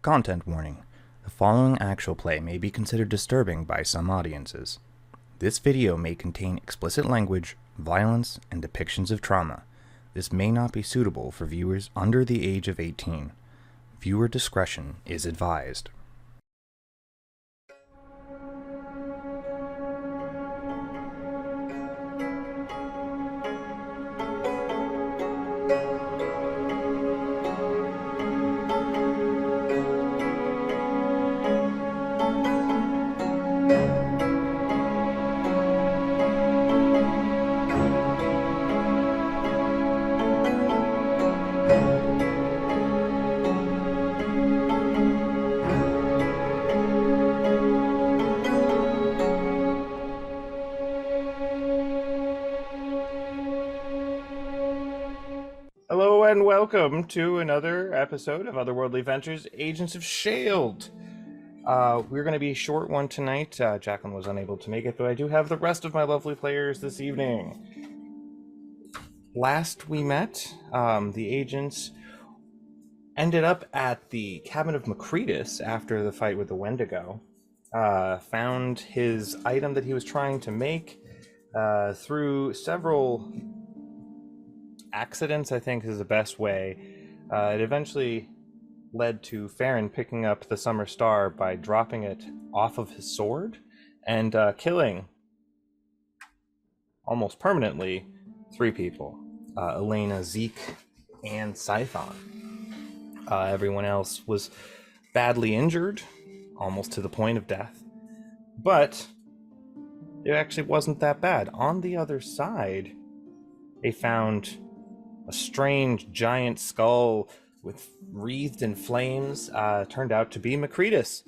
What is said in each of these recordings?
Content warning. The following actual play may be considered disturbing by some audiences. This video may contain explicit language, violence, and depictions of trauma. This may not be suitable for viewers under the age of 18. Viewer discretion is advised. Hello and welcome to another episode of Otherworldly Ventures, Agents of SHAILD. We're going to be a short one tonight. Jacqueline was unable to make it, but I do have the rest of my lovely players this evening. Last we met, the agents ended up at the cabin of Macretus after the fight with the Wendigo. Found his item that he was trying to make through several accidents, I think is the best way. It eventually led to Farron picking up the Summer Star by dropping it off of his sword and killing almost permanently 3 people. Elaina, Zeke, and Scython. Everyone else was badly injured, almost to the point of death. But it actually wasn't that bad. On the other side, they found a strange giant skull with wreathed in flames. Turned out to be Macretus.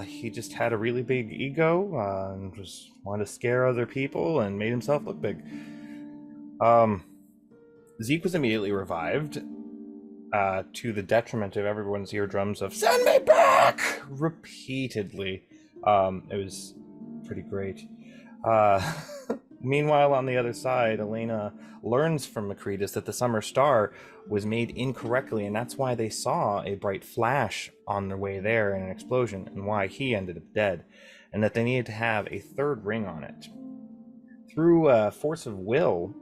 He just had a really big ego and just wanted to scare other people and made himself look big. Zeke was immediately revived, to the detriment of everyone's eardrums of "Send me back!" repeatedly. It was pretty great. Meanwhile, on the other side, Elaina learns from Macretus that the Summer Star was made incorrectly, and that's why they saw a bright flash on their way there and an explosion, and why he ended up dead, and that they needed to have a third ring on it. Through force of will,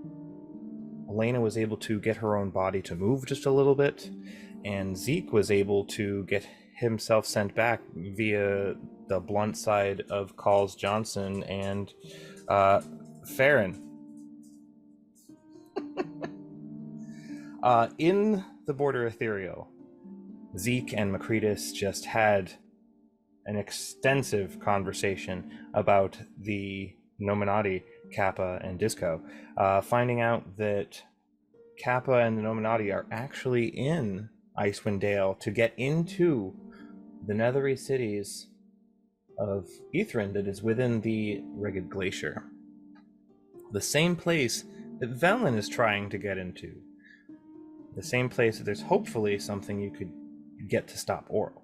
Elaina was able to get her own body to move just a little bit, and Zeke was able to get himself sent back via the blunt side of Calls Johnson and Farron. In the Border Ethereal, Zeke and Macretus just had an extensive conversation about the Nominati, Kappa, and Disco, finding out that Kappa and the Nominati are actually in Icewind Dale to get into the nethery cities of Ithrin that is within the Ragged Glacier. The same place that Velen is trying to get into. The same place that there's hopefully something you could get to stop Oral.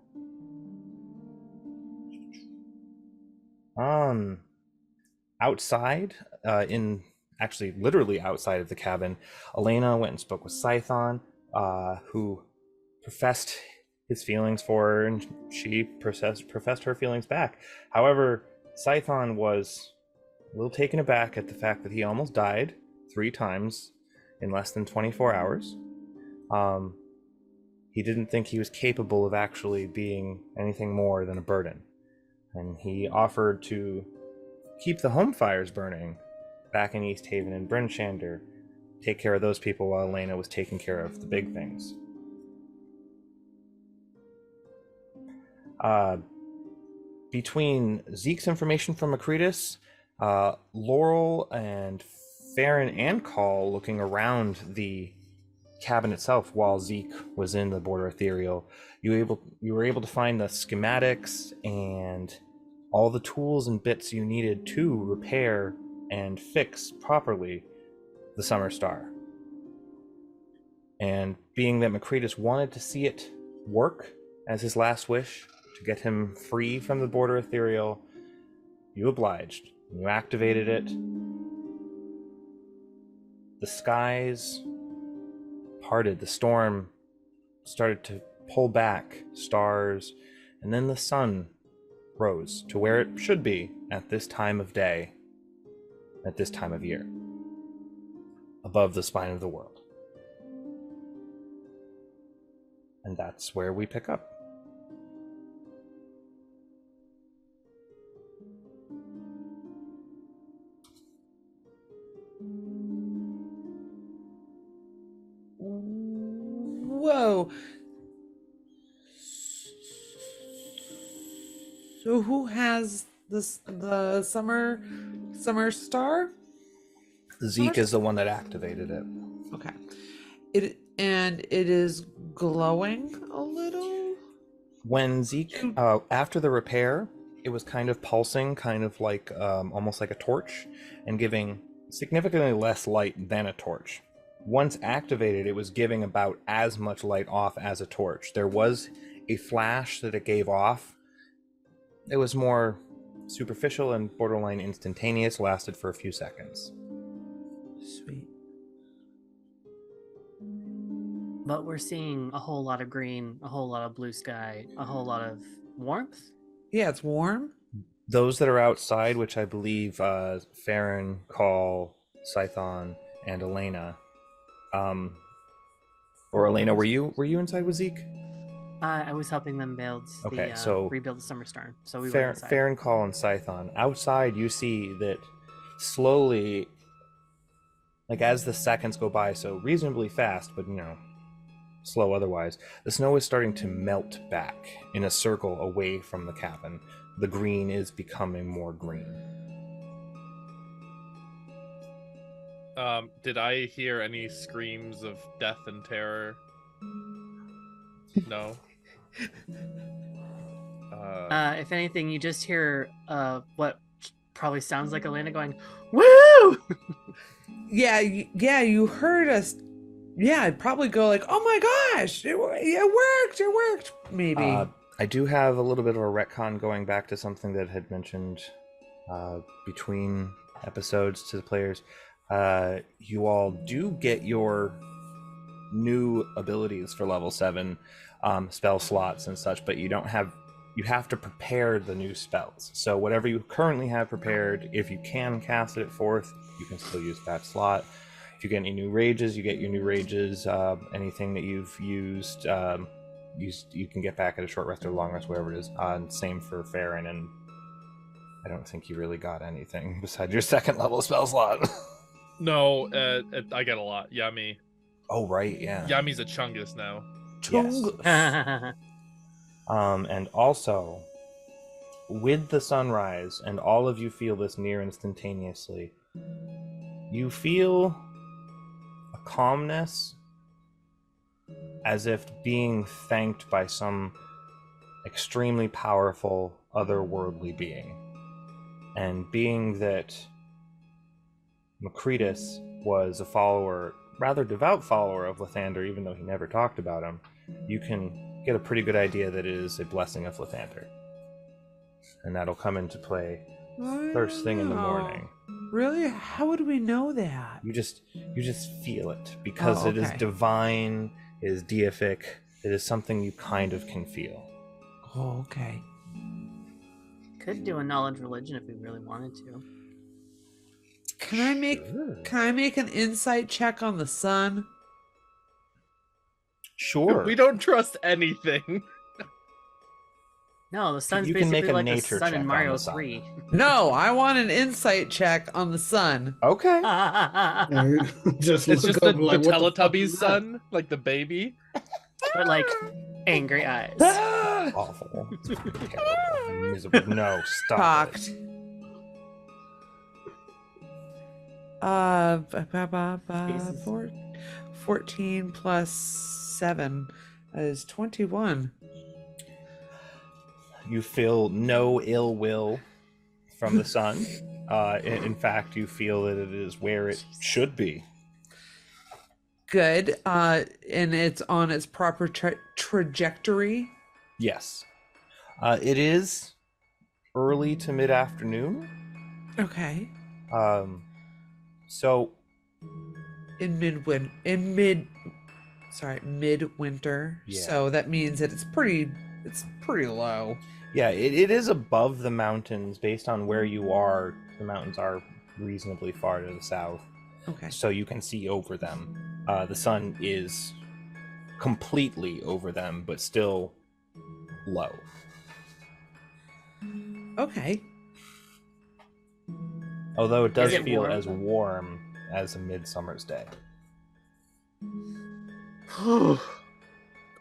Outside, actually literally outside of the cabin, Elaina went and spoke with Scython, who professed his feelings for her, and she professed her feelings back. However, Scython was a little taken aback at the fact that he almost died 3 times in less than 24 hours. He didn't think he was capable of actually being anything more than a burden. And he offered to keep the home fires burning back in East Haven and Bryn Shander, take care of those people while Elaina was taking care of the big things. Between Zeke's information from Macretus, Laurel and Farron and Call looking around the cabin itself while Zeke was in the Border Ethereal, you were able to find the schematics and all the tools and bits you needed to repair and fix properly the Summer Star. And being that Macretus wanted to see it work as his last wish to get him free from the Border Ethereal, you obliged. You activated it. The skies parted. The storm started to pull back stars, and then the sun rose to where it should be at this time of day, at this time of year, above the spine of the world. And that's where we pick up. Whoa. So who has the summer star? Zeke is the one that activated it. Okay. It is glowing a little. When Zeke, after the repair, it was kind of pulsing, kind of like almost like a torch, and giving significantly less light than a torch. Once activated, it was giving about as much light off as a torch. There was a flash that it gave off. It was more superficial and borderline instantaneous, lasted for a few seconds. Sweet. But we're seeing a whole lot of green, a whole lot of blue sky, a whole lot of warmth. Yeah, it's warm. Those that are outside, which I believe Farron, Call, Scython, and Elaina. Or Elaina, were you inside with Zeke? I was helping them build rebuild the summer star. So we were inside. Farron, Call, and Scython. Outside, you see that slowly, like as the seconds go by, so reasonably fast, but slow otherwise, the snow is starting to melt back in a circle away from the cabin. The green is becoming more green. Did I hear any screams of death and terror? No. If anything, you just hear what probably sounds like Elaina going, "Woo!" Yeah, you heard us. Yeah, I'd probably go like, "Oh my gosh, it worked, maybe." I do have a little bit of a retcon going back to something that had mentioned between episodes to the players. You all do get your new abilities for level 7 spell slots and such, but you have to prepare the new spells. So whatever you currently have prepared, if you can cast it forth, you can still use that slot. If you get any new rages, you get your new rages. Anything that you've used, you can get back at a short rest or long rest, whatever it is. Same for Farron, and I don't think you really got anything besides your second level spell slot. No, I get a lot. Yami. Oh, right, yeah. Yami's a Chungus now. Yes. And also, with the sunrise, and all of you feel this near instantaneously, you feel a calmness, as if being thanked by some extremely powerful otherworldly being. And being that Macretus was a follower, rather devout follower of Lathander, even though he never talked about him, you can get a pretty good idea that it is a blessing of Lathander. And that'll come into play first thing in the morning. Really? How would we know that? You just feel it, because it is divine, it is deific, it is something you kind of can feel. Oh, okay. Could do a knowledge religion if we really wanted to. Can I make an insight check on the sun? Sure. We don't trust anything. No, the sun's You can basically make a like the nature sun check in on Mario the sun. 3. No, I want an insight check on the sun. Okay. Just It's look just up, the like, what the fuck Teletubbies is that? son, like the baby. But like angry eyes. Awful. Terrible. Miserable. No, stop Cocked. it. 14 plus 7 is 21. You feel no ill will from the sun. In fact, you feel that it is where it should be. Good. And it's on its proper trajectory. Yes. It is early to mid-afternoon. Okay. So In mid midwinter. Yeah. So that means that it's pretty low. Yeah, it is above the mountains. Based on where you are, the mountains are reasonably far to the south. Okay. So you can see over them. The sun is completely over them, but still low. Okay. Although it does Is it feel warm? as warm as a midsummer's day. Oh,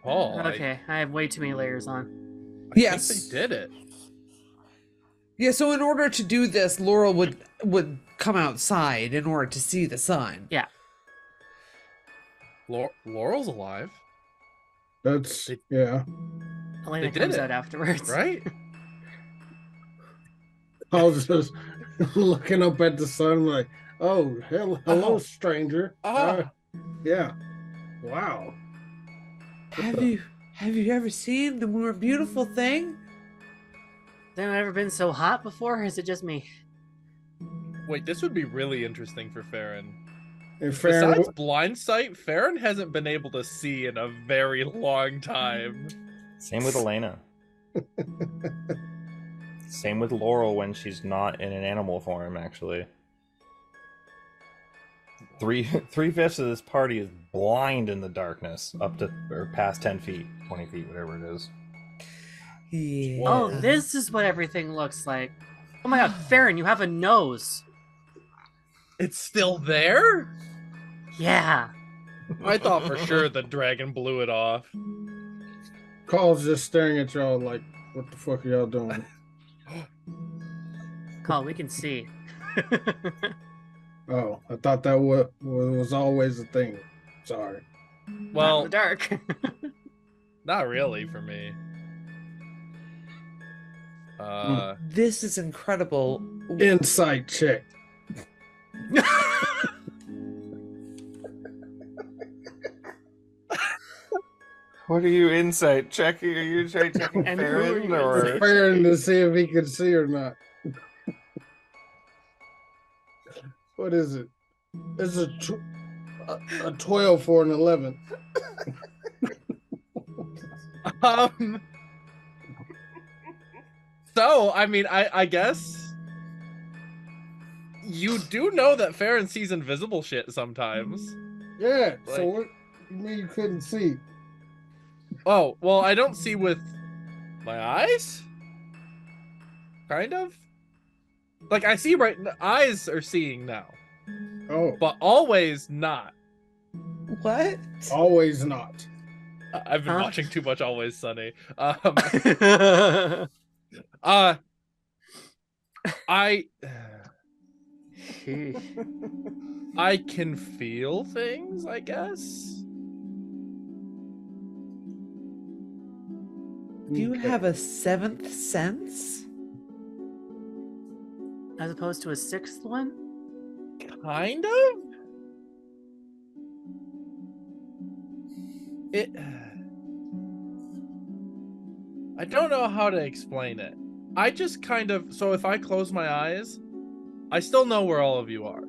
Okay, I have way too many layers on. I Yes. think they did it. Yeah, so in order to do this, Laurel would come outside in order to see the sun. Yeah. Laurel's alive, That's yeah. Elaina They did comes it, out afterwards. right? I was just looking up at the sun, like, oh, hello, Oh. stranger. Ah. Yeah. Wow. Have you ever seen the more beautiful thing? Has it ever been so hot before, or is it just me? Wait, this would be really interesting for Farron. And Farron, Besides blind sight, Farron hasn't been able to see in a very long time. Same with Elaina. Same with Laurel when she's not in an animal form, actually. Three-fifths of this party is blind in the darkness, up to or past 10 feet, 20 feet, whatever it is. Yeah. Oh, this is what everything looks like. Oh my god, Farron, you have a nose. It's still there? Yeah. I thought for sure the dragon blew it off. Carl's just staring at y'all like, what the fuck are y'all doing? Call, we can see. Oh, I thought that was always a thing. Sorry. Not in Well, the dark. not really for me. This is incredible. Insight check. What are you insight checking? Are you checking And who are Farron you or? insight- Farron to see if he can see or not. What is it? It's a 12 for an 11. So, I mean, I guess you do know that Farron sees invisible shit sometimes. Yeah. So Like- what you mean you couldn't see? Oh, well, I don't see with my eyes? Kind of? Like, I see eyes are seeing now, Oh, but always not. What? always not. I've been Huh? watching too much Always Sunny. I I can feel things, I guess. Do you Okay. have a seventh sense? As opposed to a sixth one? Kind of? It I don't know how to explain it. I just kind of so if I close my eyes, I still know where all of you are.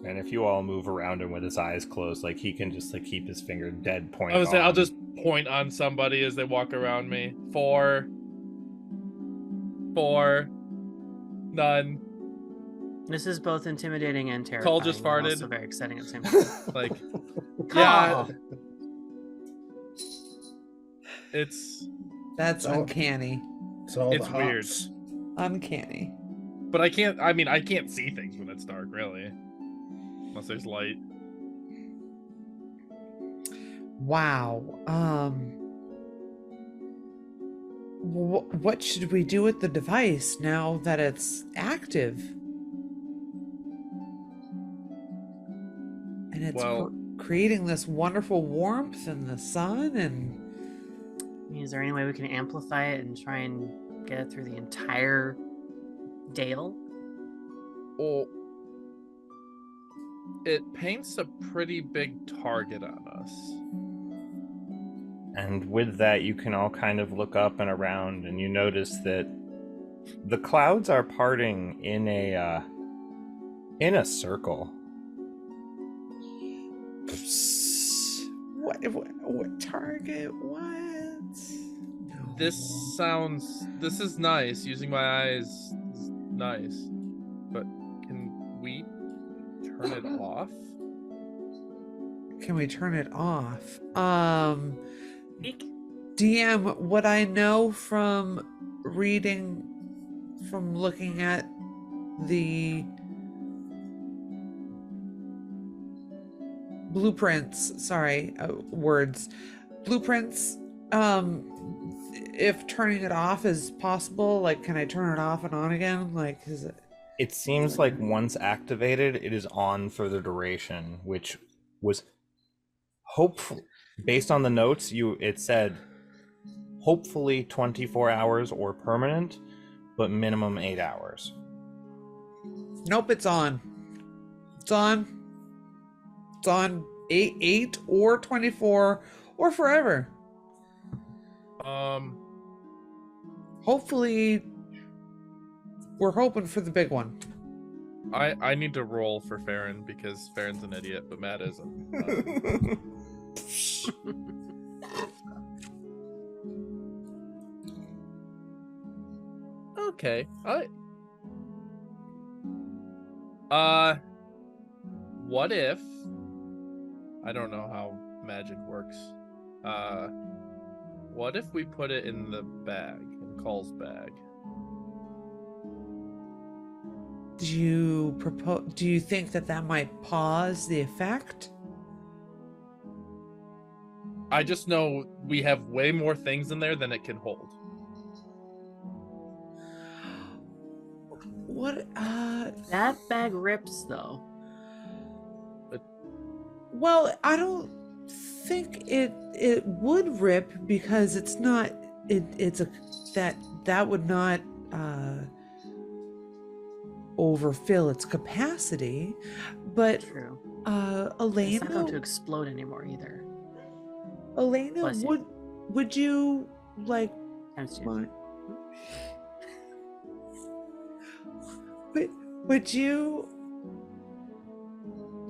And if you all move around him with his eyes closed, like he can just like keep his finger dead point. I would say I'll on. just point on somebody as they walk around me. 4 none. This is both intimidating and terrifying. Cole just and farted. Also very exciting at the same time. Like Yeah. yeah, it's That's Oh. uncanny. It's all It's the weird. hops. Uncanny. but I can't see things when it's dark, really. Unless there's light. Wow. What should we do with the device now that it's active? And it's Well- creating this wonderful warmth in the sun and Is there any way we can amplify it and try and get it through the entire dale? Well, it paints a pretty big target on us. And with that, you can all kind of look up and around, and you notice that the clouds are parting in a circle. What target? What? This is nice. Using my eyes is nice. But can we turn it off? Can we turn it off? Eek. DM, what I know from looking at the blueprints, blueprints, if turning it off is possible, like, can I turn it off and on again? Like, is it? It seems like once activated, it is on for the duration, which was hopeful. Based on the notes, it said hopefully 24 hours or permanent, but minimum 8 hours. Nope, it's on. It's on. It's on 8 or 24 or forever. Hopefully, we're hoping for the big one. I need to roll for Farron because Farron's an idiot, but Matt isn't. Okay. What if I don't know how magic works. What if we put it in the bag, in Call's bag? Do you think that might pause the effect? I just know we have way more things in there than it can hold. What? That bag rips though. Well, I don't think it would rip because it's not. It's a that would not overfill its capacity. But True. It's not going to Elaina, explode anymore either. Elaina, Bless you. would you like? Times two. Mind? Would you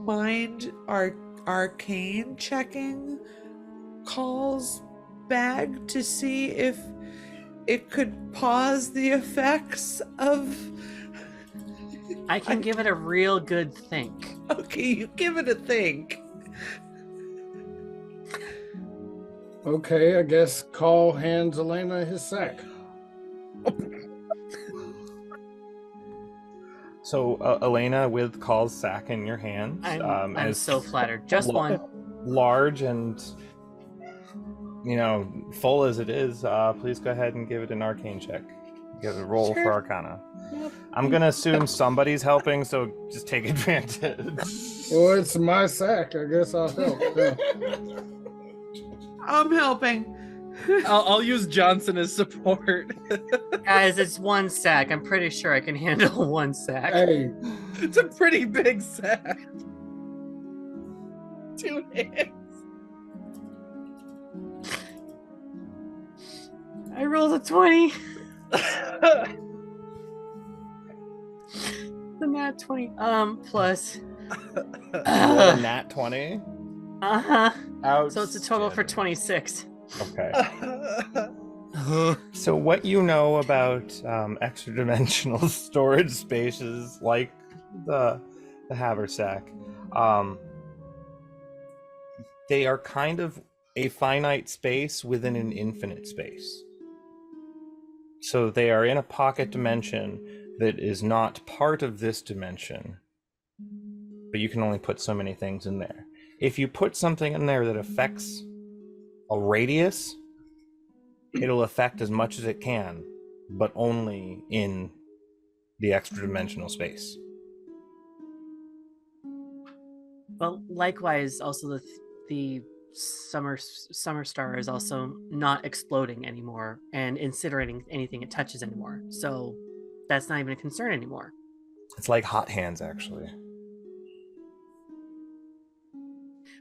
mind arcane checking Call's bag to see if it could pause the effects of? I can give it a real good think. Okay, you give it a think. Okay, I guess Call hands Elaina his sack. So, Elaina, with Call's sack in your hands, I'm as so flattered. Just one. large and full as it is, please go ahead and give it an arcane check. Give it a roll for Arcana. Yep. I'm gonna assume somebody's helping, so just take advantage. Well, it's my sack. I guess I'll help. Yeah. I'm helping. I'll use Johnson as support. Guys, it's one sack. I'm pretty sure I can handle one sack. Hey, It's a pretty big sack. 2 hands. I rolled a 20. The nat 20. Plus. Roll a nat 20. Uh-huh. Out. So it's a total for 26. Okay. So what you know about extra dimensional storage spaces like the haversack, they are kind of a finite space within an infinite space. So they are in a pocket dimension that is not part of this dimension, but you can only put so many things in there. If you put something in there that affects a radius, it'll affect as much as it can, but only in the extra dimensional space. Well, likewise, also the summer star is also not exploding anymore and incinerating anything it touches anymore. So that's not even a concern anymore. It's like hot hands, actually.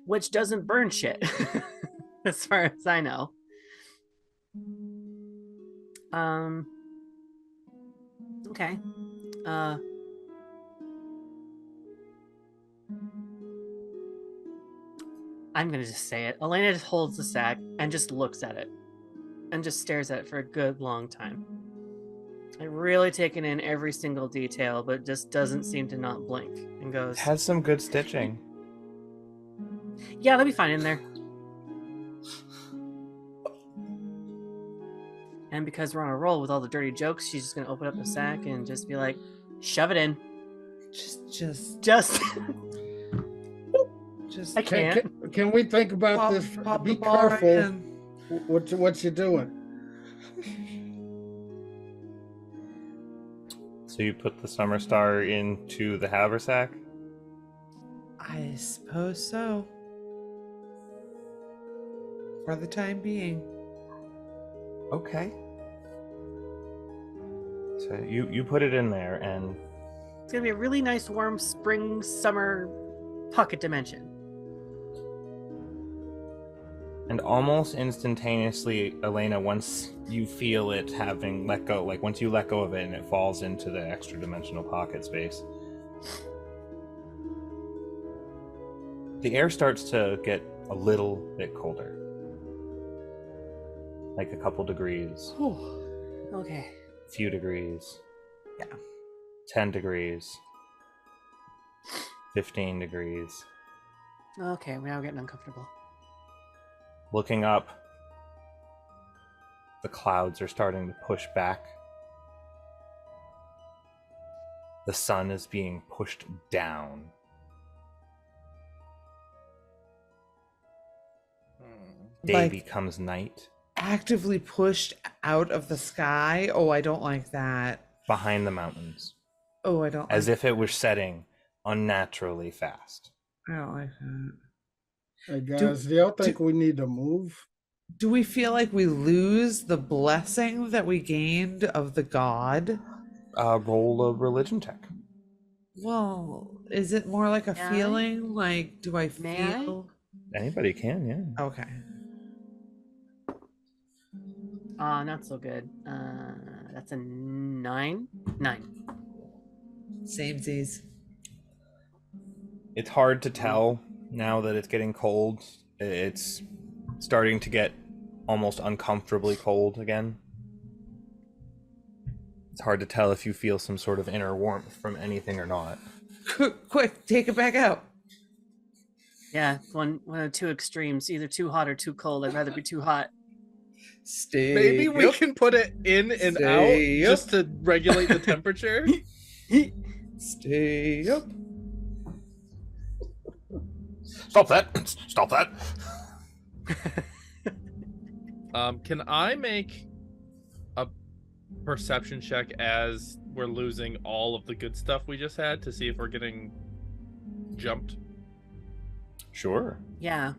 Which doesn't burn shit, as far as I know. Okay. I'm gonna just say it. Elaina just holds the sack and just looks at it. And just stares at it for a good long time. Like really taking in every single detail, but just doesn't seem to not blink. And It goes, has some good stitching. yeah, that'll be fine in there. And because we're on a roll with all the dirty jokes, she's just gonna open up the sack and just be like, shove it in. Just I can't. Can we think about pop, this? pop Be the ball right careful in. what you're doing. So you put the summer star into the haversack? I suppose so. For the time being. Okay. So you put it in there, and It's gonna be a really nice warm spring summer pocket dimension. and almost instantaneously, Elaina, once you feel it having let go, like once you let go of it and it falls into the extra dimensional pocket space, the air starts to get a little bit colder. Like a couple degrees, Okay. a few degrees. Yeah. 10 degrees. 15 degrees. Okay, we're now getting uncomfortable. Looking up, the clouds are starting to push back. The sun is being pushed down. Day Like- becomes night. Actively pushed out of the sky. Oh, I don't like that. Behind the mountains. Oh, I don't As like if it were setting unnaturally fast. I don't like that. Hey guys, do y'all think we need to move? Do we feel like we lose the blessing that we gained of the god? Roll a religion check. Well, is it more like a May I? feeling? Like, do I May I? feel? Anybody can, yeah. Okay. Not so good. That's a 9. 9. Samesies. It's hard to tell now that it's getting cold. It's starting to get almost uncomfortably cold again. It's hard to tell if you feel some sort of inner warmth from anything or not. Quick, take it back out. Yeah, one of two extremes, either too hot or too cold. I'd rather be too hot. Stay. Maybe we can put it in and out Stay up. just to regulate the temperature. Stay up. Stop that! Stop that! Can I make a perception check as we're losing all of the good stuff we just had to see if we're getting jumped? Sure. Yeah.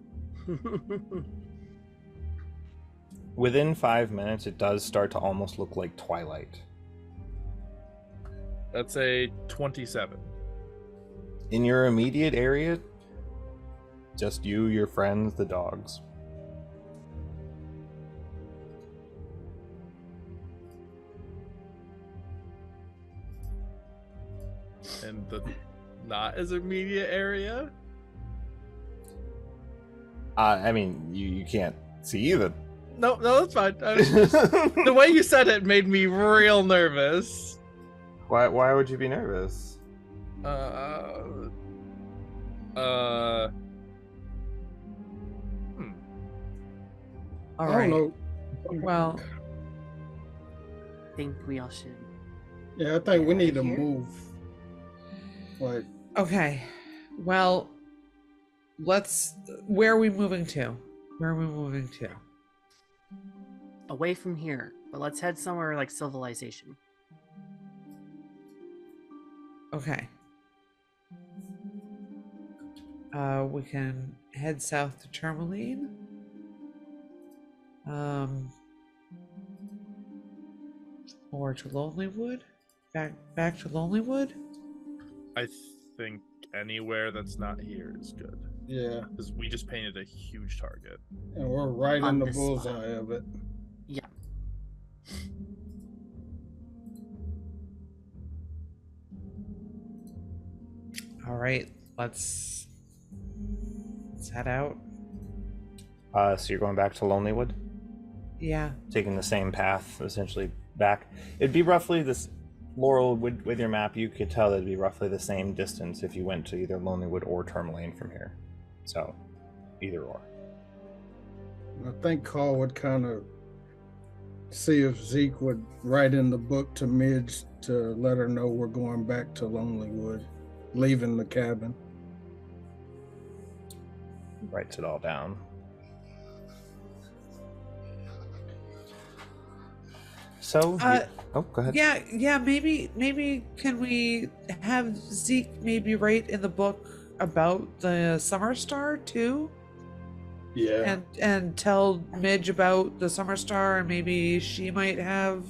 Within 5 minutes, it does start to almost look like twilight. That's a 27. In your immediate area, just you, your friends, the dogs. And the not as immediate area? I mean, you can't see the... No, that's fine. The way you said it made me real nervous. Why would you be nervous? All All I right. don't know. Well, Think we all should. Yeah, I think we need to Here? move. Like, okay. Well, let's. Where are we moving to? Where are we moving to? Away from here, but let's head somewhere like civilization. Okay. We can head south to Tourmaline. Or to Lonelywood. Back to Lonelywood. I think anywhere that's not here is good. yeah, Because we just painted a huge target. and we're right On in the this bullseye spot. of it. Yeah. All right, let's head out. So you're going back to Lonelywood, Yeah. taking the same path essentially back. It'd be roughly this. Laurel, with your map, you could tell it'd be roughly the same distance if you went to either Lonelywood or Tourmaline from here. So, either or. I think Carl would kind of see if Zeke would write in the book to Midge to let her know we're going back to Lonelywood, leaving the cabin. Writes it all down. So, oh, go ahead. Yeah. Maybe can we have Zeke maybe write in the book about the Summer Star too? Yeah. And tell Midge about the Summer Star, and maybe she might have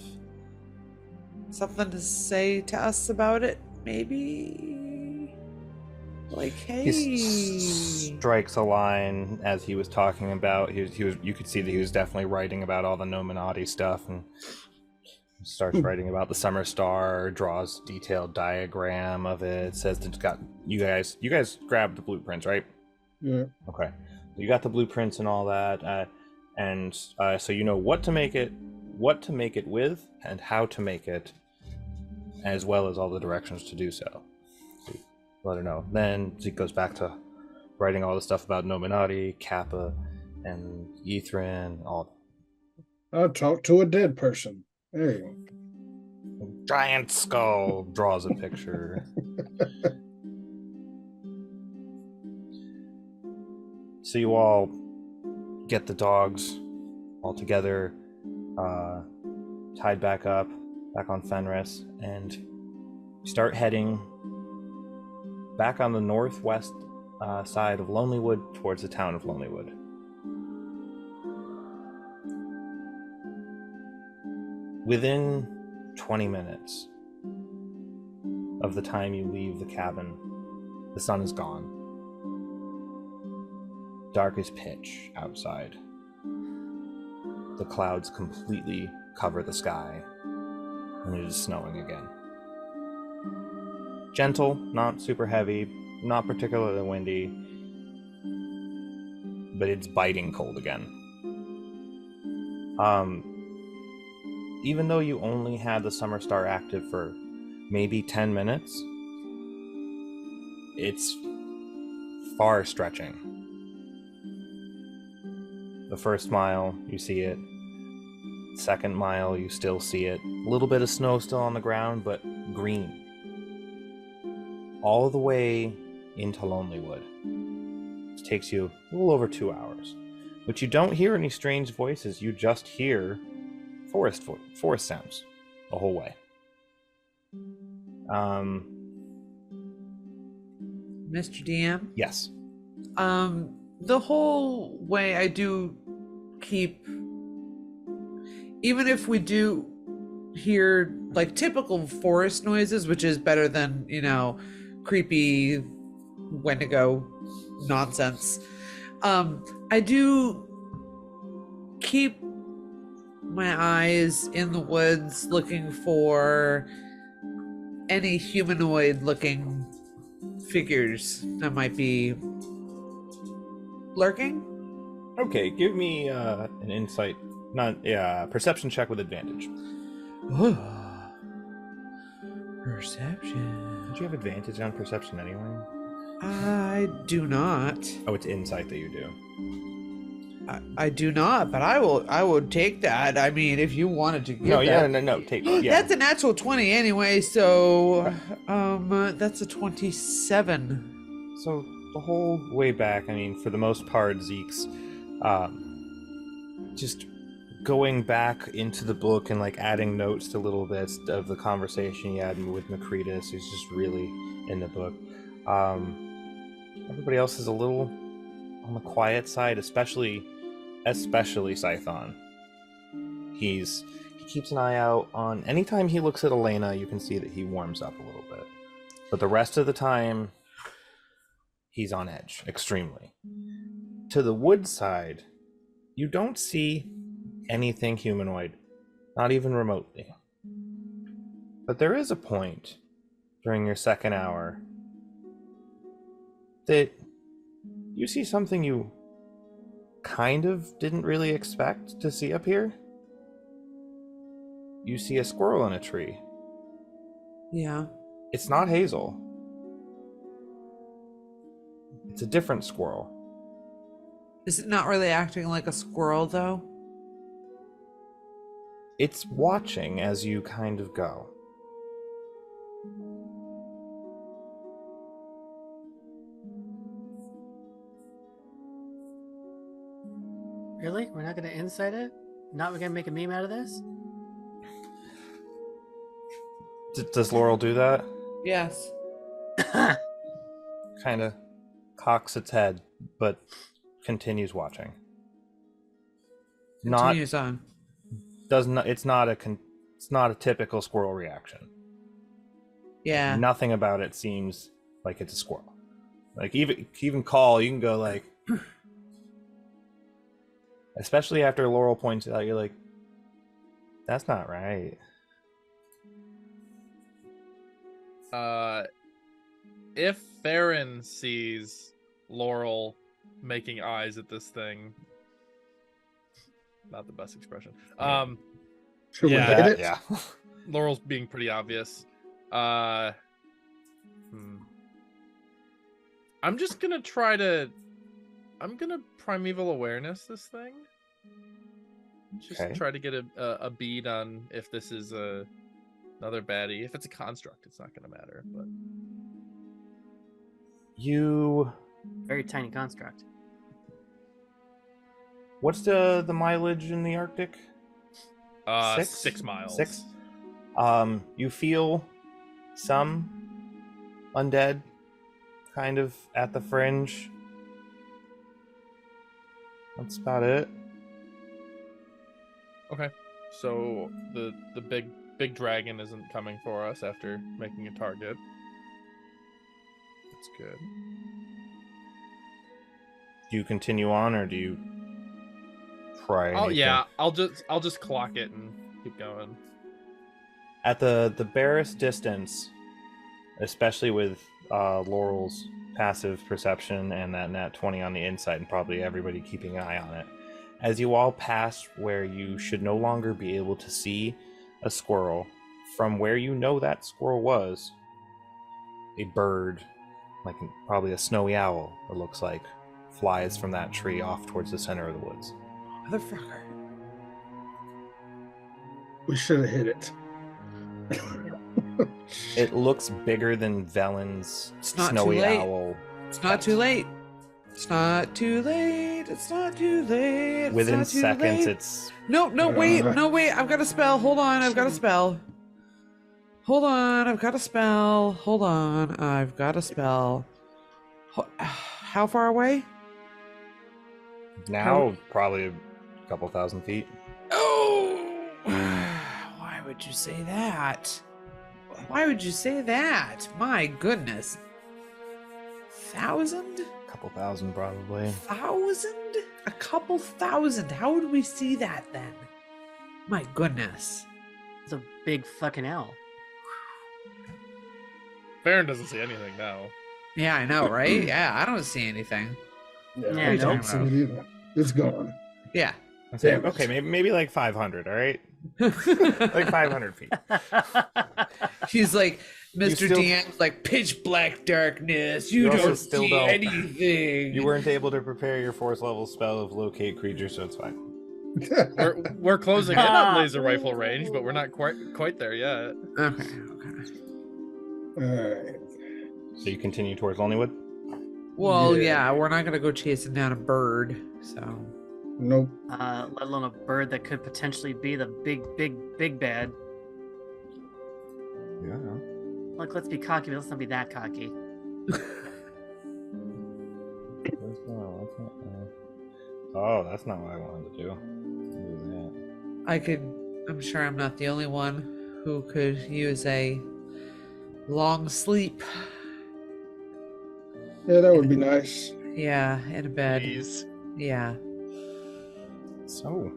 something to say to us about it. Maybe, like, hey. He strikes a line as he was talking about. He was. You could see that he was definitely writing about all the Nominati stuff, and starts writing about the Summer Star. Draws detailed diagram of it. Says it's got you guys. You guys grabbed the blueprints, right? Yeah. Okay. You got the blueprints and all that, and so you know what to make it with, and how to make it, as well as all the directions to do so. So let her know. Then Zeke goes back to writing all the stuff about Nominati, Kappa, and Ythrin. All. I'll talk to a dead person. Hey. Giant skull draws a picture. So you all get the dogs all together, tied back up, back on Fenris, and start heading back on the northwest side of Lonelywood towards the town of Lonelywood. Within 20 minutes of the time you leave the cabin, the sun is gone. Dark as pitch outside. The clouds completely cover the sky, and it is snowing again. Gentle, not super heavy, not particularly windy, but it's biting cold again. Even though you only had the Summer Star active for maybe 10 minutes, it's far stretching. The first mile, you see it. Second mile, you still see it. A little bit of snow still on the ground, but green. All the way into Lonelywood. It takes you a little over 2 hours. But you don't hear any strange voices, you just hear forest sounds the whole way. Mr. DM? Yes. The whole way I do keep, even if we do hear like typical forest noises, which is better than, creepy Wendigo nonsense, I do keep my eyes in the woods looking for any humanoid looking figures that might be lurking. Okay, give me an insight, perception check with advantage. Perception. Did you have advantage on perception anyway? I do not. Oh, it's insight that you do. I do not, but I would take that. I mean, if you wanted to give take yeah. That's a natural 20 anyway, so that's a 27. So the whole way back, I mean, for the most part, Zeke's just going back into the book and like adding notes to little bits of the conversation he had with Macretus, who's just really in the book. Everybody else is a little on the quiet side, especially Scython. He keeps an eye out on, anytime he looks at Elaina, you can see that he warms up a little bit. But the rest of the time, he's on edge, extremely. To the wood side, you don't see anything humanoid, not even remotely. But there is a point during your second hour that you see something you kind of didn't really expect to see up here. You see a squirrel in a tree. Yeah. It's not Hazel. It's a different squirrel. Is it not really acting like a squirrel, though? It's watching as you kind of go. Really? We're not gonna insight it? Not gonna make a meme out of this? Does Laurel do that? Yes. Kind of cocks its head, but continues watching. Continues on. It's not a typical squirrel reaction. Yeah. Nothing about it seems like it's a squirrel. Like even call, you can go like, especially after Laurel points it out, you're like, that's not right. If Farron sees Laurel making eyes at this thing, not the best expression. Should Yeah. we hit it? Yeah. Laurel's being pretty obvious. I'm just gonna I'm gonna primeval awareness this thing. Just Okay. try to get a bead on if this is another baddie. If it's a construct, it's not gonna matter. But You. Very tiny construct. What's the mileage in the Arctic? 6 miles. 6. You feel some undead kind of at the fringe. That's about it. Okay. So the big dragon isn't coming for us after making a target. That's good. Do you continue on, or do you try anything? Oh yeah, I'll just clock it and keep going. At the barest distance, especially with Laurel's passive perception and that nat 20 on the inside, and probably everybody keeping an eye on it, as you all pass where you should no longer be able to see a squirrel, from where you know that squirrel was, a bird, like probably a snowy owl, it looks like, flies from that tree off towards the center of the woods. Motherfucker. We should have hit it. It looks bigger than Velen's It's not snowy too late. owl. It's not too late. It's not too late. It's not too late. It's Within not too seconds, late. it's No, wait. I've got a spell. Hold on. I've got a spell. Hold on. I've got a spell. Hold on. I've got a spell. How far away? now probably a couple thousand feet. Oh! Why would you say that? Why would you say that? My goodness. 1,000? Couple thousand, probably. 1,000? A couple thousand. How would we see that then? My goodness. It's a big fucking L. Farron doesn't see anything now. Yeah, I know, right? Yeah, I don't see anything. Yeah, Yeah, I nope. don't see it either. It's gone. Yeah. Damn it. Okay, maybe like 500, all right? Like 500 feet. He's like, Mr. still- DM's like, pitch black darkness. You You also don't still see don't- anything. You weren't able to prepare your 4th level spell of locate creature, so it's fine. We're closing in on laser rifle range, but we're not quite there yet. Okay. All right. So you continue towards Lonelywood? Well, Yeah. yeah, we're not gonna go chasing down a bird, so. Nope. Let alone a bird that could potentially be the big bad. Yeah. Like, let's be cocky, but let's not be that cocky. Oh, that's not what I wanted to do. I'm sure I'm not the only one who could use a long sleep. Yeah, that would be nice. Yeah, in a bed. Please. Yeah. So,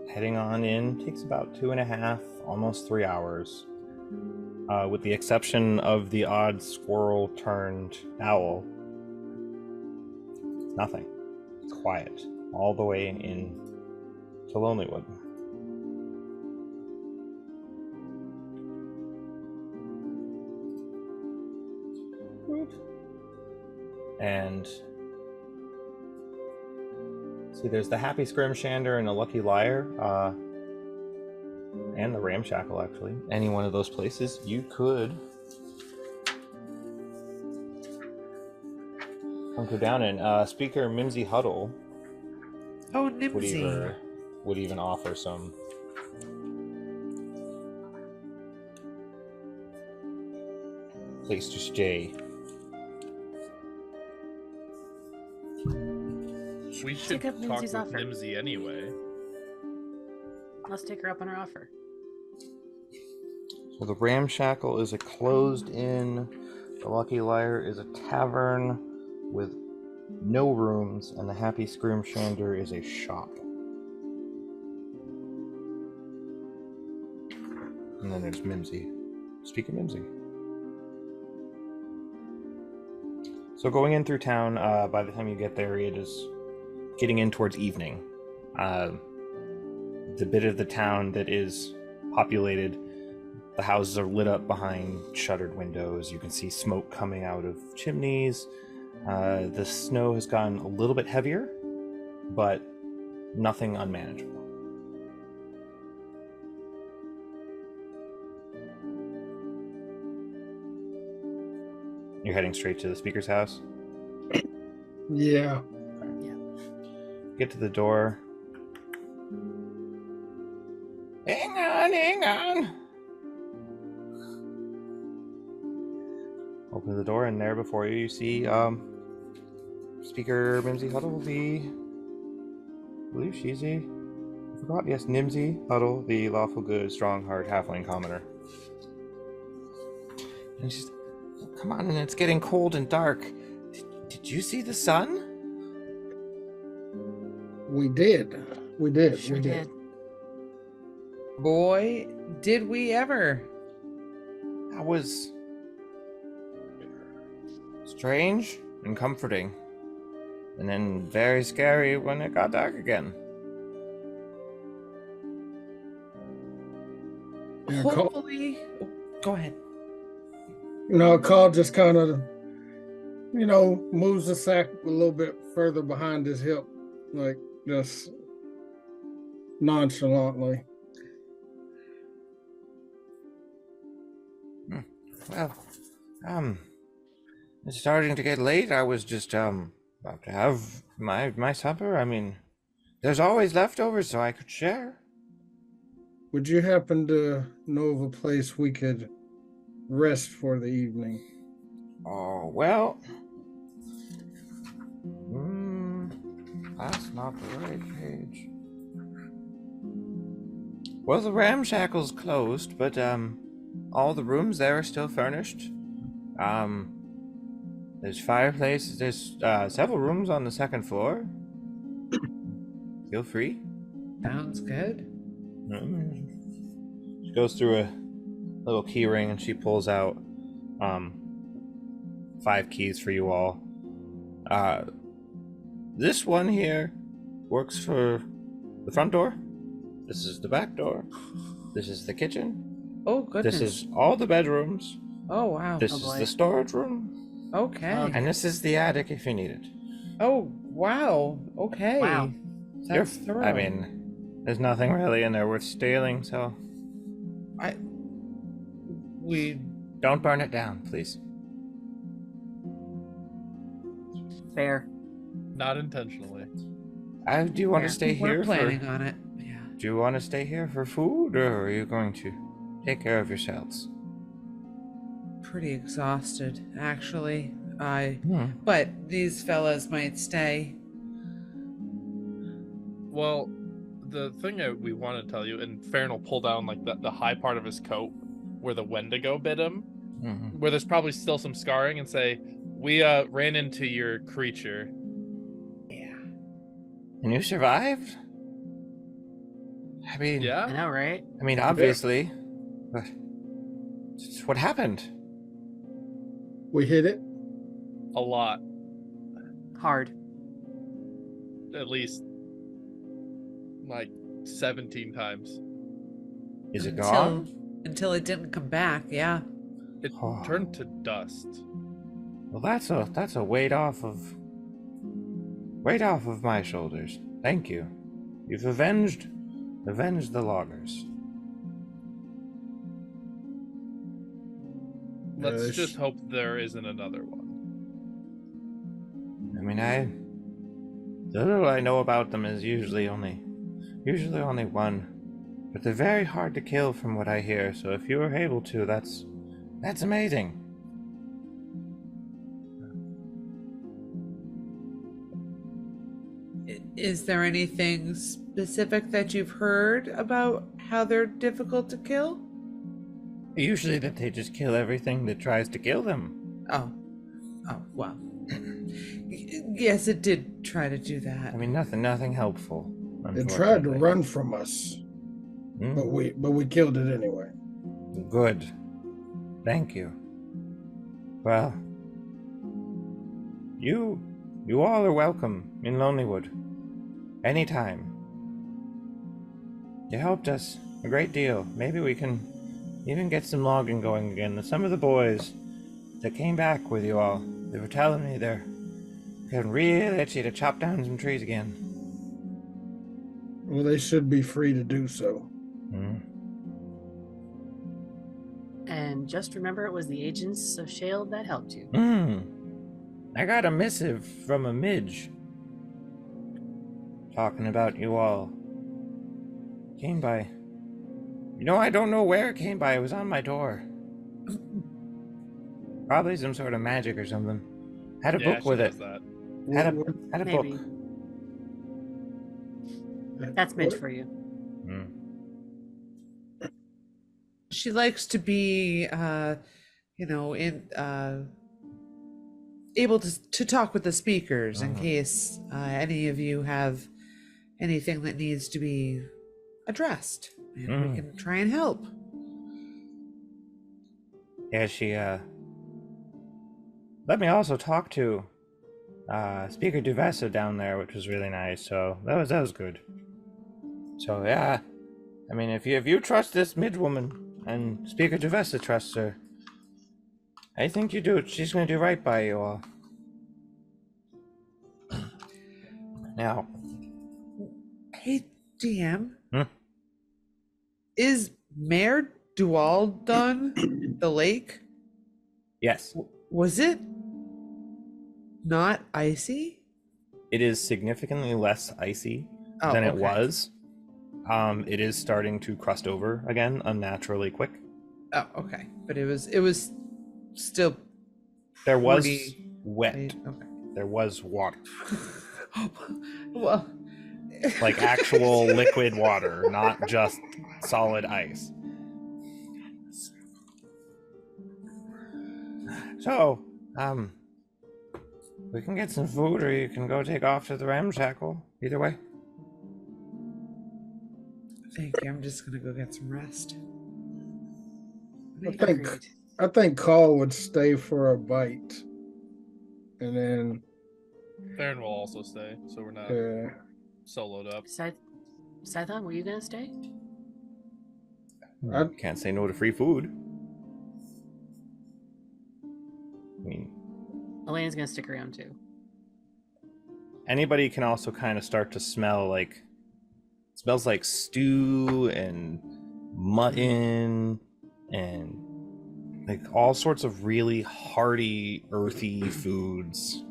heading on in takes about 2.5, almost 3 hours. With the exception of the odd squirrel turned owl. Nothing. It's quiet. all the way in to Lonelywood. And see, there's the Happy Scrimshander and a Lucky Liar, and the Ramshackle, actually. Any one of those places, you could hunker down in. Speaker Mimsy Huddle Oh, Nimsy. would even offer some place to stay. We should Take up talk Nimsy's with offer. Nimsy anyway. Let's take her up on her offer. So the Ramshackle is a closed-in. The Lucky Liar is a tavern with no rooms, and the Happy Scrimshander is a shop. And then there's Mimsy. Speaker Mimsy. So going in through town, by the time you get there, it is getting in towards evening. The bit of the town that is populated, the houses are lit up behind shuttered windows. You can see smoke coming out of chimneys. The snow has gotten a little bit heavier, but nothing unmanageable. You're heading straight to the speaker's house? Yeah. Get to the door. Hang on. Open the door, and there before you, you see Speaker Mimsy Huddle, I believe she's I forgot, yes, Nimsy Huddle, the lawful good, strong heart halfling commoner. And she's, come on, and it's getting cold and dark. Did you see the sun? We did. We did. Sure we did. Boy, did we ever. That was strange and comforting, and then very scary when it got dark again. Yeah, Call, Hopefully. Oh, go ahead. Call just kind of, moves the sack a little bit further behind his hip, like just nonchalantly. Well, it's starting to get late. I was just about to have my supper. I mean, there's always leftovers, so I could share. Would you happen to know of a place we could rest for the evening? Oh, well. That's not the right page. Well, the Ramshackle's closed, but all the rooms there are still furnished. There's fireplaces. There's several rooms on the second floor. Feel free. Sounds good. She goes through a little key ring and she pulls out 5 keys for you all. This one here works for the front door. This is the back door. This is the kitchen. Oh, goodness. This is all the bedrooms. Oh, wow. This Oh, is boy. the storage room. Okay. And this is the attic if you need it. Oh, wow. Okay. Wow. That's thorough. I mean, there's nothing really in there worth stealing, so we don't burn it down, please. Fair. Not intentionally. Do you want to Yeah. stay we're here planning for? on it. Yeah. Do you want to stay here for food, or are you going to take care of yourselves? Pretty exhausted, actually. Hmm. But these fellas might stay. Well, the thing that we want to tell you, and Farron will pull down like the high part of his coat where the Wendigo bit him, Mhm. where there's probably still some scarring, and say, we ran into your creature. And you survived? I mean, I Yeah? know, right? obviously. But what happened? We hit it. A lot. Hard. At least like 17 times. Is it until gone? until it didn't come back. Yeah. It Oh. turned to dust. Well, that's a weight off of my shoulders. Thank you. You've avenged the loggers. Let's Yes. just hope there isn't another one. I mean, the little I know about them is usually only one, but they're very hard to kill from what I hear. So if you were able to, that's amazing. Is there anything specific that you've heard about how they're difficult to kill? Usually that they just kill everything that tries to kill them. Oh, well. Yes, it did try to do that. I mean, nothing helpful. It tried to unfortunately. run from us, Hmm? but we killed it anyway. Good. Thank you. Well, you all are welcome in Lonelywood. Anytime. You helped us a great deal. Maybe we can even get some logging going again. Some of the boys that came back with you all, they were telling me they're getting really itchy to chop down some trees again. Well, they should be free to do so. Hmm. And just remember, it was the Agents of SHAILD that helped you. I got a missive from a midge talking about you all. Came by. I don't know where it came by. It was on my door. Probably some sort of magic or something. Had a Yeah, book she with does it. that. Had What- a Maybe. book. That's Midge what- for you. Hmm. She likes to be, able to talk with the speakers in case any of you have anything that needs to be addressed, and we can try and help. Yeah, she let me also talk to Speaker Duvessa down there, which was really nice. So that was good. So yeah, I mean, if you trust this midge woman and Speaker Duvessa trusts her, I think you do. She's gonna do right by you all. Now, Hey, DM, Hmm? is Mayor Dual done the lake? yes, Was it not icy? it is significantly less icy Oh, than it okay. was. It is starting to crust over again, unnaturally quick. Oh, okay. But it was still There was pretty wet. Okay. There was water, Well, like actual liquid water, not just solid ice. So, we can get some food, or you can go take off to the ramshackle. Either way. thank you. I'm just gonna go get some rest. I think Carl would stay for a bite, and then Theron will also stay, so we're not soloed up. Scython, were you gonna stay? I- Can't say no to free food. I mean, Elena's gonna stick around too. anybody can also kind of start to smell like smells like stew and mutton and like all sorts of really hearty, earthy foods.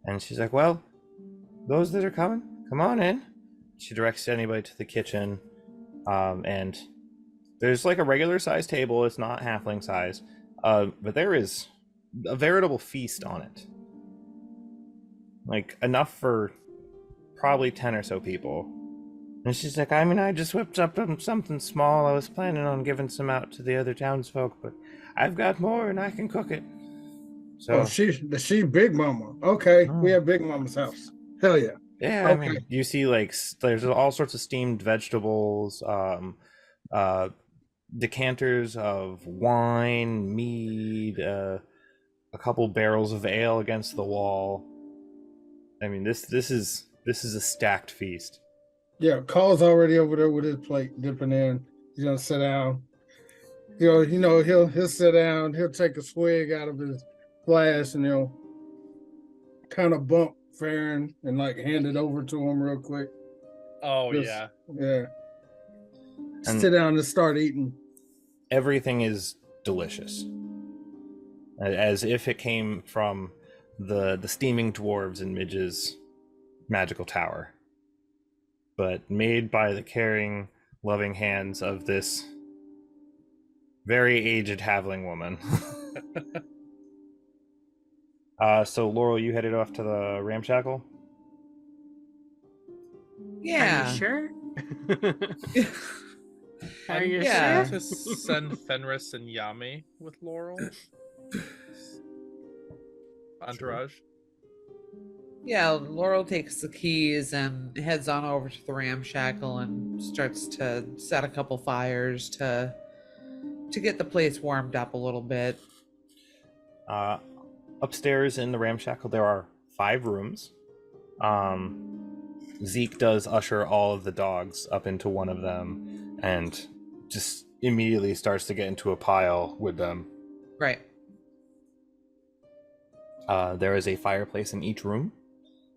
And she's like, well, those that are coming, come on in. She directs anybody to the kitchen. And there's like a regular size table. It's not halfling size. But there is a veritable feast on it. Like enough for probably 10 or so people. And she's like, I mean, I just whipped up something small. I was planning on giving some out to the other townsfolk, but I've got more and I can cook it. So she Big Mama. Okay, we have Big Mama's house. Hell yeah. yeah, Okay. I mean, you see like there's all sorts of steamed vegetables, decanters of wine, mead, a couple barrels of ale against the wall. I mean, this is This is a stacked feast. Yeah, Carl's already over there with his plate, dipping in. He's gonna sit down. He'll sit down. He'll take a swig out of his glass, and he'll kind of bump Farron and like hand it over to him real quick. Oh, Just- yeah. Yeah. And- Sit down and start eating. Everything is delicious, as if it came from the steaming dwarves in Midge's magical tower, but made by the caring, loving hands of this very aged halfling woman. So Laurel, you headed off to the ramshackle? Yeah. Are you sure? Are you Yeah. sure? To send Fenris and Yami with Laurel. Entourage. Yeah, Laurel takes the keys and heads on over to the ramshackle and starts to set a couple fires to get the place warmed up a little bit. Upstairs in the ramshackle, there are 5 rooms. Zeke does usher all of the dogs up into one of them and just immediately starts to get into a pile with them. Right. There is a fireplace in each room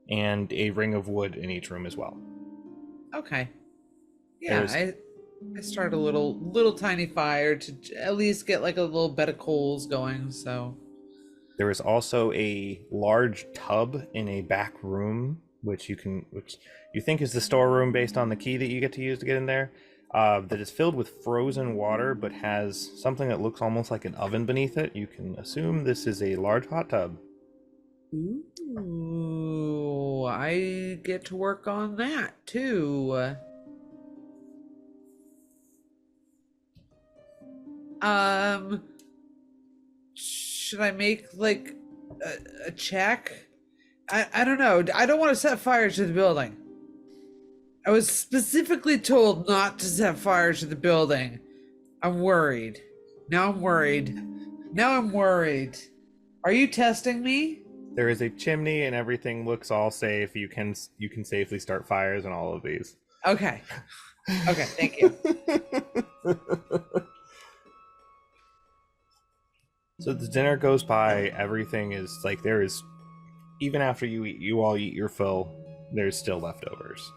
and a ring of wood in each room as well. Okay. Yeah, There's- I started a little tiny fire to at least get like a little bed of coals going, so There is also a large tub in a back room, which you think is the storeroom based on the key that you get to use to get in there, that is filled with frozen water, but has something that looks almost like an oven beneath it. You can assume this is a large hot tub. ooh, I get to work on that too. Should I make like a check? I don't know. I don't want to set fire to the building. I was specifically told not to set fire to the building. I'm worried. Now I'm worried. Are you testing me? There is a chimney and everything looks all safe. You can safely start fires in all of these. Okay. Okay, thank you. So the dinner goes by, everything is like, there is, even after you all eat your fill, there's still leftovers.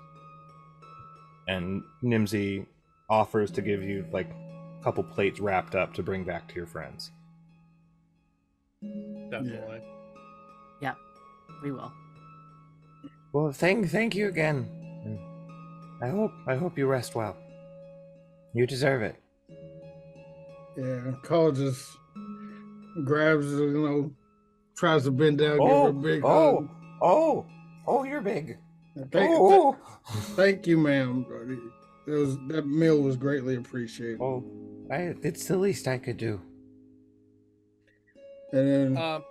And Nimsy offers to give you like a couple plates wrapped up to bring back to your friends. Definitely. Yeah, we will. Well, thank you again. I hope you rest well. You deserve it. Yeah, Carl just grabs, tries to bend down, give her a big hug. Oh, you're big. Thank you, ma'am. That meal was greatly appreciated. It's the least I could do. And then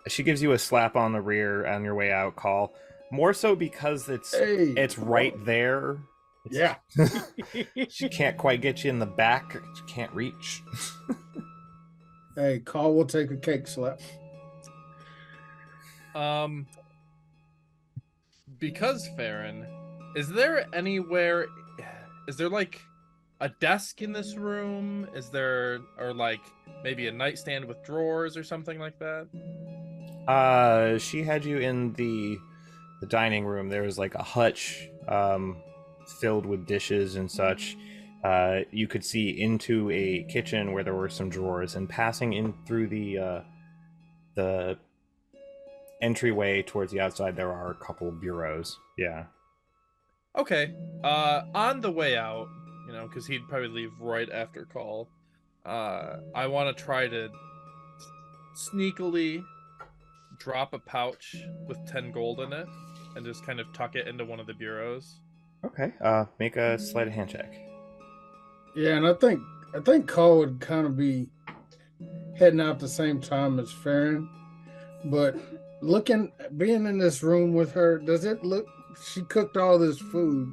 She gives you a slap on the rear on your way out, Call. More so because it's right there. Yeah. She can't quite get you in the back. She can't reach. Hey, Carl will take a cake slap. Because Farron, is there like a desk in this room? Is there, or like maybe a nightstand with drawers or something like that? She had you in the dining room. There was like a hutch filled with dishes and such. You could see into a kitchen where there were some drawers, and passing in through the entryway towards the outside, there are a couple of bureaus. Yeah. Okay. On the way out, because he'd probably leave right after call. I want to try to sneakily drop a pouch with 10 gold in it and just kind of tuck it into one of the bureaus. Okay. Make a sleight of hand check. Yeah, and I think Carl would kind of be heading out the same time as Farron, but being in this room with her, does it look? She cooked all this food.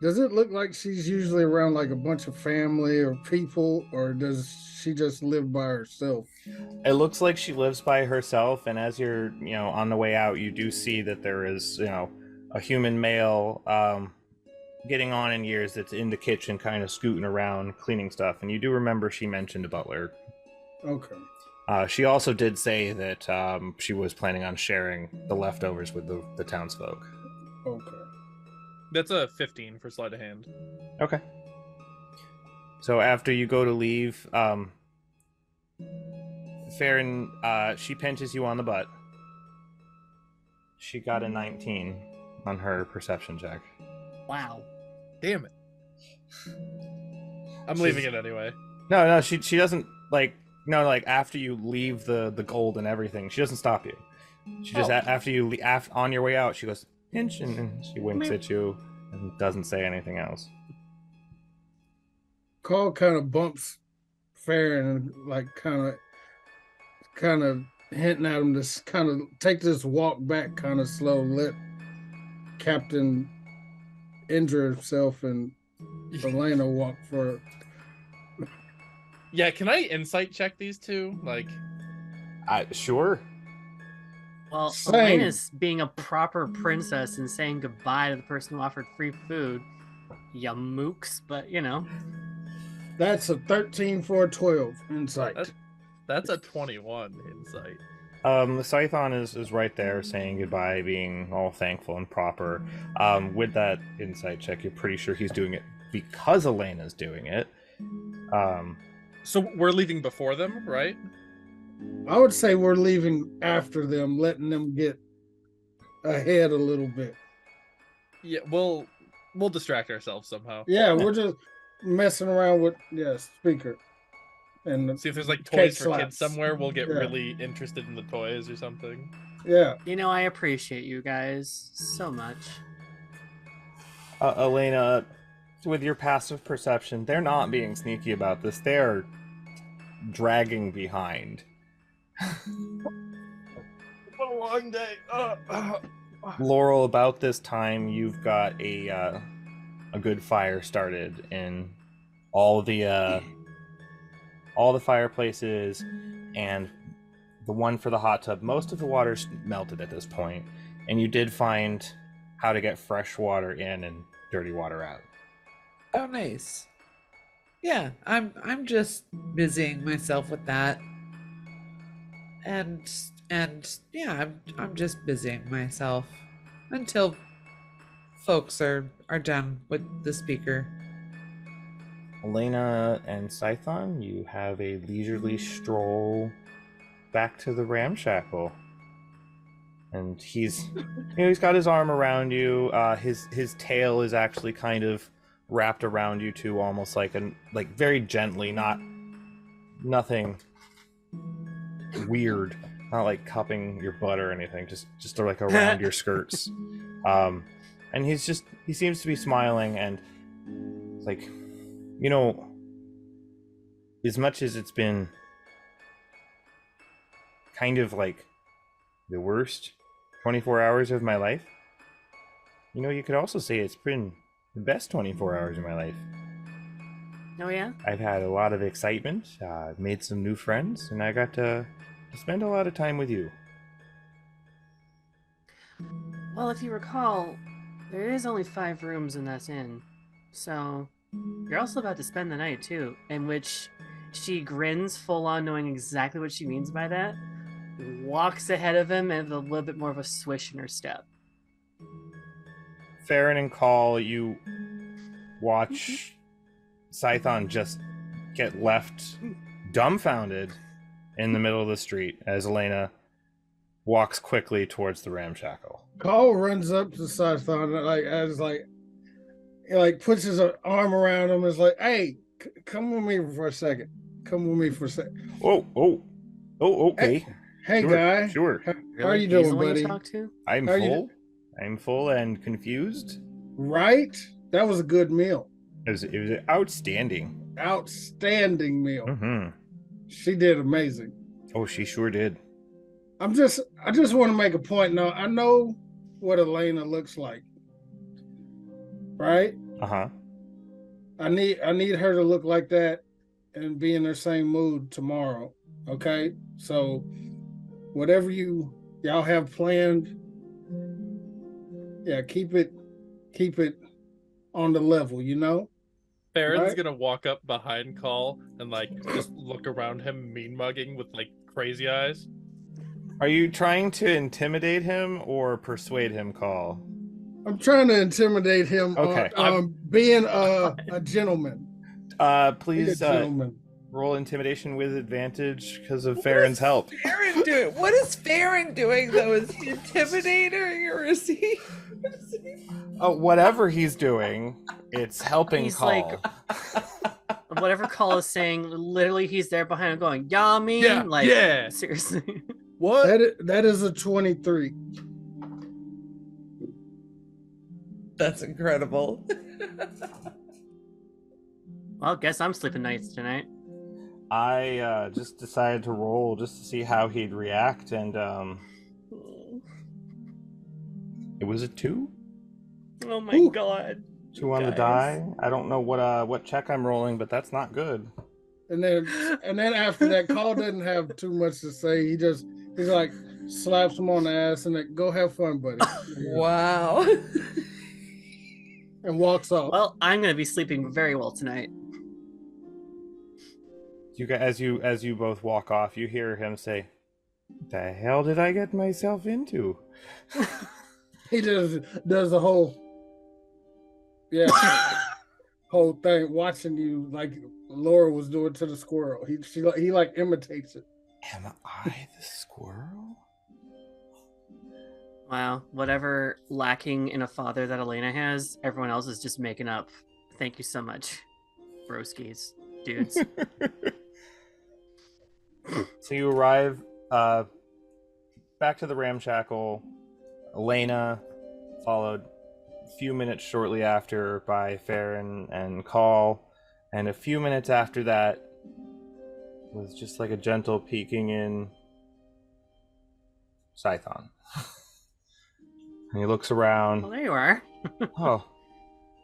Does it look like she's usually around like a bunch of family or people, or does she just live by herself? It looks like she lives by herself, and as you're, on the way out, you do see that there is, a human male, getting on in years that's in the kitchen, kind of scooting around, cleaning stuff. And you do remember she mentioned a butler. Okay. She also did say that she was planning on sharing the leftovers with the townsfolk. Okay. That's a 15 for sleight of hand. Okay. So after you go to leave, Farron, she pinches you on the butt. She got a 19 on her perception check. Wow. Damn it. I'm leaving it anyway. No, she doesn't, after you leave the gold and everything, she doesn't stop you. She just, after you on your way out, she goes, pinch, and she winks at you and doesn't say anything else. Carl kind of bumps Farron and like kind of hinting at him to kind of take this walk back kind of slow, let Captain injure himself and Elaina walk for. Yeah, can I insight check these two? Sure. Well, Same. Elena's being a proper princess and saying goodbye to the person who offered free food. Ya mooks, but That's a 13 for a 12 insight. That's a 21 insight. Scython is right there saying goodbye, being all thankful and proper. With that insight check, you're pretty sure he's doing it because Elena's doing it. So we're leaving before them, right? I would say we're leaving after them, letting them get ahead a little bit. Yeah, we'll distract ourselves somehow. Yeah, we're just messing around with speaker. And see if there's like cake toys for slaps. kids somewhere. We'll get really interested in the toys or something. Yeah. I appreciate you guys so much. Elaina, with your passive perception, they're not being sneaky about this. They're dragging behind. What a long day. Laurel, about this time, you've got a good fire started in all the fireplaces and the one for the hot tub. Most of the water's melted at this point, and you did find how to get fresh water in and dirty water out. Oh, nice. Yeah, I'm just busying myself with that, and yeah, I'm just busying myself until folks are done with the speaker. Elaina and Scython, you have a leisurely stroll back to the ramshackle, and he's got his arm around you. His tail is actually kind of wrapped around you too, almost like very gently, nothing weird, not like cupping your butt or anything, just like around your skirts. And he seems to be smiling, and like, as much as it's been kind of like the worst 24 hours of my life, you could also say it's been the best 24 hours of my life. Oh, yeah? I've had a lot of excitement, I've made some new friends, and I got to spend a lot of time with you. Well, if you recall, there is only 5 rooms in that inn, so you're also about to spend the night, too, in which she grins full on, knowing exactly what she means by that, walks ahead of him, and with a little bit more of a swish in her step. Farron and Call, you watch Scython just get left dumbfounded in the middle of the street as Elaina walks quickly towards the ramshackle. Carl runs up to Scython puts his arm around him and is like, hey, come with me for a second. Oh, okay. Hey sure, guy. Sure. How are you He's doing, the one buddy? you talk to? I'm How are you full. I'm full and confused. Right? That was a good meal. It was outstanding. Outstanding meal. Mm-hmm. She did amazing. Oh, she sure did. I just want to make a point now. I know what Elaina looks like. Right? Uh-huh. I need her to look like that and be in her same mood tomorrow. Okay? So whatever y'all have planned, yeah, keep it on the level, you know? Farron's Right? gonna walk up behind Call and like just look around him, mean mugging with like crazy eyes. Are you trying to intimidate him or persuade him, Call? I'm trying to intimidate him Okay. on being a gentleman. Be a Please gentleman. roll intimidation with advantage because of Farron's help. Farron doing? What is Farron doing though? Is he intimidating or is he? Whatever he's doing, it's helping He's Call. like- Whatever Call is saying, literally he's there behind him going, "Yeah, me." Yeah, Like, yeah. seriously. What? That is a 23. That's incredible. Well, guess I'm sleeping nights tonight. I just decided to roll just to see how he'd react, and it was a 2. Oh my Ooh. god. 2 on the Guys. die. I don't know what check I'm rolling, but that's not good. And then after that, Call doesn't have too much to say. He's like slaps him on the ass and like, go have fun, buddy. Wow. And walks off. Well, I'm gonna be sleeping very well tonight. You guys, as you both walk off, you hear him say, "The hell did I get myself into?" He does the whole whole thing, watching you like Laura was doing to the squirrel. He like imitates it. Am I the squirrel? Wow, whatever lacking in a father that Elaina has, everyone else is just making up. Thank you so much, broskies, dudes. So you arrive back to the ramshackle. Elaina, followed a few minutes shortly after by Farron and Call, and a few minutes after that was just like a gentle peeking in Scython. And he looks around. Well, there you are. Oh,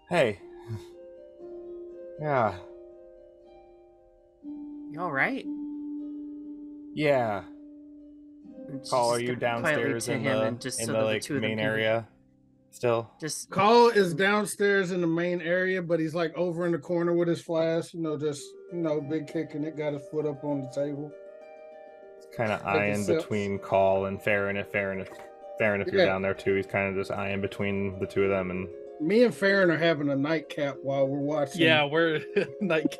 hey. Yeah, You all right? yeah. And she's Call, just are you gonna quietly downstairs to in him the and just in so the that like two of them main can- area still? Just Call is downstairs in the main area, but he's like over in the corner with his flash, big kicking it, got his foot up on the table. Kind of Taking eyeing sips. between Call and Farron. If you're Yeah. down there too, he's kind of just eyeing between the two of them. And Me and Farron are having a nightcap while we're watching. Yeah, we're like.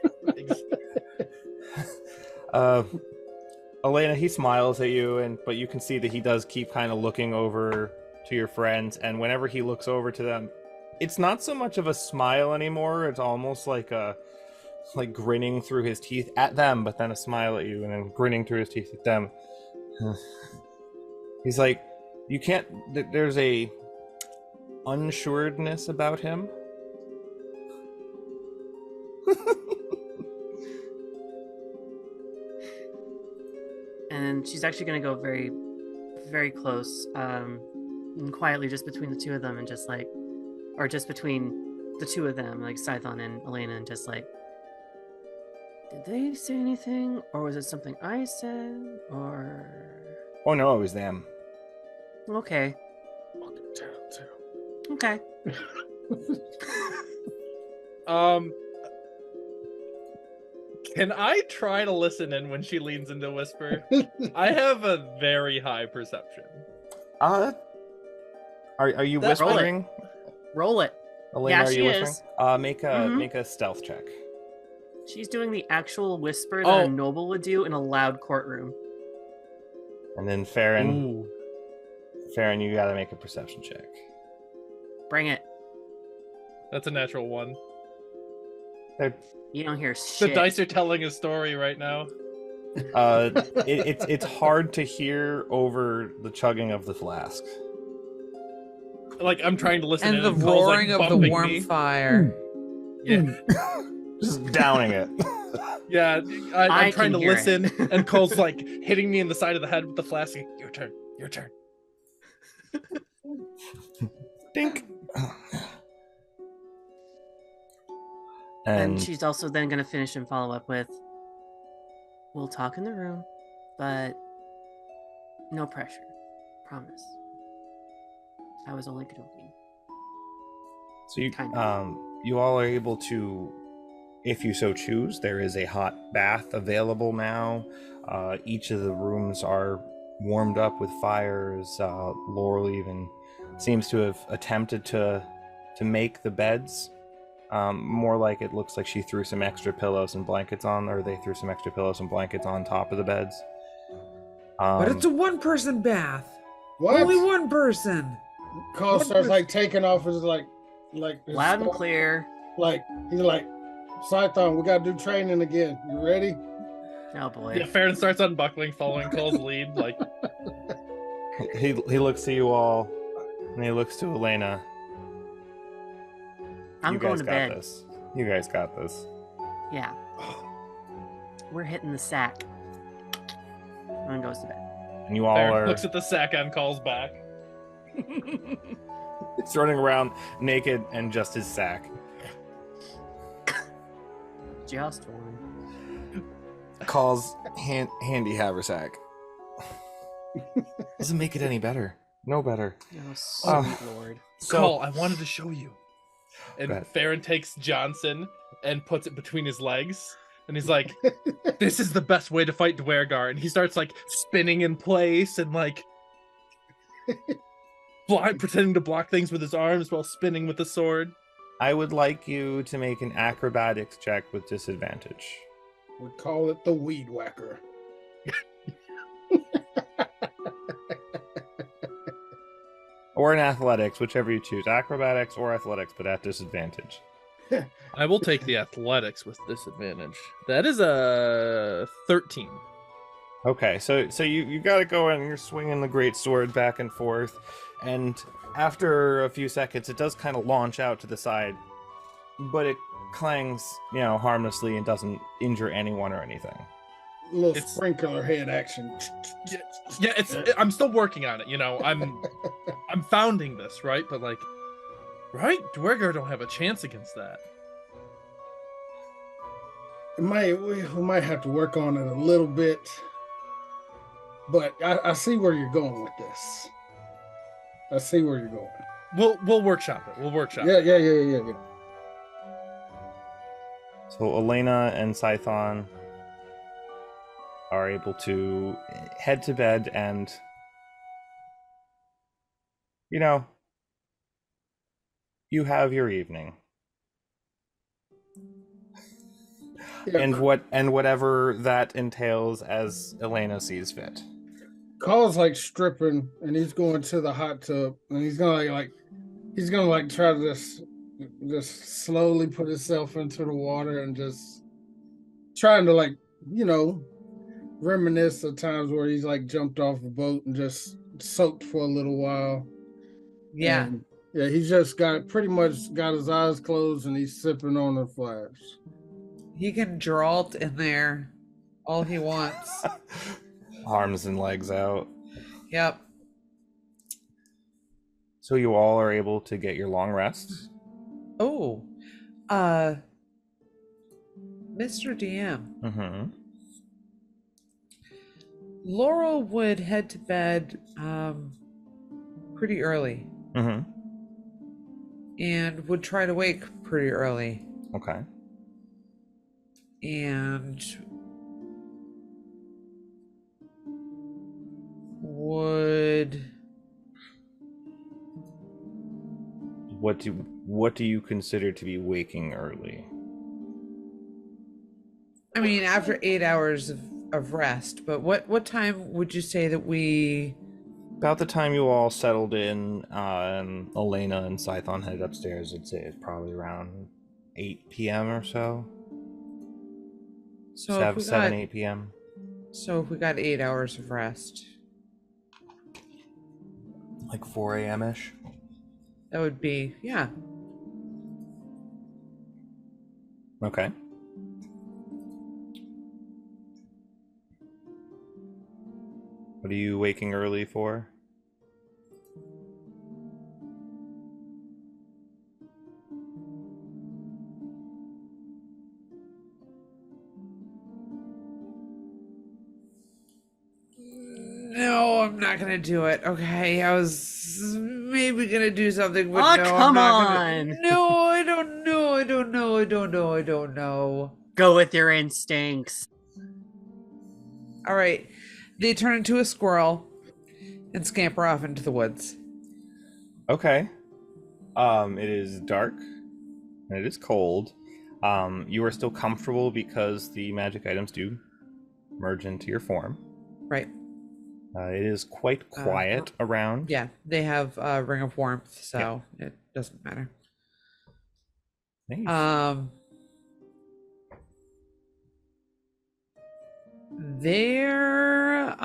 Elaina, he smiles at you, but you can see that he does keep kind of looking over to your friends. And whenever he looks over to them, it's not so much of a smile anymore. It's almost like grinning through his teeth at them, but then a smile at you, and then grinning through his teeth at them. He's like, you can't. There's a unsuredness about him. and she's actually gonna go very, very close, and quietly just between the two of them, and just like, or just between the two of them, like Scython and Elaina, and just like, did they say anything, or was it something I said, or? Oh no, it was them. Okay. Okay. Can I try to listen in when she leans into whisper? I have a very high perception. Are you Roll it. whispering? Roll it. Elaina, Yeah, are she you is. whispering? Make Mhm. a stealth check. She's doing the actual whisper that Oh. a noble would do in a loud courtroom. And then Farron, Ooh. you gotta make a perception check. Bring it. That's a natural one. You don't hear The shit. dice are telling a story right now. It's hard to hear over the chugging of the flask. Like I'm trying to listen And in the and Cole's, like, roaring of the bumping warm me. fire. Yeah, Just downing it. yeah. I I'm trying can to hear listen, it. and Cole's like hitting me in the side of the head with the flask. Like, your turn. Your turn. Dink. And And she's also then going to finish and follow up with, we'll talk in the room, but no pressure. Promise. I was only joking. so you Kind of. you all are able to, if you so choose, there is a hot bath available now. Each of the rooms are warmed up with fires. Laurel even seems to have attempted to make the beds. More like it looks like she threw some extra pillows and blankets on, or they threw some extra pillows and blankets on top of the beds. But it's a one-person bath. What? Only one person. Carl starts like taking off his like his Loud and stuff. clear. Like he's like, Scython, we gotta do training again. You ready? Oh boy. Yeah, Farron starts unbuckling, following Cole's lead. Like, He looks to you all, and he looks to Elaina. I'm You going guys to got bed. this. You guys got this. Yeah. We're hitting the sack. And goes to bed. And you all Farron are looks at the sack on Cole's back. it's running around naked and just his sack. Just one. Calls handy haversack. Doesn't make it any better. No better. Oh, sweet Oh. lord. Cole, I wanted to show you. Go And ahead. Farron takes Johnson and puts it between his legs. And he's like, this is the best way to fight Dwergar. And he starts like spinning in place and like pretending to block things with his arms while spinning with the sword. I would like you to make an acrobatics check with disadvantage. We call it the weed whacker. Or an athletics, whichever you choose. Acrobatics or athletics, but at disadvantage. I will take the athletics with disadvantage. That is a 13. Okay, so you got to go and you're swinging the great sword back and forth, and after a few seconds, it does kind of launch out to the side, but it clangs, harmlessly and doesn't injure anyone or anything. A little It's- sprinkler head action. Yeah, I'm still working on it. I'm founding this, right? But like, right? Dwergar don't have a chance against that. We might have to work on it a little bit, but I see where you're going with this. I see where you're going. We'll workshop it. We'll workshop Yeah, it. yeah. So Elaina and Scython are able to head to bed and, you have your evening. Yeah, And whatever that entails as Elaina sees fit. Carl's like stripping, and he's going to the hot tub, and he's gonna try to just slowly put himself into the water and just trying to reminisce of times where he's like jumped off a boat and just soaked for a little while. Yeah. And, yeah, he's just pretty much got his eyes closed and he's sipping on the flash. He can dralt in there all he wants. Arms and legs out. Yep. So you all are able to get your long rests. Oh. Mr. DM. Mm-hmm. Laurel would head to bed pretty early Mm-hmm. and would try to wake pretty early. Okay. And would What do you consider to be waking early? I mean after 8 hours of rest, but what time would you say that we About the time you all settled in, and Elaina and Scython headed upstairs, I'd say it's probably around 8 p.m. or so. so if we 7, got 8 p.m. so if we got 8 hours of rest, Like 4 a.m.-ish. that would be Okay. What are you waking early for? I'm not gonna do it. Okay, I was maybe gonna do something, but Oh, no, come I'm not on. gonna. No, I don't know. I don't know. I don't know. I don't know. Go with your instincts. All right, they turn into a squirrel and scamper off into the woods. Okay. It is dark and it is cold. You are still comfortable because the magic items do merge into your form. Right. It is quite quiet around. Yeah, they have ring of warmth, so it doesn't matter. Nice. They're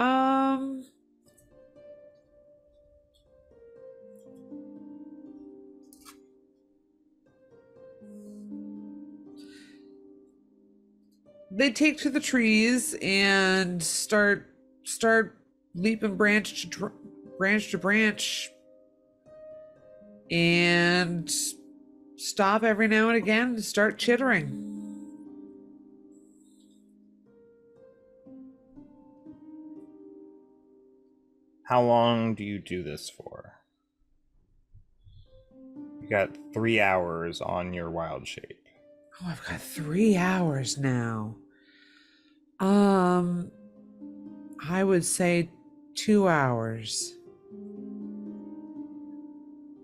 they take to the trees and start leaping branch to branch and stop every now and again to start chittering. How long do you do this for? You got 3 hours on your wild shape. Oh, I've got 3 hours now. I would say 2 hours.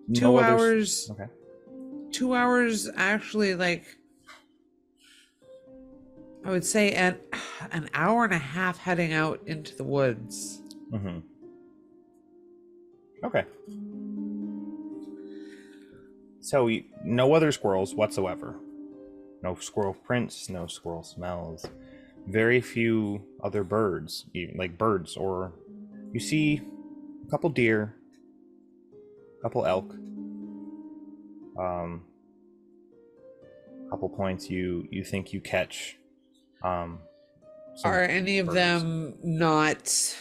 No other... hours. Okay. 2 hours actually, like, I would say an hour and a half heading out into the woods. Mm-hmm. Okay. So no other squirrels whatsoever. No squirrel prints, no squirrel smells. Very few other birds, even like birds, or you see a couple deer, a couple elk. A couple points you think you catch. Some Are any of birds. them not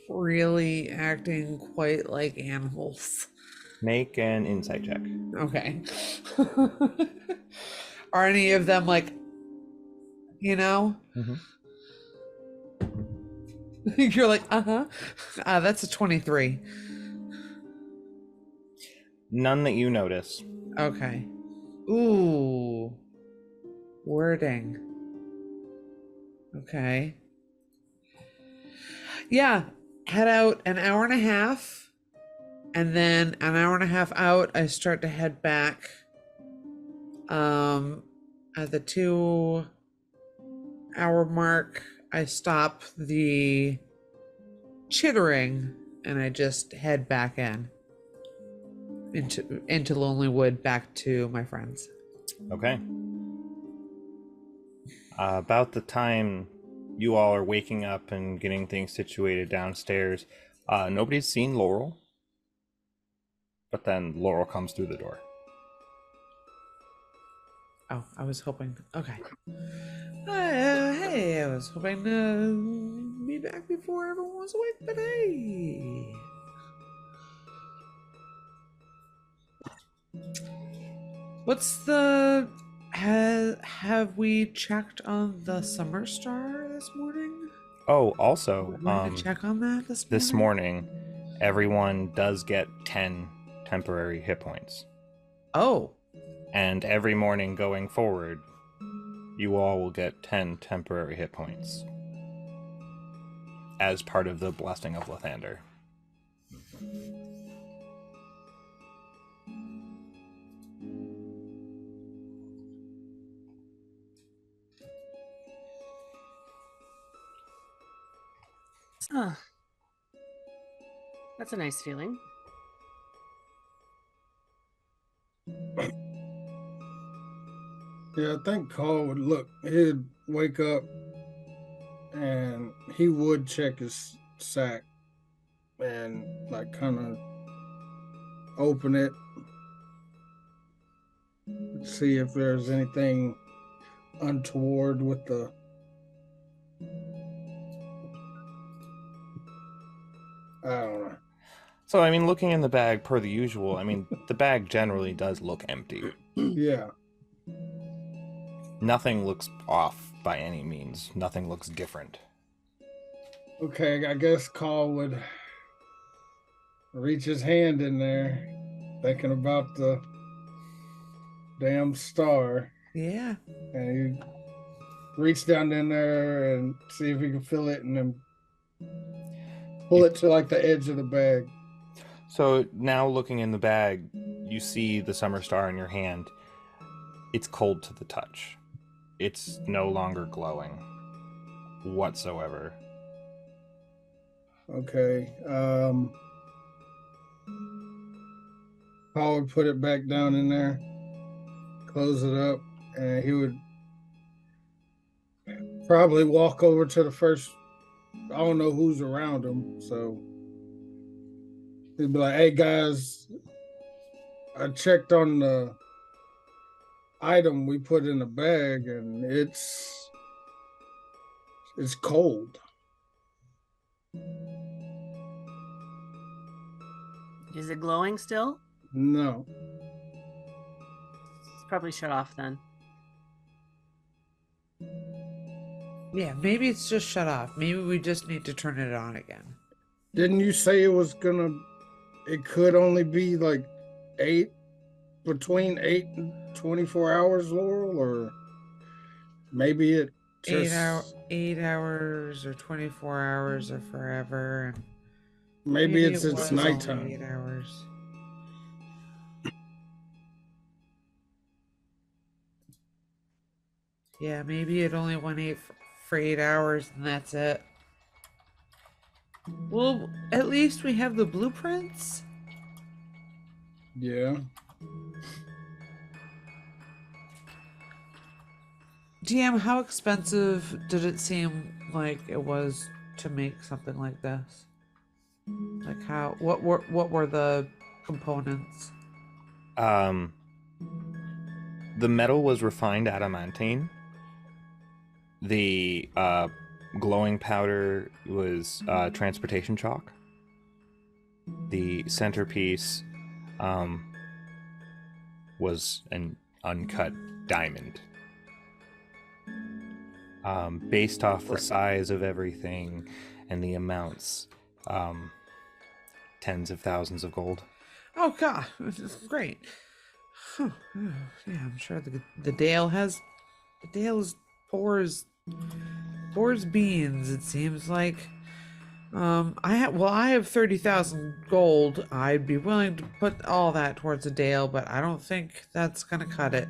really acting quite like animals? Make an insight check. Okay. Are any of them like, Mm-hmm. You're like, that's a 23. None that you notice. Okay. Ooh. Wording. Okay. Yeah. Head out an hour and a half. And then an hour and a half out, I start to head back. At the 2 hour mark, I stop the chittering and I just head back into Lonely Wood, back to my friends. Okay. About the time you all are waking up and getting things situated downstairs, nobody's seen Laurel. But then Laurel comes through the door. Oh, I was hoping. Okay. Hey, I was hoping to be back before everyone was awake, but hey. What's the... Have we checked on the Summer Star this morning? Oh, also, Want to check on that this morning, everyone does get 10 temporary hit points. Oh. And every morning going forward, you all will get 10 temporary hit points as part of the Blessing of Lathander. Oh. That's a nice feeling. Yeah, I think Carl would look. He'd wake up and he would check his sack and like kind of open it, see if there's anything untoward with the I don't know. So, I mean, looking in the bag per the usual, I mean, the bag generally does look empty. Yeah. Nothing looks off by any means. Nothing looks different. Okay, I guess Carl would reach his hand in there, thinking about the damn star, Yeah. and he reach down in there and see if he can feel it, and then pull it to like the edge of the bag. So now looking in the bag, you see the summer star in your hand. It's cold to the touch. It's no longer glowing whatsoever. Okay. Paul would put it back down in there, close it up, and he would probably walk over to the first. I don't know who's around him, so he'd be like, "Hey guys, I checked on the item we put in the bag, and it's cold." Is it glowing still? No. It's probably shut off then. Yeah, maybe it's just shut off. Maybe we just need to turn it on again. Didn't you say it could only be like between 8 and 24 hours, Laurel? Or maybe it just 8 hours or 24 hours or forever. And maybe it's it was only nighttime. 8 hours. Yeah, maybe it only went for 8 hours and that's it. Well, at least we have the blueprints. Yeah. DM, how expensive did it seem like it was to make something like this? Like what were the components? The metal was refined adamantine. The glowing powder was transportation chalk. The centerpiece was an uncut diamond. Based off the size of everything and the amounts, tens of thousands of gold. Oh god, this is great. Huh. Yeah, I'm sure the Dale pours beans. It seems like. I have 30,000 gold. I'd be willing to put all that towards a Dale, but I don't think that's gonna cut it.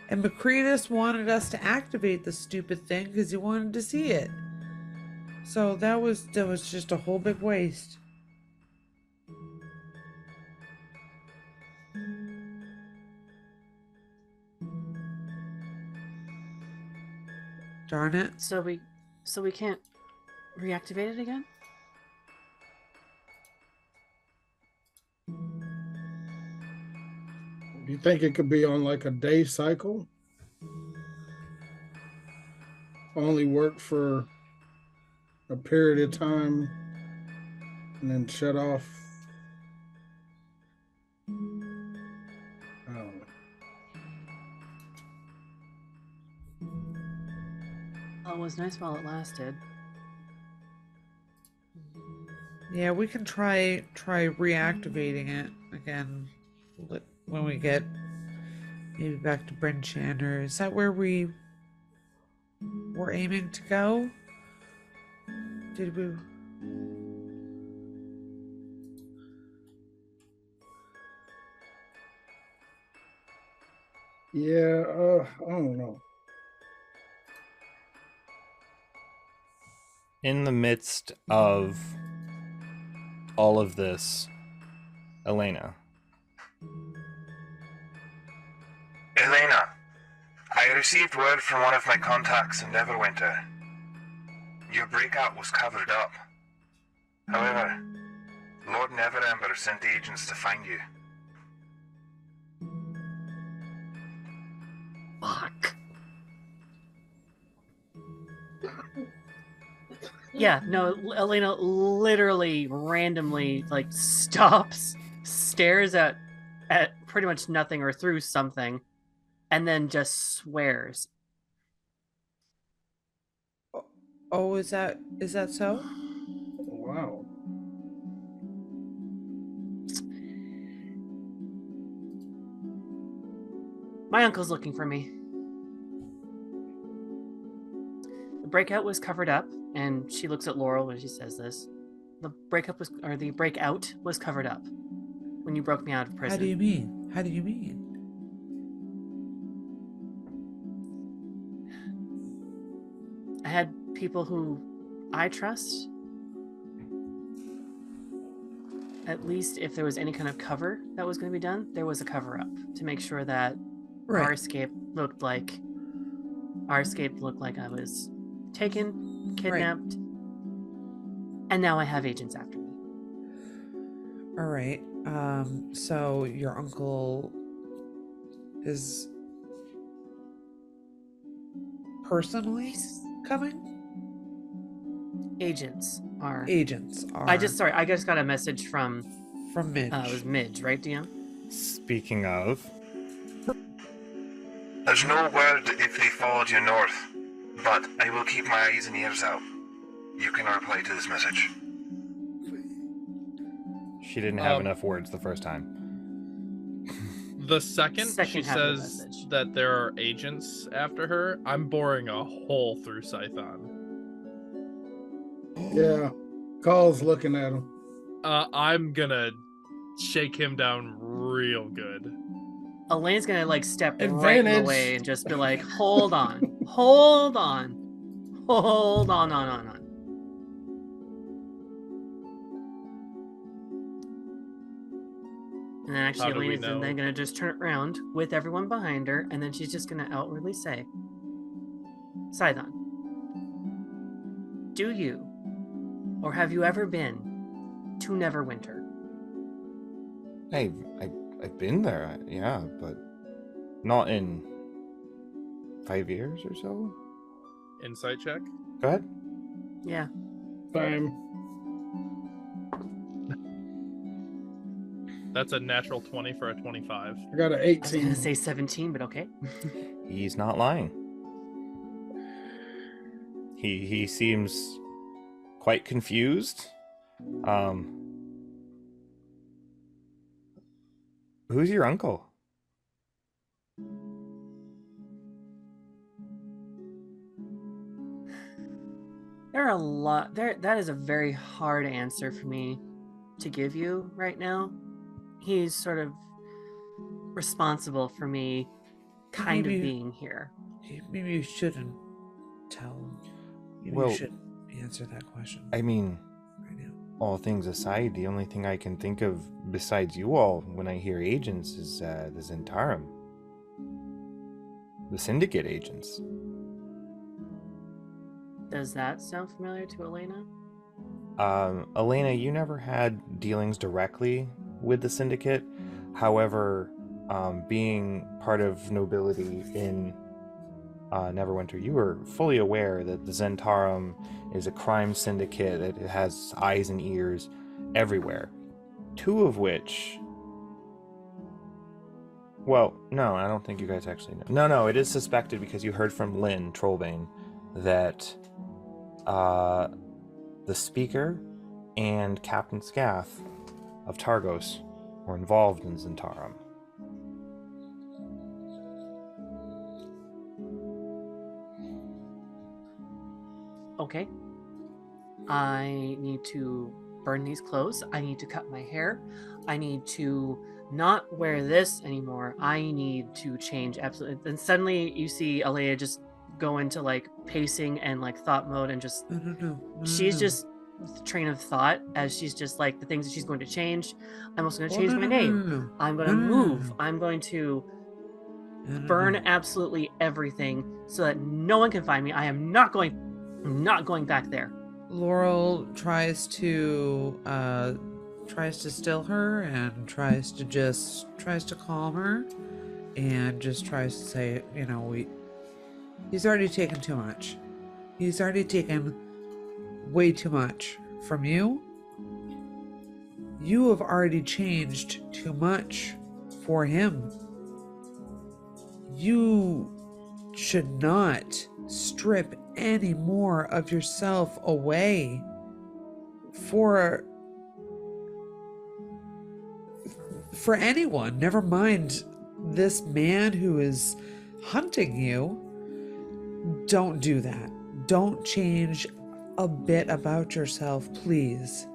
And Macretus wanted us to activate the stupid thing because he wanted to see it. So that was just a whole big waste. Darn it. So we can't reactivate it again? Do you think it could be on like a day cycle? Only work for a period of time and then shut off? I don't know. Well, it was nice while it lasted. Yeah, we can try reactivating it again when we get maybe back to Bryn Chandler. Is that where we're aiming to go? Did we? Yeah, I don't know. In the midst of all of this, Elaina. Elaina, I received word from one of my contacts in Neverwinter. Your breakout was covered up. However, Lord Neverember sent agents to find you. Fuck. Yeah, no, Elaina literally randomly stops, stares at pretty much nothing or through something, and then just swears. Oh, is that so? Wow. My uncle's looking for me. The breakout was covered up, and she looks at Laurel when she says this. The breakout was covered up when you broke me out of prison. How do you mean? How do you mean? I had people who I trust. At least if there was any kind of cover that was going to be done, there was a cover up to make sure that our escape looked like I was taken, kidnapped, and now I have agents after me. All right. So your uncle is personally coming? Agents are. I just got a message from Midge. It was Midge, right, DM? Speaking of, There's no word if they followed you north, but I will keep my eyes and ears out. You can reply to this message. she didn't have enough words the first time. The second she half of the says message. that there are agents after her, I'm boring a hole through Scython. Yeah. Call's looking at him. I'm gonna shake him down real good. Elaine's gonna step right in the Advantage. way and just be like, hold on, hold on, hold on. And then actually How do we Elena's know? then gonna just turn around with everyone behind her, and then she's just gonna outwardly say, Scython, do you, or have you ever been to Neverwinter? I've been there, yeah, but not in 5 years or so. Insight check. Go ahead. Yeah. Same. That's a natural 20 for a 25. I got an I was 18. gonna say 17, but okay. He's not lying. He seems quite confused. Who's your uncle? There are a lot that is a very hard answer for me to give you right now. He's sort of responsible for me kind of being here. Maybe you shouldn't tell him. Maybe Well, you should answer that question I mean, right now. all things aside, the only thing I can think of besides you all when I hear agents is the Zentarum. The Syndicate agents. Does that sound familiar to Elaina? Elaina, you never had dealings directly with the Syndicate. However, being part of nobility in Neverwinter, you were fully aware that the Zentarum is a crime syndicate. It has eyes and ears everywhere. Two of which... Well, no, I don't think you guys actually know. No, it is suspected because you heard from Lynn Trollbane that the Speaker and Captain Scath of Targos were involved in Zentarum. Okay. I need to burn these clothes. I need to cut my hair. I need to not wear this anymore. I need to change absolutely. And suddenly you see Alea just go into pacing and thought mode and just No. she's just train of thought as she's just the things that she's going to change. I'm also going to change my name. No. I'm going to move. I'm going to burn absolutely everything so that no one can find me. I'm not going back there. Laurel tries to still her and tries to calm her and just tries to say, he's already taken too much. He's already taken way too much from you. You have already changed too much for him. You should not strip any more of yourself away for anyone, never mind this man who is hunting you. Don't do that. Don't change a bit about yourself, please.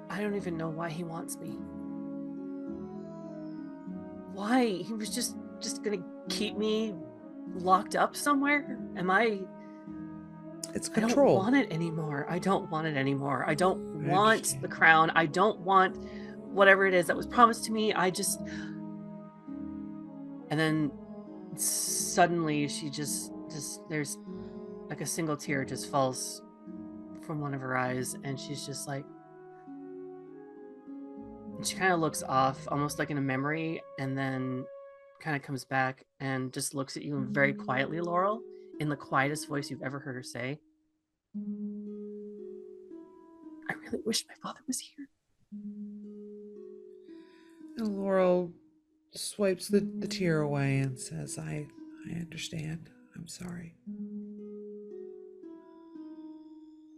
I don't even know why he wants me. Why? He was just gonna keep me locked up somewhere? It's I don't control. want it anymore. I don't want it anymore. I don't I want understand. the crown. I don't want whatever it is that was promised to me. And then suddenly she just there's like a single tear just falls from one of her eyes, and she's just like, she kind of looks off, almost like in a memory, and then kind of comes back and just looks at you very quietly, Laurel, in the quietest voice you've ever heard her say. I really wish my father was here. And Laurel swipes the tear away and says, I understand. I'm sorry.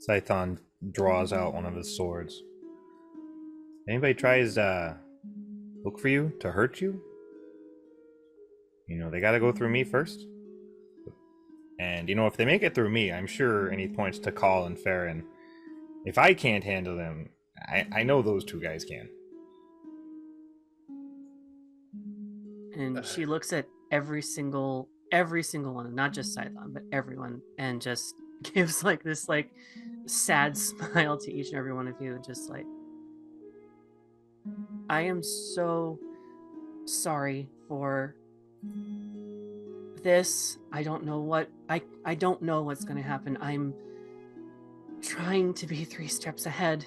Scython draws out one of his swords. Anybody tries look for you to hurt you? You know, they gotta go through me first. And, you know, if they make it through me, I'm sure, and he points to Call and Farron, if I can't handle them, I know those two guys can. And she looks at every single one, not just Scython, but everyone, and just gives like this like sad smile to each and every one of you, just like, I am so sorry for this. I don't know what I don't know what's going to happen. I'm trying to be 3 steps ahead.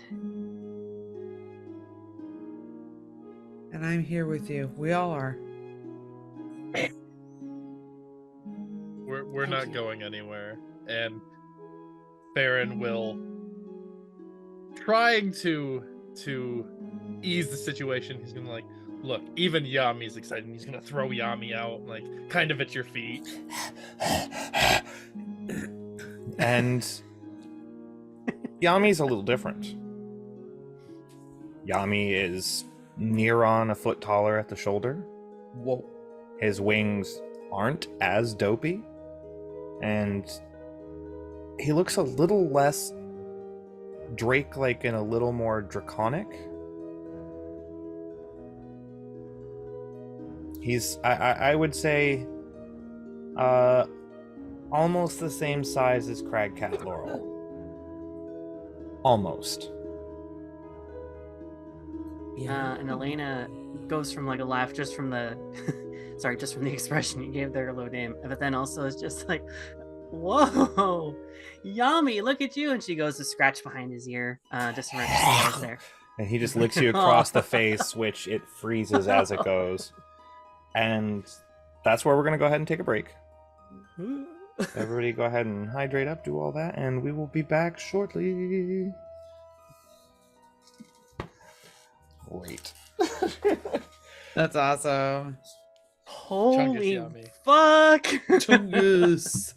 And I'm here with you. We all are. We're not going anywhere, and Farron will, trying to ease the situation, he's gonna like, look, even Yami's excited, and he's gonna throw Yami out, like, kind of at your feet. And Yami's a little different. Yami is near on a foot taller at the shoulder. Whoa. His wings aren't as dopey, and he looks a little less Drake-like and a little more draconic. He's, I would say, almost the same size as Cragcat Laurel. Almost. And Elaina goes from like a laugh just from the sorry, just from the expression you gave their low name, but then also is just like, whoa, Yami, look at you. And she goes to scratch behind his ear, just to remember there. And he just licks you across the face, which it freezes as it goes. And that's where we're going to go ahead and take a break. Everybody go ahead and hydrate up, do all that, and we will be back shortly. Great. That's awesome. Holy Yami. fuck! Chungus.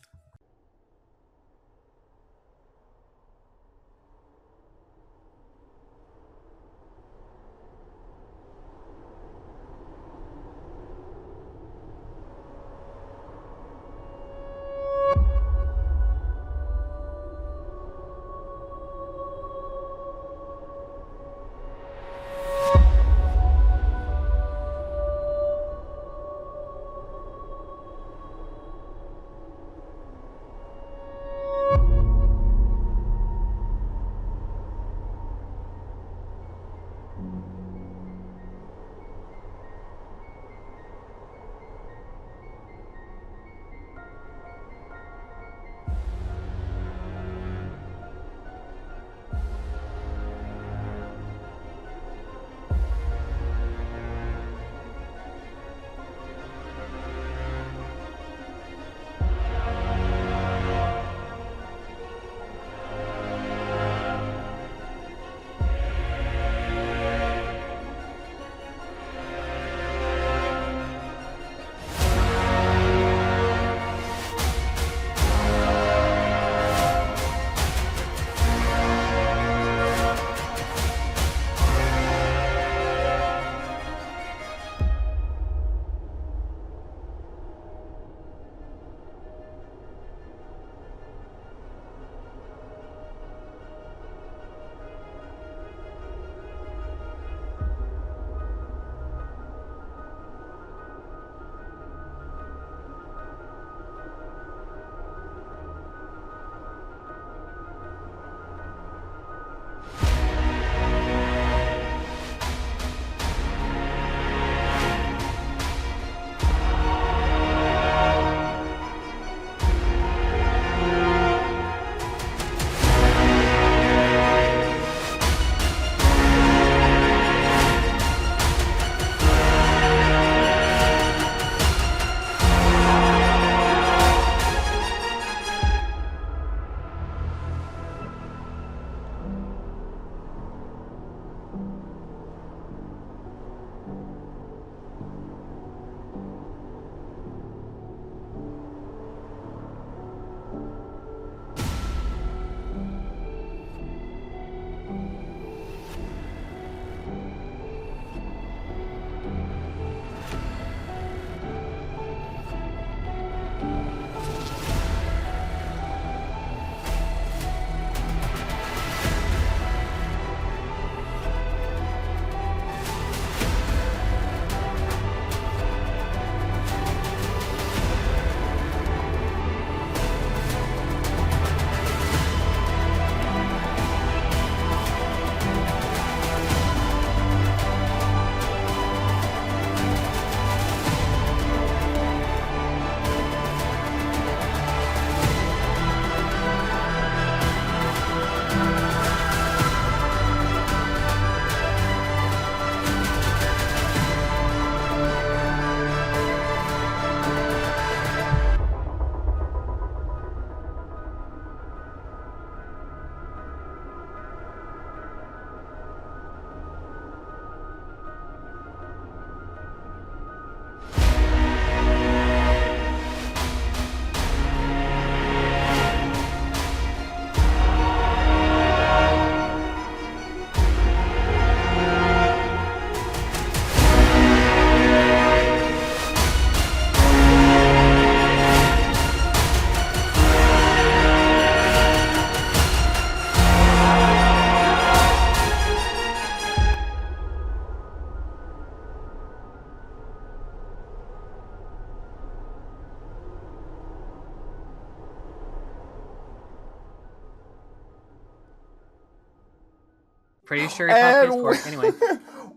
Pretty sure it's not And pitchfork anyway.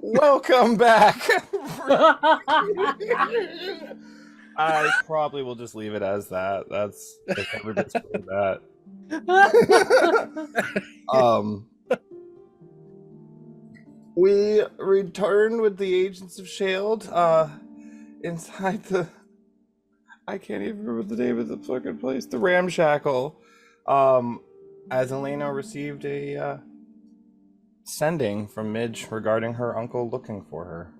welcome back. I probably will just leave it as that. That's if everybody's doing that. We returned with the Agents of SHAILD inside the, I can't even remember the name of the fucking place, the Ramshackle, as Elaina received a sending from Midge regarding her uncle looking for her.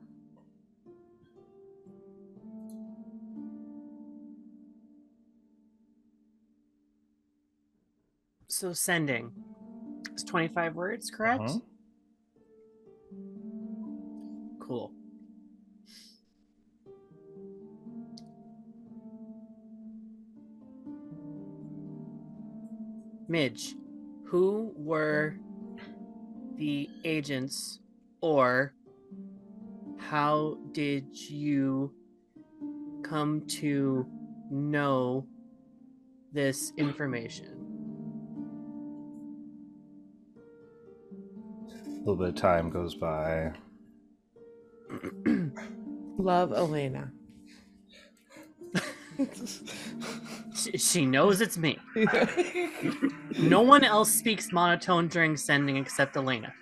So sending. It's 25 words, correct? Uh-huh. Cool. Midge, who were the agents, or how did you come to know this information? A little bit of time goes by. Love Elaina. She knows it's me. No one else speaks monotone during sending except Elaina.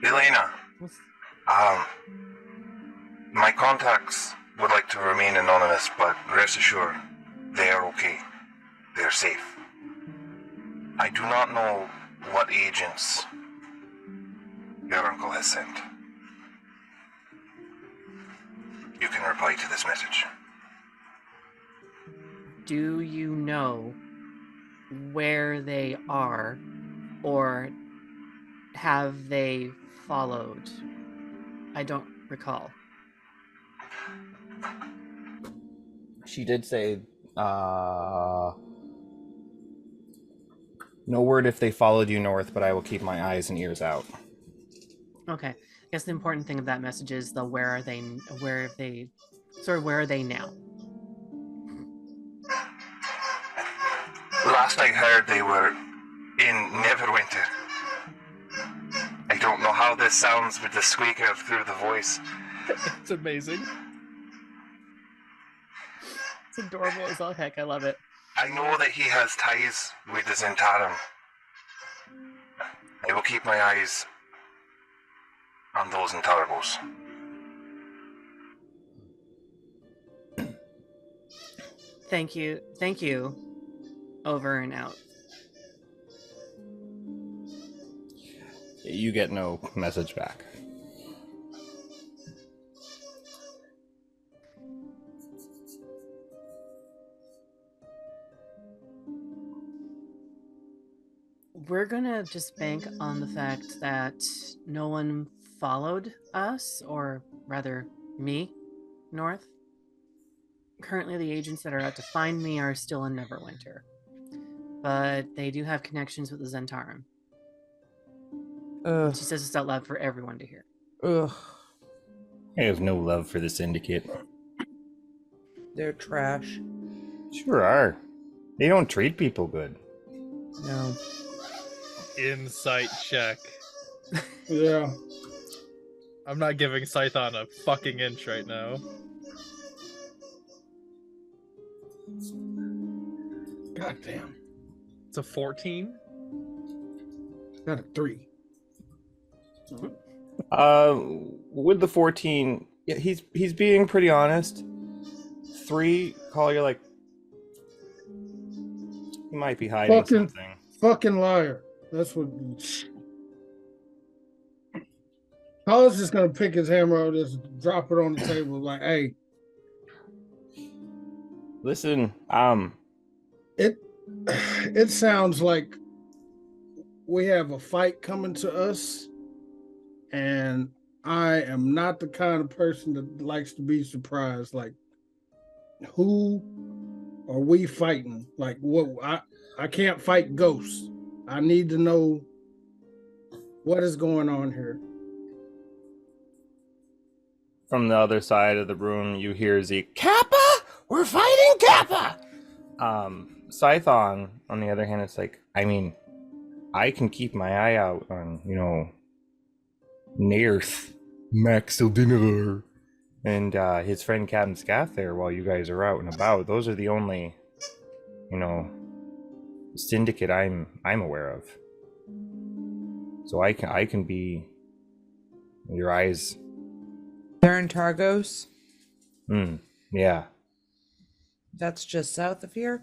Elaina, my contacts would like to remain anonymous, but rest assured, they are okay. They are safe. I do not know what agents your uncle has sent. You can reply to this message. Do you know where they are, or have they followed? I don't recall. She did say, no word if they followed you north, but I will keep my eyes and ears out. Okay. I guess the important thing of that message is the where are they now? Last I heard, they were in Neverwinter. I don't know how this sounds with the squeaker through the voice. It's amazing. It's adorable as all heck. I love it. I know that he has ties with the Zentarum. I will keep my eyes on those Intolerable. Thank you. Thank you. Over and out. You get no message back. We're gonna just bank on the fact that no one followed us, or rather me, north. Currently, the agents that are out to find me are still in Neverwinter, but they do have connections with the Zentarum. She says this out loud for everyone to hear. Ugh. I have no love for the Syndicate. They're trash. Sure are. They don't treat people good. No. Insight check. Yeah. I'm not giving Scython a fucking inch right now. God damn. It's a 14. Got a 3. With the 14, yeah, he's being pretty honest. 3, call you like he might be hiding something. Fucking liar. That's what. Paul's just gonna pick his hammer out, just drop it on the table, like, "Hey, Listen, it sounds like we have a fight coming to us, and I am not the kind of person that likes to be surprised. Like, who are we fighting? Like, what? I can't fight ghosts. I need to know what is going on here." from the other side of the room, you hear Zeke, Kappa! We're fighting Kappa! Scython, on the other hand, it's like, I mean, I can keep my eye out on, Nairth, Max Dinner, and his friend Captain Scath there while you guys are out and about. Those are the only, syndicate I'm aware of. So I can be your eyes. They're in Targos. Yeah. That's just south of here.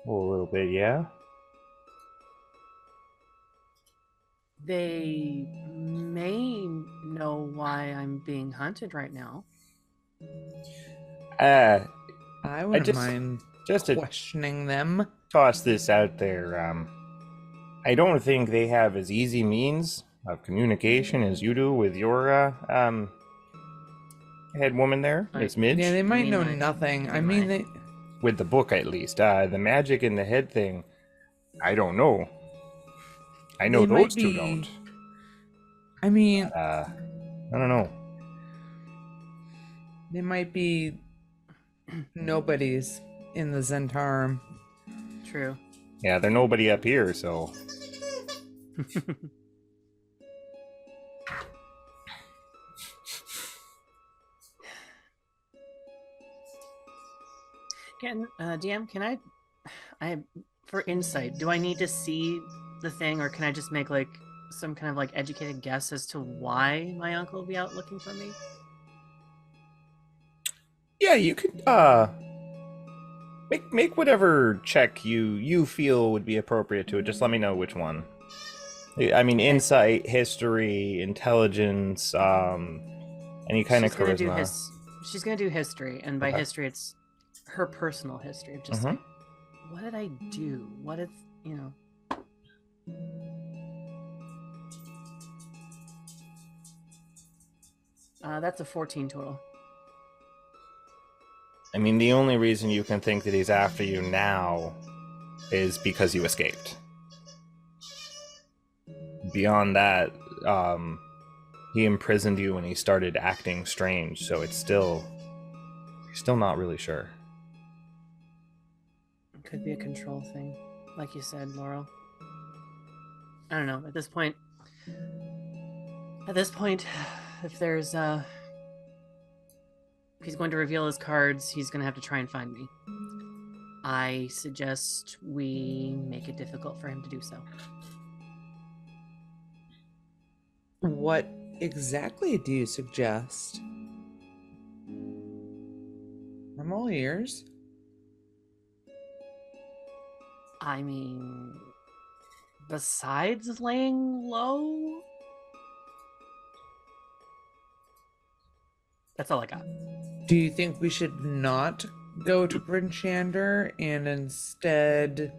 Well, a little bit, yeah. They may know why I'm being hunted right now. I wouldn't just- mind Just to questioning them. toss this out there, I don't think they have as easy means of communication as you do with your head woman there, Miss Midge. Yeah, they might mean, know like, nothing. I they mean, might. they. With the book, at least. The magic in the head thing, I don't know. I know They might those two be- don't. I mean, I don't know. they might be nobodies in the Zentarum. True. Yeah, they're nobody up here, so... DM, can I for insight, do I need to see the thing, or can I just make like some kind of like educated guess as to why my uncle would be out looking for me? Yeah, you could, make whatever check you feel would be appropriate to it. Just let me know which one. I mean, insight, history, intelligence, any kind of charisma. She's gonna do history, and by Okay. history, it's her personal history of just like, what did I do? What if That's a 14 total. I mean, the only reason you can think that he's after you now is because you escaped. Beyond that, he imprisoned you and he started acting strange, so he's still not really sure. It could be a control thing, like you said, Laurel. I don't know. At this point, if there's if he's going to reveal his cards, he's going to have to try and find me. I suggest we make it difficult for him to do so. What exactly do you suggest? I'm all ears. I mean, besides laying low, that's all I got. Do you think we should not go to Bryn Shander and instead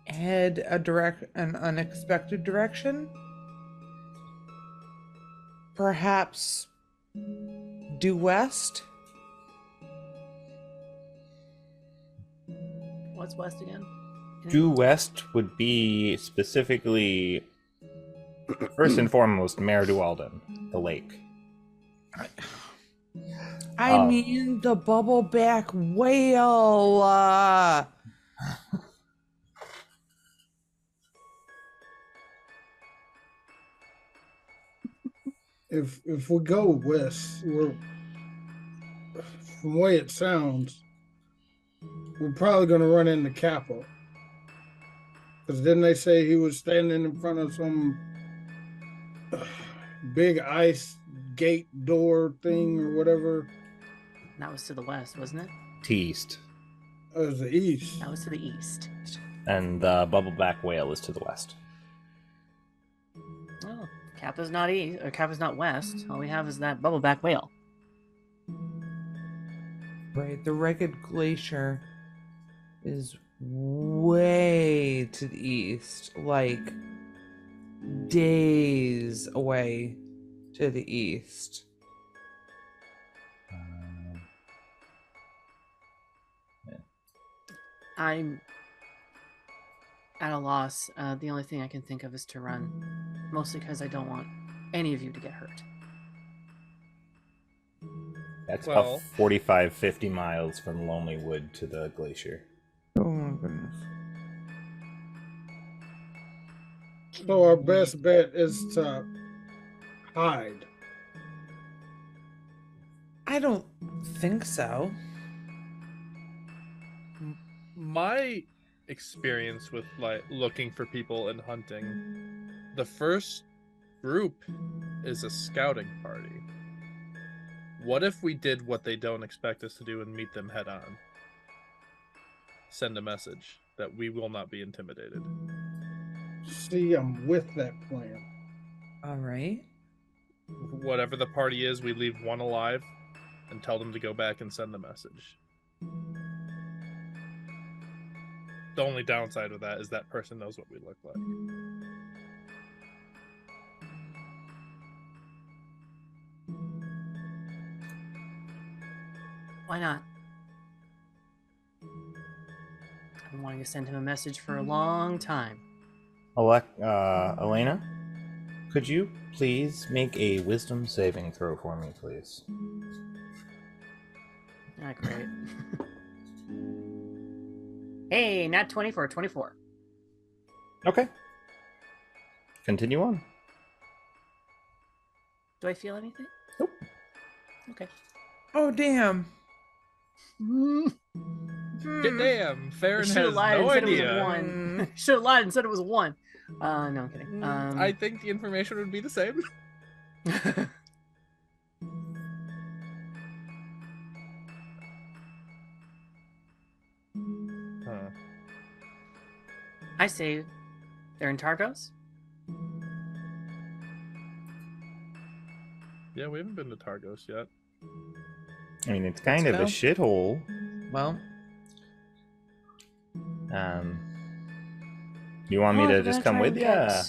head an unexpected direction? Perhaps due west? What's west again? Due west would be specifically, first and foremost, Mare Dualden, the lake. I mean the bubbleback whale. If we go west, from the way it sounds, we're probably going to run into Kappa. Because didn't they say he was standing in front of some big ice gate door thing or whatever? That was to the west, wasn't it? To east. It was the east. That was to the east. And the bubbleback whale is to the west. Oh, Kappa's not east, or Kappa's not west. All we have is that bubbleback whale. Right, the Ragged Glacier is way to the east, like days away to the east. I'm at a loss. The only thing I can think of is to run. Mostly because I don't want any of you to get hurt. That's Well- about 45, 50 miles from Lonely Wood to the glacier. Oh my goodness. So our best bet is to hide. I don't think so. My experience with like looking for people and hunting, the first group is a scouting party. What if we did what they don't expect us to do and meet them head on? Send a message that we will not be intimidated. See, I'm with that plan. All right. Whatever the party is, we leave one alive and tell them to go back and send the message. The only downside of that is that person knows what we look like. Why not? I've been wanting to send him a message for a long time. Elaina, could you please make a wisdom saving throw for me, please? Ah, great. Hey, not 24, 24. Okay. Continue on. Do I feel anything? Nope. Okay. Oh, damn. Damn, Farron Should has have lied no and said it was a idea. 1. Should have lied and said it was a 1. No, I'm kidding. I think the information would be the same. Huh. I say they're in Targos. Yeah, we haven't been to Targos yet. I mean, it's kind of a Let's shithole. Well, You want me Well, to if we're just gonna come try with and you? get-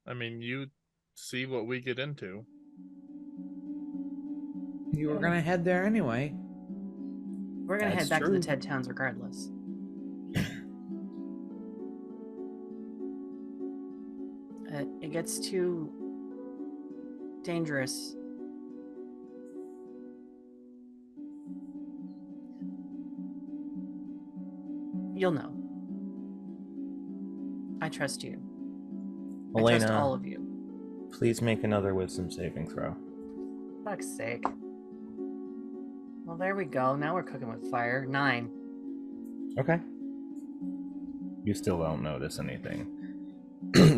I mean, you see what we get into. you were gonna head there anyway. We're gonna That's head back to true. the Ted Towns regardless. It gets too dangerous. You'll know. I trust you. I trust all Elaina, of you. please make another wisdom saving throw. Fuck's sake. Well, there we go. Now we're cooking with fire. 9. Okay. You still don't notice anything.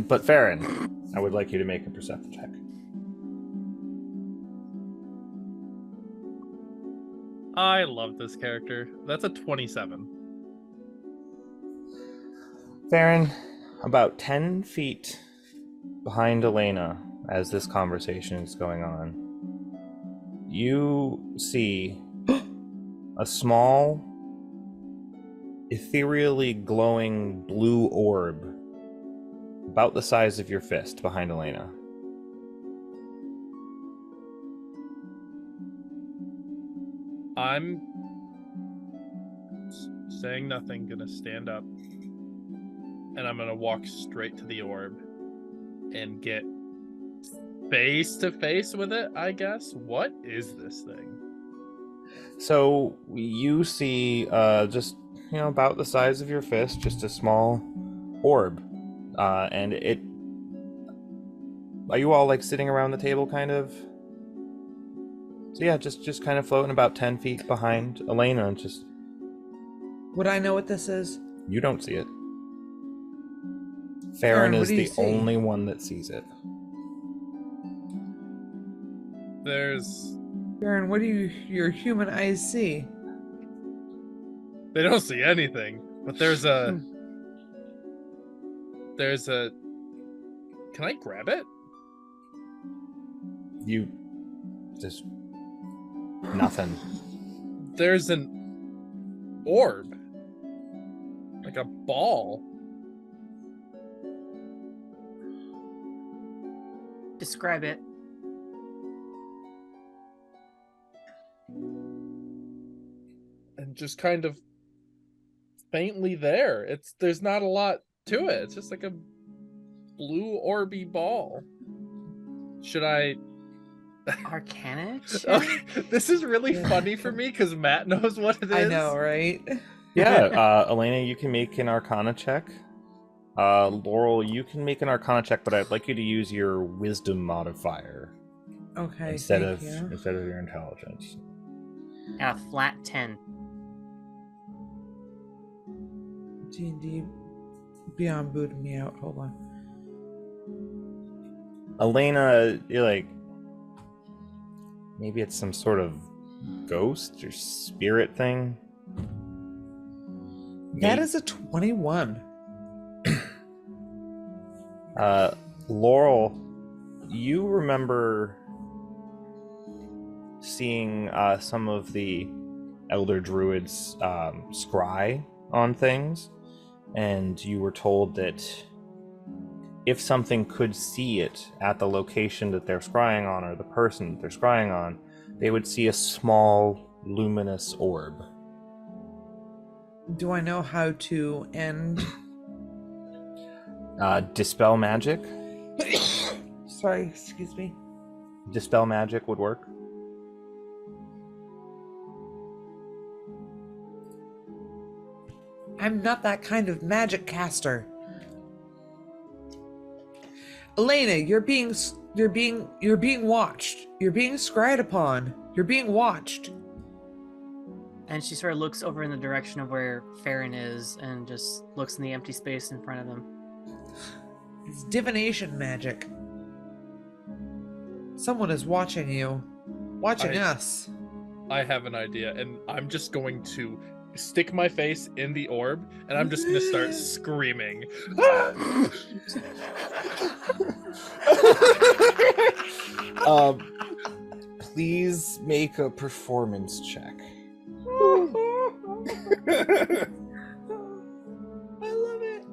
But Farron, I would like you to make a perception check. I love this character. That's a 27. Farron, about 10 feet behind Elaina, as this conversation is going on, you see a small, ethereally glowing blue orb about the size of your fist behind Elaina. I'm saying nothing, gonna stand up, and I'm gonna walk straight to the orb and get face to face with it, I guess. What is this thing? So you see just, about the size of your fist, just a small orb. And it... Are you all, sitting around the table, kind of? So yeah, just kind of floating about 10 feet behind Elaina, and just... Would I know what this is? You don't see it. Farron what is do you the see? only one that sees it. There's... Baron, what do your human eyes see? They don't see anything, but there's a... There's a... Can I grab it? You... Just... Nothing. There's an orb. Like a ball. Describe it. And just kind of faintly there. There's not a lot to it. It's just like a blue orby ball. Should I... Arcana check? Okay, this is really funny for me because Matt knows what it is. I know, right? Yeah, Elaina, you can make an Arcana check. Laurel, you can make an Arcana check, but I'd like you to use your Wisdom modifier Okay, instead thank of you. instead of your Intelligence. At a flat 10. D&D Beyond booted me out. Hold on. Elaina, you're like, maybe it's some sort of ghost or spirit thing. That is a 21. Laurel, you remember seeing some of the elder druids scry on things, and you were told that if something could see it at the location that they're scrying on, or the person that they're scrying on, they would see a small luminous orb. Do I know how to end? Dispel magic. Sorry, excuse me. Dispel magic would work. I'm not that kind of magic caster. Elaina, you're being watched. You're being scryed upon. You're being watched. And she sort of looks over in the direction of where Farron is and just looks in the empty space in front of them. It's divination magic. Someone is watching you. Watching us. I have an idea, and I'm just going to stick my face in the orb, and I'm just going to start screaming. Please make a performance check. I love it.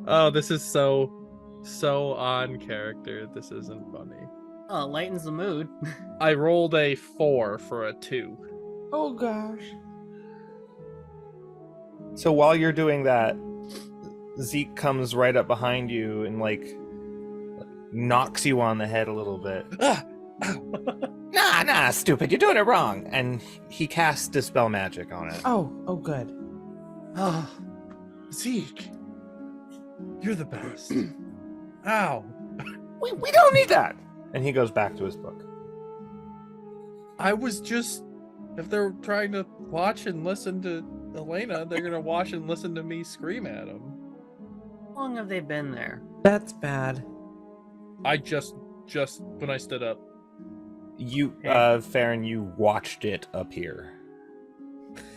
Oh, this is so on character. This isn't funny. Oh, it lightens the mood. I rolled a 4 for a 2. Oh gosh. So while you're doing that, Zeke comes right up behind you and like knocks you on the head a little bit. Nah, stupid, you're doing it wrong. And he casts Dispel Magic on it. Oh good. Oh, Zeke, you're the best. Ow. We don't need that. And he goes back to his book. I was just, if they're trying to watch and listen to Elaina, they're gonna watch and listen to me scream at them. How long have they been there? That's bad. I just when I stood up. You, Farron, you watched it appear.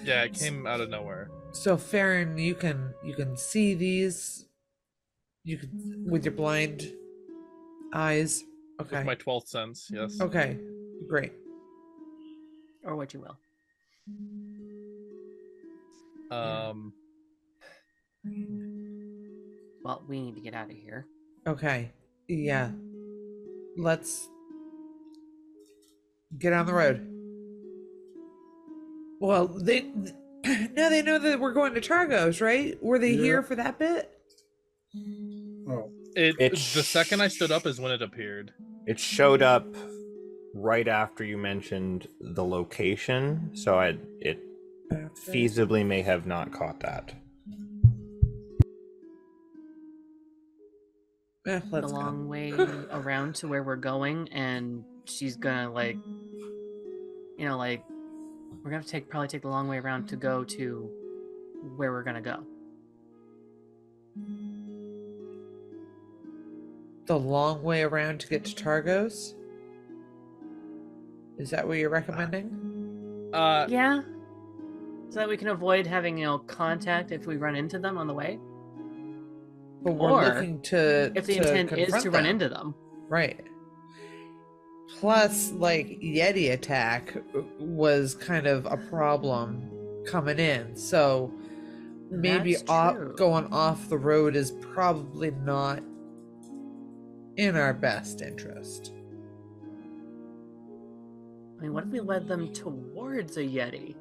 Yeah, it came out of nowhere. So Farron, you can see these. You can with your blind eyes. Okay. With my 12th sense, yes. Okay. Great. Or what you will. Well, we need to get out of here. Okay. Yeah. Let's get on the road. Well, now they know that we're going to Targos, right? Were they here for that bit? Oh, The second I stood up is when it appeared. It showed up right after you mentioned the location, so it feasibly may have not caught that. Let's The go. long way around to where we're going, and she's gonna we're gonna probably take the long way around to go to where we're gonna go. The long way around to get to Targos? Is that what you're recommending? Yeah. So that we can avoid having, contact if we run into them on the way. But we're Or looking to if the intent is confront to run them. into them. Right. Plus, Yeti attack was kind of a problem coming in. So maybe That's true. going off the road is probably not in our best interest. I mean, what if we led them towards a Yeti?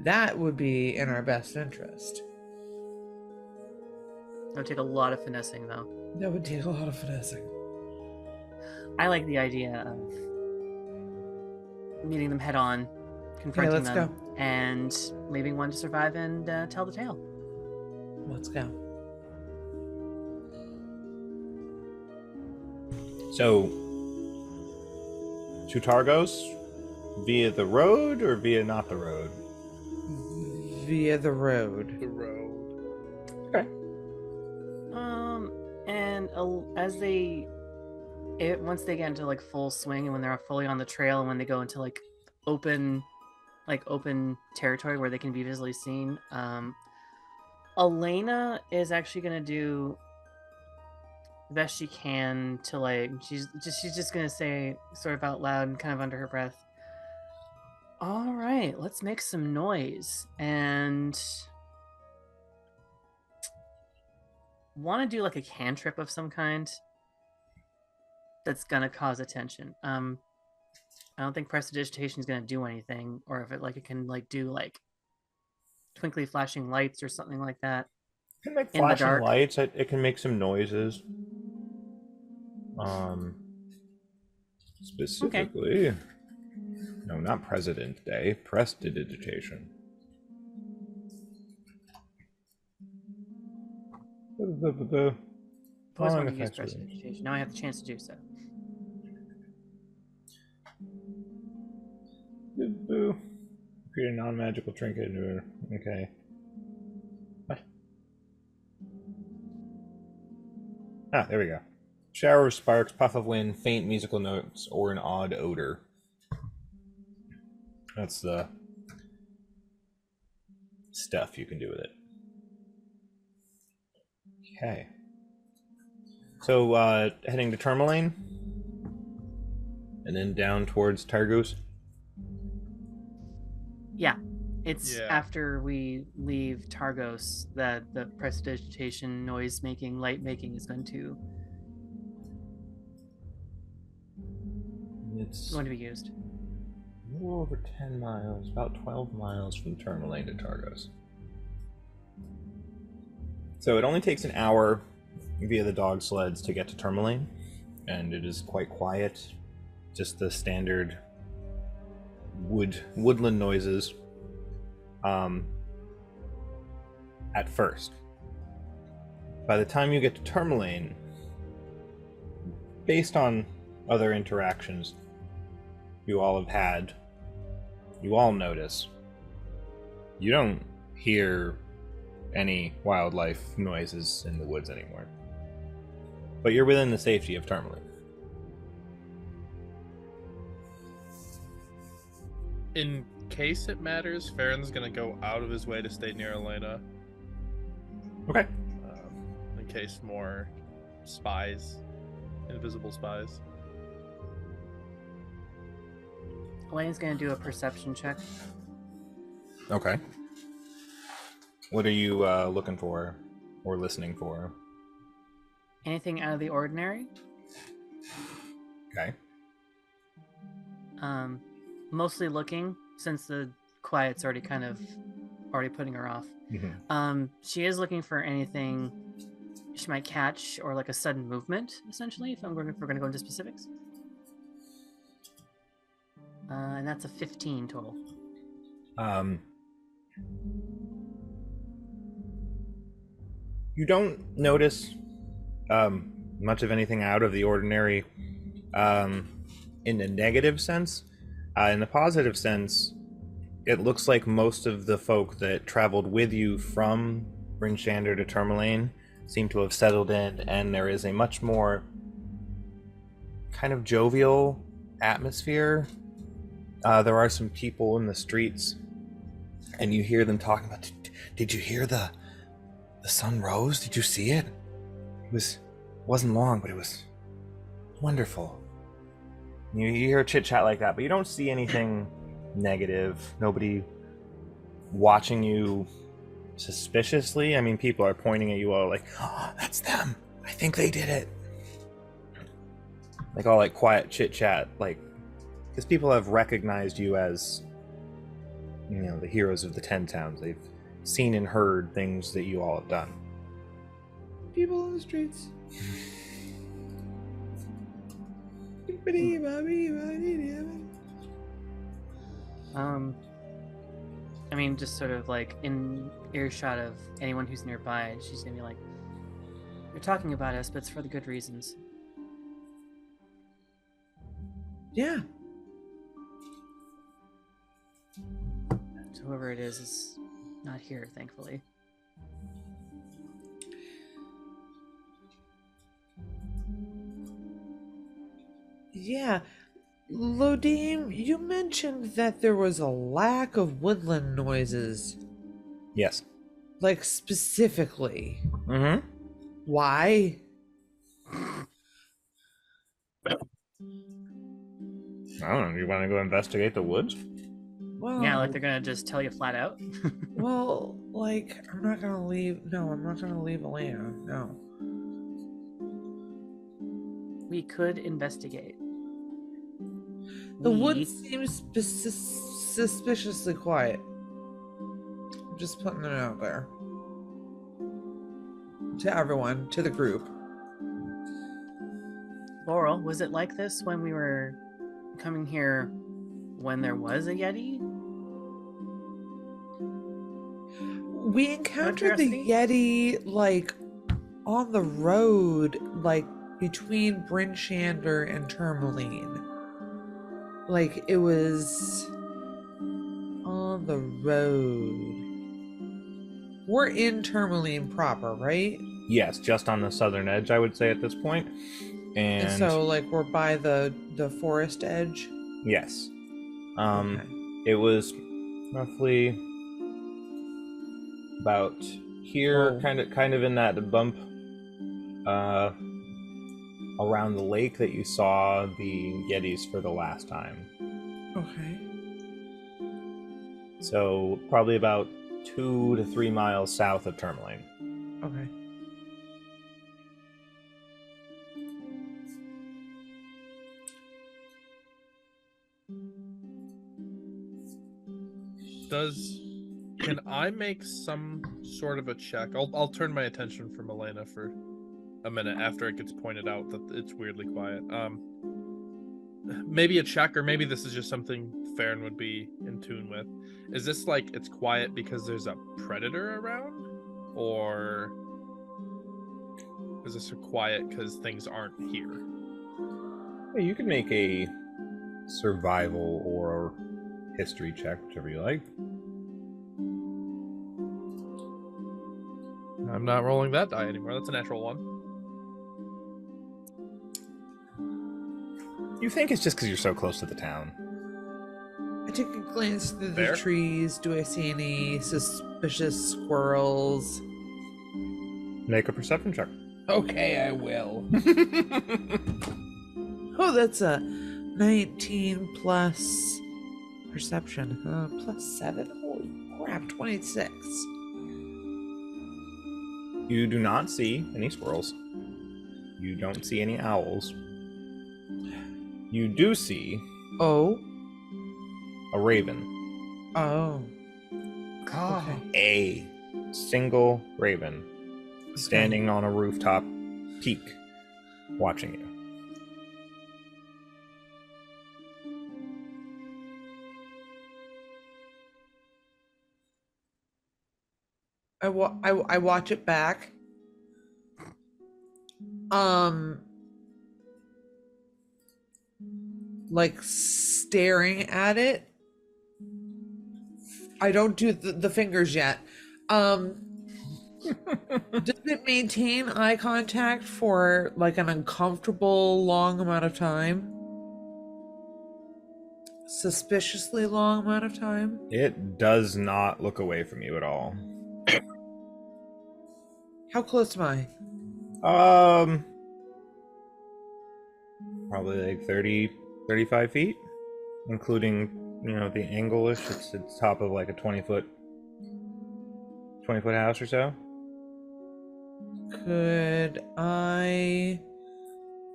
That would be in our best interest. That would take a lot of finessing, though. That would take a lot of finessing. I like the idea of meeting them head on, Okay, confronting let's them, go. and leaving one to survive and tell the tale. Let's go. So, to Targos via the road or via not the road? Via the road. The road. Okay. And once they get into like full swing and when they're fully on the trail and when they go into like open territory where they can be visually seen, Elaina is actually gonna do the best she can to like she's just gonna say sort of out loud and kind of under her breath, all right, let's make some noise, and want to do like a cantrip of some kind that's gonna cause attention. I don't think prestidigitation is gonna do anything, or if it can like do like twinkly flashing lights or something like that. It can make In the flashing dark. lights. It can make some noises. Specifically, no, not President Day. Prestidigitation. Always Following wanted to use effects with- prestidigitation. Now I have the chance to do so. Boo. Create a non-magical trinket. Okay. What? Ah, there we go. Shower of sparks, puff of wind, faint musical notes, or an odd odor. That's the stuff you can do with it. Okay. So, heading to Tourmaline? And then down towards Targos? Yeah. It's Yeah. after we leave Targos that the prestidigitation, noise making, light making is going to It's be used. a little over 10 miles, about 12 miles from Tourmaline to Targos. So it only takes an hour via the dog sleds to get to Tourmaline, and it is quite quiet. Just the standard woodland noises at first. By the time you get to Tourmaline, based on other interactions you all have had, you all notice you don't hear any wildlife noises in the woods anymore. But you're within the safety of Tourmaline. In case it matters, Farron's gonna go out of his way to stay near Elaina. Okay. In case more spies, invisible spies. Elaine's going to do a perception check. Okay. What are you looking for or listening for? Anything out of the ordinary? Okay. Mostly looking, since the quiet's already putting her off. Mm-hmm. She is looking for anything she might catch, or like a sudden movement, essentially, if we're going to go into specifics. And that's a 15 total. You don't notice much of anything out of the ordinary in the negative sense. In the positive sense, it looks like most of the folk that traveled with you from Bryn Shander to Tourmaline seem to have settled in, and there is a much more kind of jovial atmosphere. There are some people in the streets, and you hear them talking about, did you hear the sun rose? Did you see it? It wasn't long, but it was wonderful. You hear a chit chat like that, but you don't see anything negative. Nobody watching you suspiciously. I mean, people are pointing at you all like, oh, that's them. I think they did it. Like all like quiet chit chat, like, because people have recognized you as, you know, the heroes of the 10 towns. They've seen and heard things that you all have done. People on the streets. I mean, just sort of like in earshot of anyone who's nearby, and she's gonna be like, "You're talking about us, but it's for the good reasons." Yeah. So whoever it is not here, thankfully. Yeah. Lodim, you mentioned that there was a lack of woodland noises. Yes. Like, specifically. Mm-hmm. Why? I don't know. You want to go investigate the woods? Well, Yeah, like they're gonna just tell you flat out. well, like, I'm not gonna leave. No, I'm not gonna leave Elaina. No. We could investigate. The woods seem suspiciously quiet. I'm just putting it out there. To everyone, to the group. Laurel, was it like this when we were coming here when there was a Yeti? We encountered the curiosity? Yeti, like, on the road, like, between Bryn Shander and Tourmaline. Like, it was on the road. We're in Tourmaline proper, right? Yes, just on the southern edge, I would say at this point. And so, like, we're by the forest edge? yes. Okay. It was roughly about here, kind of in that bump around the lake that you saw the Yetis for the last time. Okay. So probably about 2 to 3 miles south of Tourmaline. Okay. Can I make some sort of a check? I'll turn my attention from Elaina for a minute after it gets pointed out that it's weirdly quiet. Maybe a check, or maybe this is just something Farron would be in tune with. Is this like it's quiet because there's a predator around, or is this quiet because things aren't here? Hey, you can make a survival or history check, whichever you like. I'm not rolling that die anymore. That's a natural one. You think it's just because you're so close to the town. I take a glance through Fair. the trees. Do I see any suspicious squirrels? Make a perception check. Okay, I will. Oh, that's a 19 plus perception. Plus 7? Holy crap, 26. You do not see any squirrels. You don't see any owls. You do see Oh. a raven. Oh. Okay. A single raven standing on a rooftop peak watching you. I watch it back. Like staring at it. I don't do the fingers yet. Does it maintain eye contact for like an uncomfortable long amount of time? Suspiciously long amount of time? It does not look away from you at all. How close am I? Probably like 30, 35 feet, including, the angle-ish. It's top of like a 20-foot house or so. Could I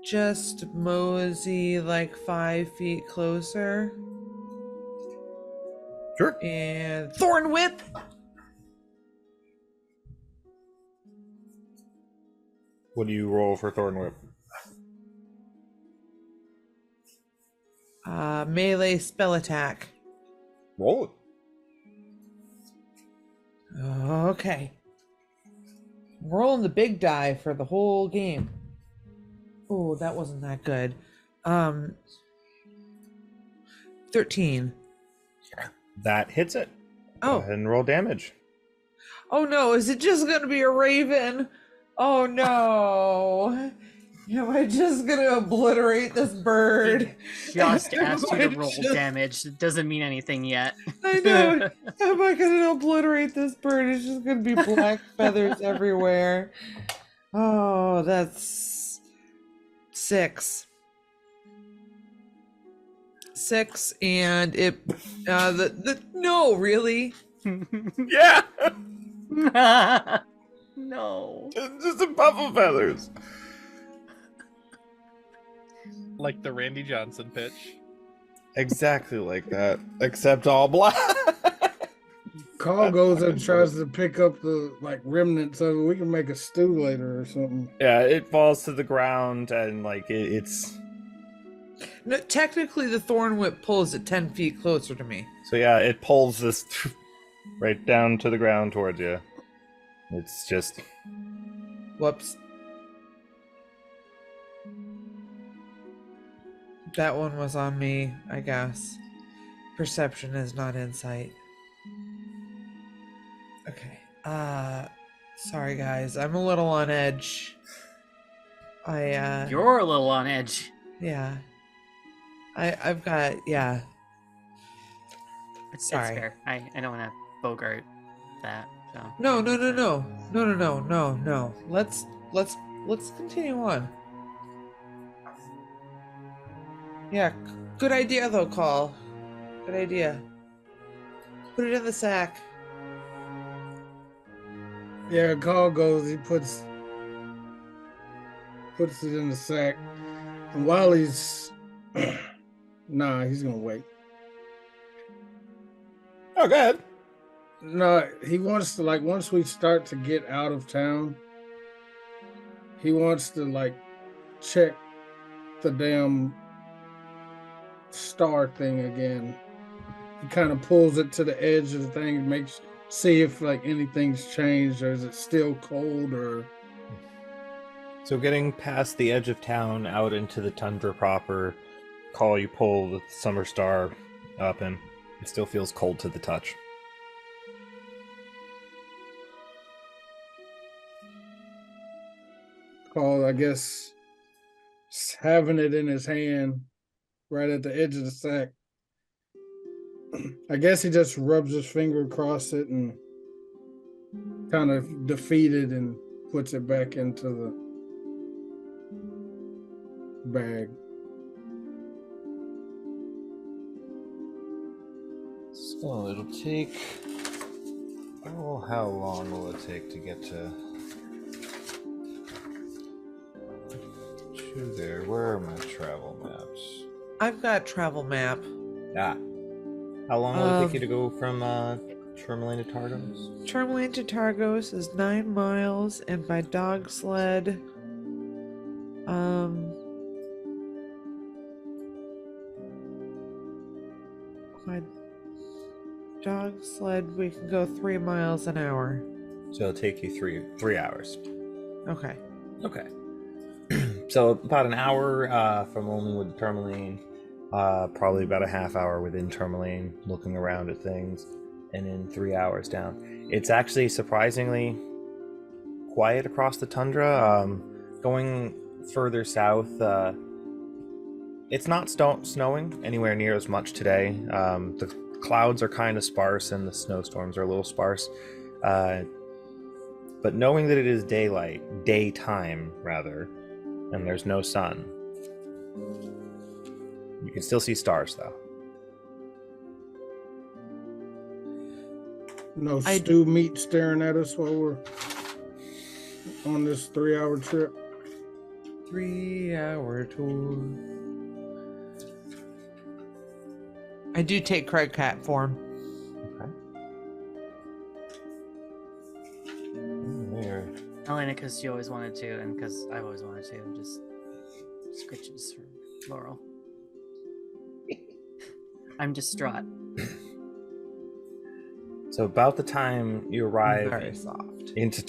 just mosey like 5 feet closer? Sure. And Thorn Whip! What do you roll for Thorn Whip? Melee spell attack. Roll it. Okay. I'm rolling the big die for the whole game. Oh, that wasn't that good. 13. That hits it. Go Oh. ahead and roll damage. Oh no, is it just gonna be a raven? Oh no. Am I just gonna obliterate this bird? Just asked you to Am I roll just- damage. It doesn't mean anything yet. I know. Am I gonna obliterate this bird? It's just gonna be black feathers everywhere. Oh, that's 6. 6, and it no, really? Yeah! No. Just a puff of feathers. Like the Randy Johnson pitch. Exactly like that, except all black. Carl goes and tries to pick up the like remnants of it. We can make a stew later or something. Yeah, it falls to the ground and like it's. No, technically, the thorn whip pulls it 10 feet closer to me. So yeah, it pulls this right down to the ground towards you. It's just. Whoops. That one was on me, I guess. Perception is not insight. Okay. Sorry guys, I'm a little on edge. You're a little on edge. Yeah. I've got, yeah. It's Sorry. fair. I don't want to bogart that. So. No. Let's continue on. Yeah, good idea though, Call. Good idea. Put it in the sack. Yeah, Carl goes, he puts it in the sack. And while he's nah, he's gonna wait. Oh, go ahead. No, he wants to like once we start to get out of town, he wants to like check the damn star thing again. He kind of pulls it to the edge of the thing and see if like anything's changed, or is it still cold, or So getting past the edge of town out into the tundra proper, Call, you pull the summer star up and it still feels cold to the touch. Carl, I guess, having it in his hand right at the edge of the sack. I guess he just rubs his finger across it and kind of defeated and puts it back into the bag. So it'll take. Oh, how long will it take to get to there? Where are my travel maps? I've got travel map. Ah. How long will it take you to go from Tourmaline to Targos? Tourmaline to Targos is 9 miles, and by dog sled, by dog sled we can go 3 miles an hour. So it'll take you three hours. Okay. Okay. So about an hour from Olneywood to Tourmaline, probably about a half hour within Tourmaline, looking around at things, and then 3 hours down. It's actually surprisingly quiet across the tundra. Going further south, it's not snowing anywhere near as much today. The clouds are kind of sparse and the snowstorms are a little sparse. But knowing that it is daytime rather, and there's no sun, you can still see stars though. No stew meat staring at us while we're on this 3-hour trip. 3-hour tour. I do take Craig Cat form. Okay. There. Elaina, because she always wanted to, and because I've always wanted to, just scritches for Laurel. So about the time you arrive Very soft. into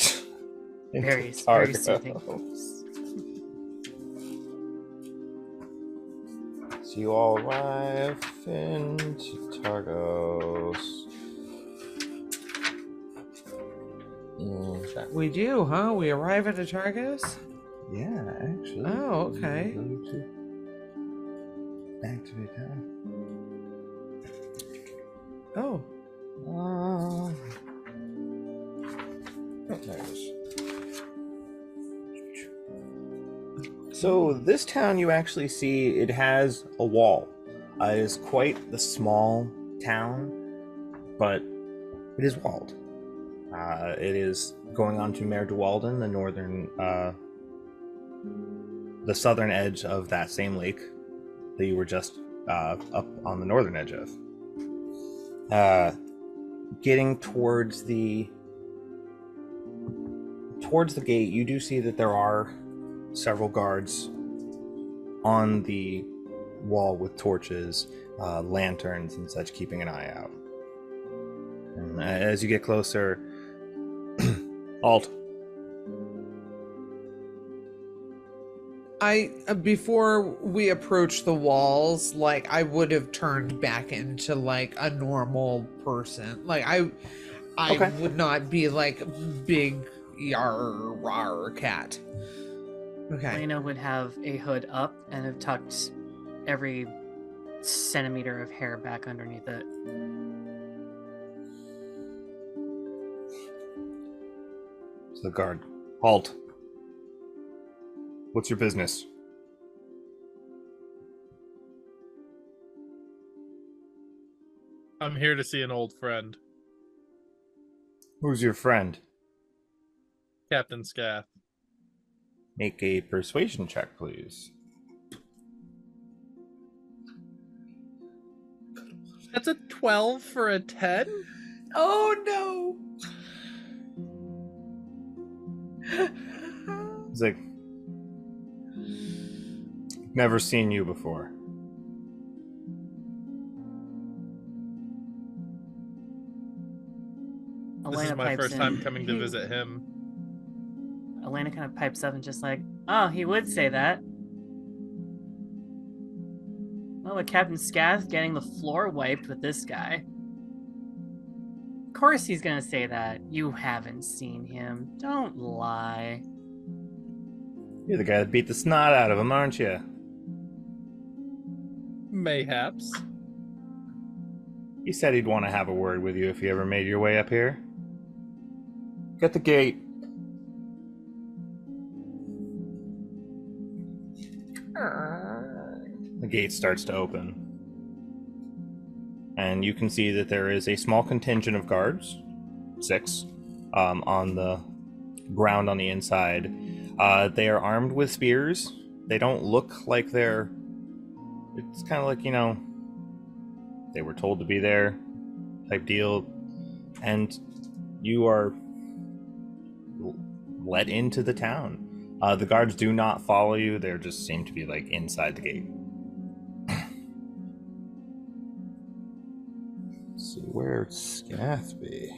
Very Targos. soothing. So you all arrive into Targos. We do, huh? We arrive at Targos? Yeah, actually. Oh, okay. Go to activate that. Oh. There it is. So this town, you actually see it has a wall. It is quite the small town, but it is walled. It is going on to Mare Duwalden, the northern, the southern edge of that same lake that you were just up on the northern edge of. Getting towards the gate, you do see that there are several guards on the wall with torches, lanterns, and such, keeping an eye out. And as you get closer, halt. Before we approach the walls, like, I would have turned back into like a normal person. Like I Okay. would not be like big yar rar cat. Okay. Elaina would have a hood up and have tucked every centimeter of hair back underneath it. So the guard, halt. What's your business? I'm here to see an old friend, Who's your friend? Captain Scath. Make a persuasion check, please. That's a 12 for a 10? Oh no. He's like, never seen you before. This is Elaina my pipes first in. time coming to visit him. Elaina kind of pipes up and just like, oh, he would say that. Well, with Captain Scath getting the floor wiped with this guy. Of course he's gonna say that. You haven't seen him. Don't lie. You're the guy that beat the snot out of him, aren't you? Mayhaps. He said he'd want to have a word with you if you ever made your way up here. Get the gate. The gate starts to open. And you can see that there is a small contingent of guards, 6, on the ground on the inside. They are armed with spears. They don't look like they're... It's kind of like, you know, they were told to be there type deal. And you are let into the town. The guards do not follow you. They just seem to be like inside the gate. So where'd Scath be?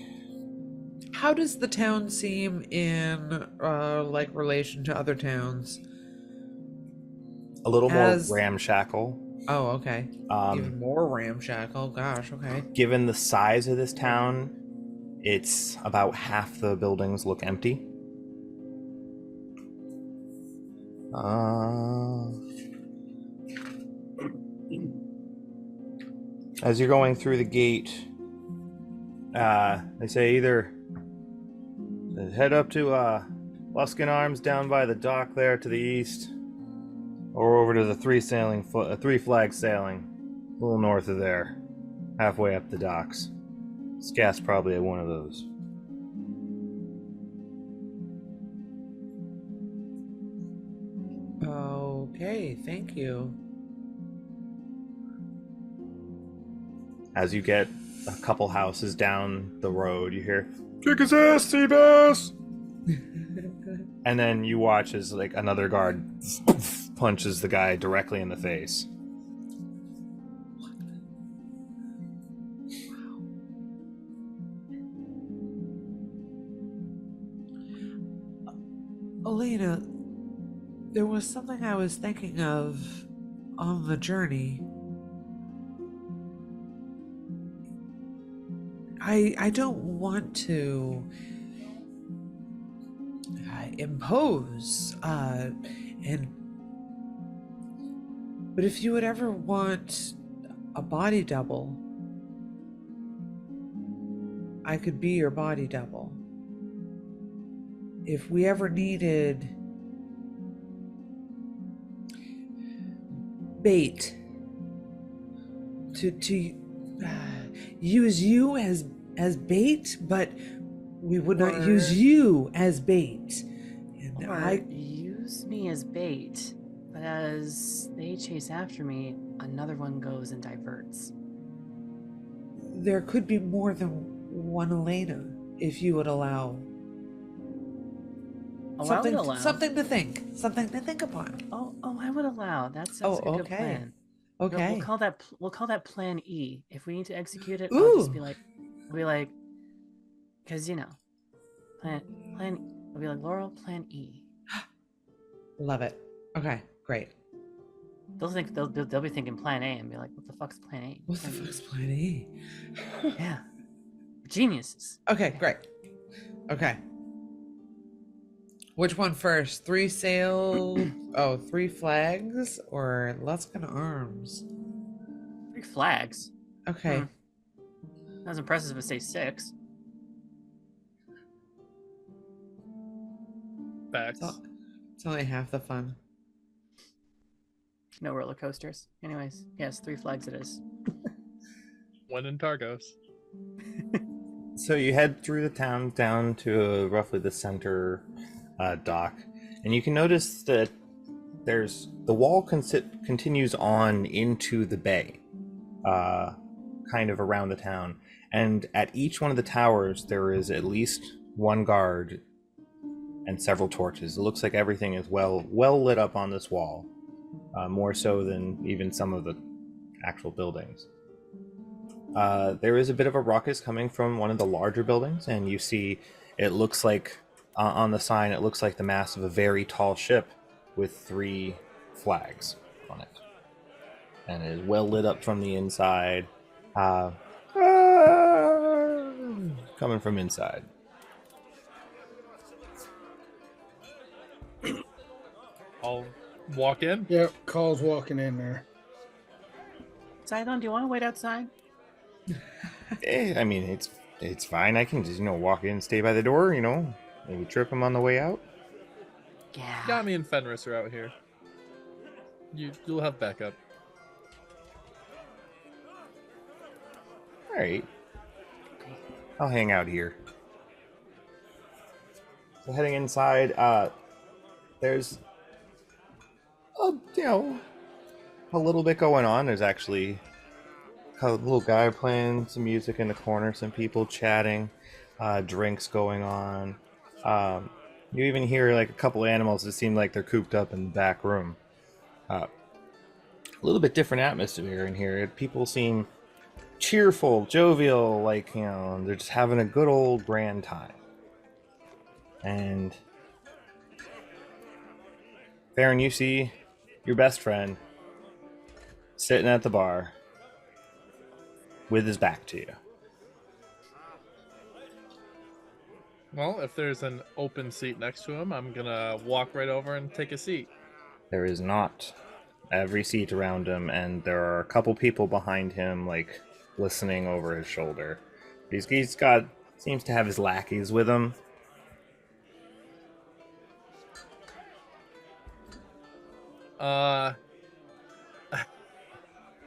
How does the town seem in like relation to other towns? A little As- more ramshackle. Oh, okay. Even more ramshackle. Gosh, okay. Given the size of this town, it's about half the buildings look empty. As you're going through the gate, they say either head up to Luskin Arms down by the dock there to the east, or over to the three flag sailing, a little north of there, halfway up the docks. Scath's probably at one of those. Okay, thank you. As you get a couple houses down the road, you hear, "Kick his ass, Seabass!" And then you watch as like another guard punches the guy directly in the face. Elaina, there was something I was thinking of on the journey. I don't want to impose, but if you would ever want a body double, I could be your body double. If we ever needed bait to use you as bait, but we would not use you as bait. And Or use me as bait, but as they chase after me, another one goes and diverts. There could be more than one Elaina, if you would allow. Oh, I would allow. Something to think upon. Oh, I would allow. That sounds like a good plan. Okay. We'll call that Plan E. If we need to execute it, Ooh. I'll just be like, because plan. I'll be like, Laurel, Plan E. Love it. Okay, great. They'll be thinking Plan A and be like, what the fuck's Plan A? What the fuck's Plan E? Yeah, geniuses. Okay, great. Okay. Which one first? 3 sail? 3 flags or Luskan arms? 3 flags. Okay. Not as impressive as say 6. Facts. It's only half the fun. No roller coasters. Anyways, yes, 3 flags it is. One in Targos. So you head through the town down to roughly the center dock, and you can notice that there's the wall continues on into the bay, kind of around the town, and at each one of the towers there is at least one guard and several torches. It looks like everything is well lit up on this wall, more so than even some of the actual buildings. There is a bit of a ruckus coming from one of the larger buildings, and you see it looks like on the sign, it looks like the mast of a very tall ship with 3 flags on it, and it is well lit up from the inside, coming from inside. I'll walk in. Yep, Call's walking in there. Sidon, do you want to wait outside? I mean, it's fine. I can just walk in, stay by the door. Maybe trip him on the way out. Yeah. Yami and Fenris are out here. You'll have backup. All right, I'll hang out here. So heading inside, there's a little bit going on. There's actually a little guy playing some music in the corner, some people chatting, drinks going on. You even hear like a couple animals that seem like they're cooped up in the back room. A little bit different atmosphere in here. People seem cheerful, jovial, like, they're just having a good old grand time. And Farron, you see your best friend sitting at the bar with his back to you. Well, if there's an open seat next to him, I'm gonna walk right over and take a seat. There is not every seat around him, and there are a couple people behind him, like, listening over his shoulder. He's got, seems to have his lackeys with him.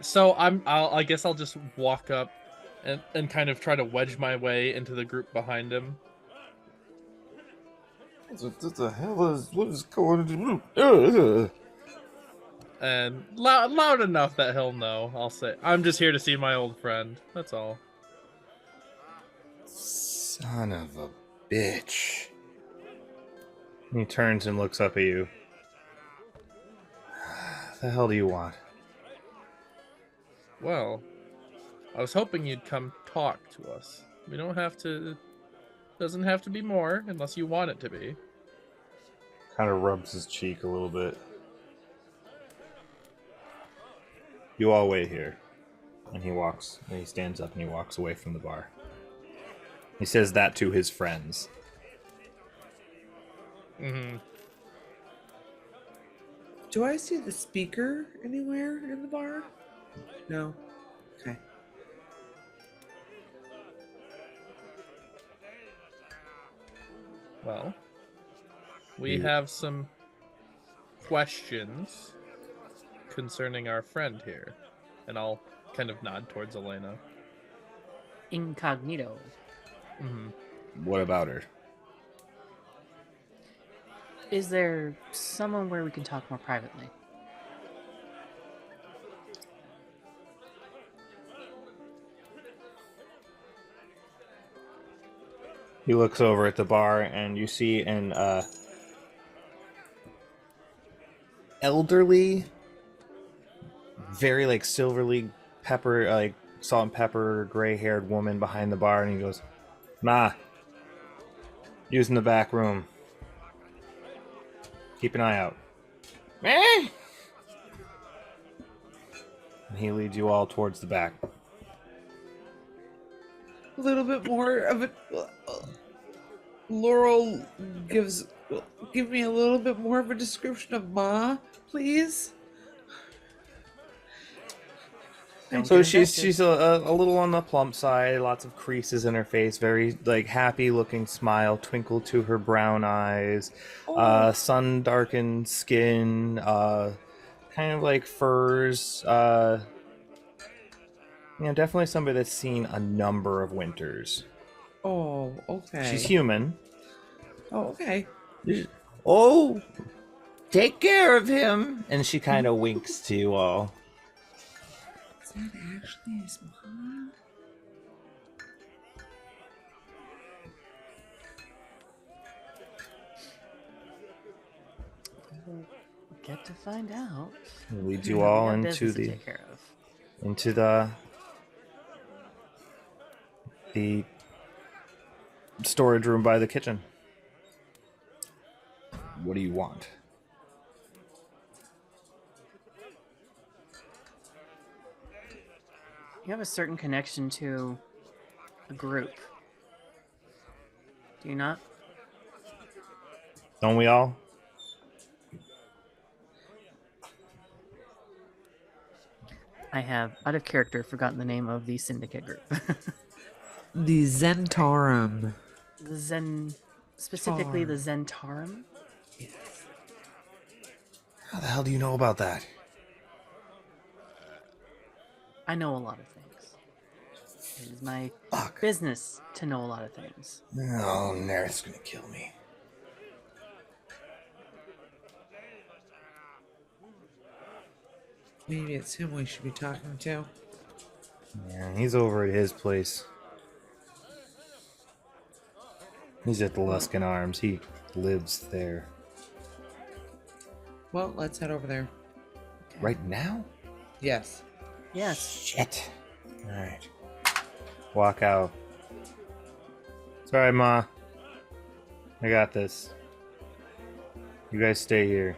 So I guess I'll just walk up and kind of try to wedge my way into the group behind him. What the hell is going on? And loud enough that he'll know. I'll say, I'm just here to see my old friend. That's all. Son of a bitch. He turns and looks up at you. The hell do you want? Well, I was hoping you'd come talk to us. We don't have to... Doesn't have to be more, unless you want it to be. Kind of rubs his cheek a little bit. You all wait here. And he stands up and he walks away from the bar. He says that to his friends. Mm-hmm. Do I see the speaker anywhere in the bar? No. Okay. Well, we have some questions concerning our friend here. And I'll kind of nod towards Elaina. Incognito. Mm-hmm. What about her? Is there someone where we can talk more privately? He looks over at the bar and you see an elderly, very like silverly pepper, like salt and pepper, gray-haired woman behind the bar, and he goes, "Ma, using the back room. Keep an eye out." And he leads you all towards the back. A little bit more of a Laurel give me a little bit more of a description of Ma, please. So she's a little on the plump side, lots of creases in her face, very like happy looking smile, twinkle to her brown eyes, sun darkened skin, kind of like furs, definitely somebody that's seen a number of winters. Oh, okay. She's human. Oh, okay. Oh, take care of him. And she kind of winks to you all. Is that actually his mom? Get to find out. Leads you all We have into business to the take care of. into the storage room by the kitchen. What do you want? You have a certain connection to a group. Do you not? Don't we all? I have, out of character, forgotten the name of the syndicate group. The Zentarum. The Zen... Specifically the Zentarum? How the hell do you know about that? I know a lot of things. It is my Fuck. business to know a lot of things. Oh, Nerith's gonna kill me. Maybe it's him we should be talking to. Yeah, he's over at his place. He's at the Luskin Arms. He lives there. Well, let's head over there. Right now? Yes. Yes. Shit. Alright. Walk out. Sorry, Ma. I got this. You guys stay here.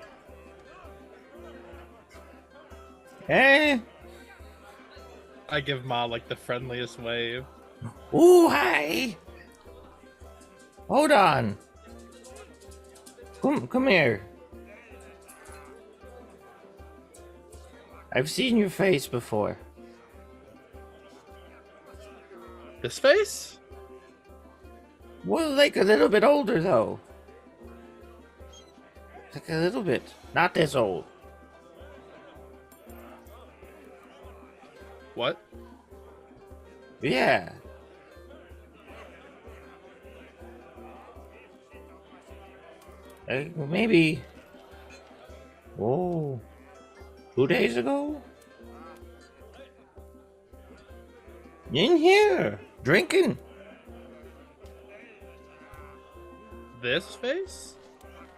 Hey! I give Ma like the friendliest wave. Ooh, hi! Hold on. Come here. I've seen your face before. This face? Well, like a little bit older, though. Like a little bit. Not this old. What? Yeah. Maybe. Oh. 2 days ago? In here. Drinking. This face?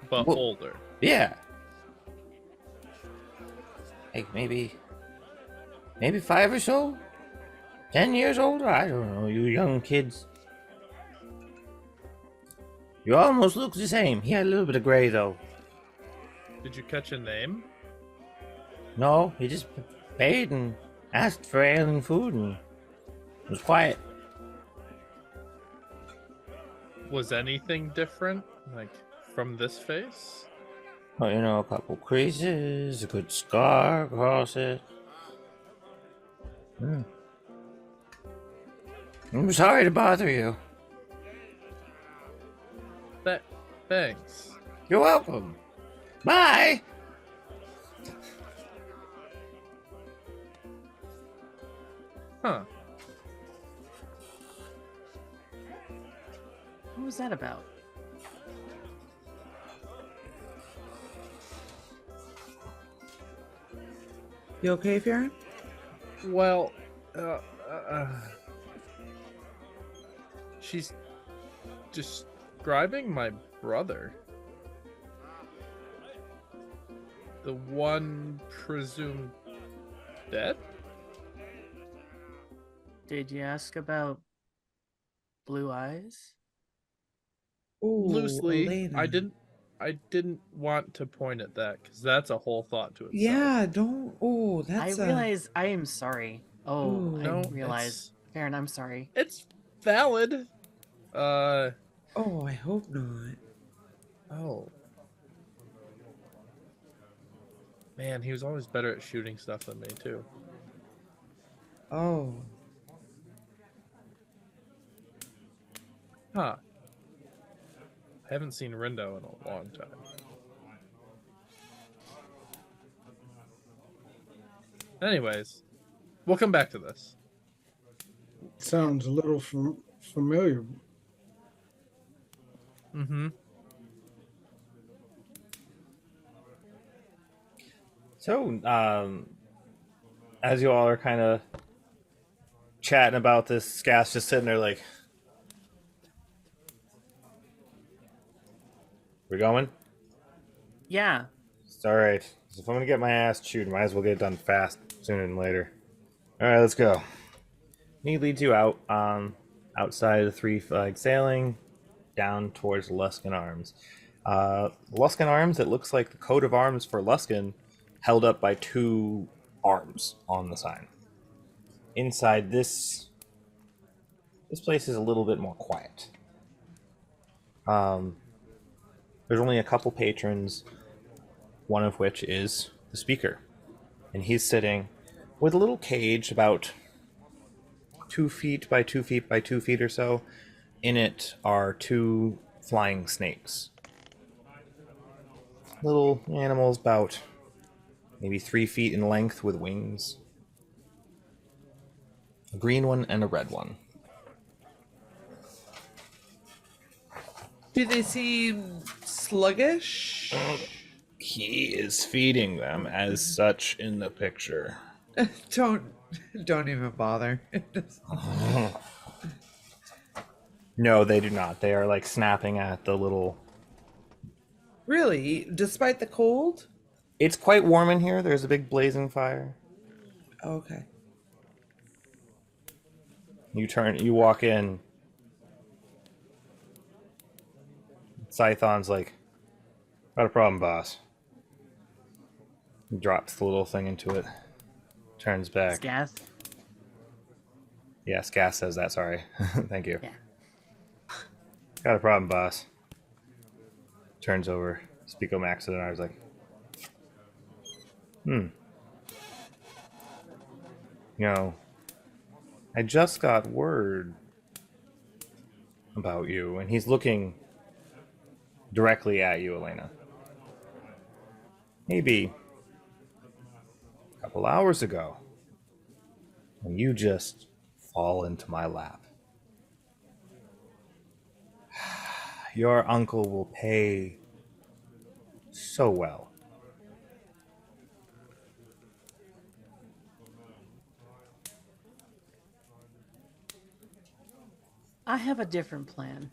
But Well- older. Yeah. Like maybe 5 or so? 10 years older? I don't know, you young kids. You almost look the same. He had a little bit of gray, though. Did you catch a name? No, he just paid and asked for alien food and was quiet. Was anything different, like from this face? Well, you know, a couple creases, a good scar across it. I'm sorry to bother you. Thanks. You're welcome. Bye. Huh. What was that about? You okay, Farron? Well, she's describing my brother. The one presumed dead? Did you ask about blue eyes? Ooh, Loosely. Elaina. I didn't want to point at that because that's a whole thought to itself. Yeah, don't. Oh, that's I realize I am sorry. Oh, Ooh. I No, realize. Farron, I'm sorry. it's valid. Oh, I hope not. Oh. Man, he was always better at shooting stuff than me too. Oh. Huh. I haven't seen Rindo in a long time. Anyways, we'll come back to this. Sounds a little familiar. Mm-hmm. So, as you all are kind of chatting about this, Scass just sitting there like, we're going? Yeah. It's all right. So if I'm gonna get my ass chewed, might as well get it done fast, sooner than later. All right, let's go. He leads you out, outside of the Three Flag Sailing, down towards Luskan Arms. Luskan Arms, it looks like the coat of arms for Luskan, held up by two arms on the sign. Inside this place is a little bit more quiet. There's only a couple patrons, one of which is the speaker. And he's sitting with a little cage about 2 feet by 2 feet by 2 feet or so. In it are two flying snakes. Little animals about maybe 3 feet in length with wings. A green one and a red one. Do they seem sluggish? He is feeding them as such in the picture. Don't even bother. No, they do not. They are like snapping at the little... Really? Despite the cold? It's quite warm in here. There's a big blazing fire. Okay. You walk in. Scython's like, got a problem, boss. He drops the little thing into it. Turns back. Scath? Yeah, Scass says that, sorry. Thank you. Yeah. Got a problem, boss. Turns over. Spico Max and I was like, You know, I just got word about you. And he's looking directly at you, Elaina. Maybe a couple hours ago, when you just fall into my lap. Your uncle will pay so well. I have a different plan.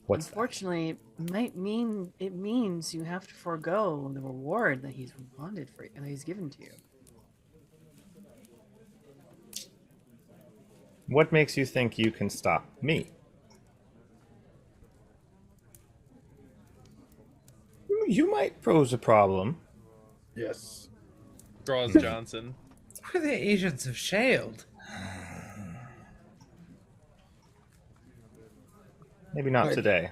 What's that? Unfortunately, it means you have to forego the reward that he's wanted for and he's given to you. What makes you think you can stop me? You might pose a problem. Yes. Draws Johnson. We're the Agents of SHAILD. Maybe not Right. today.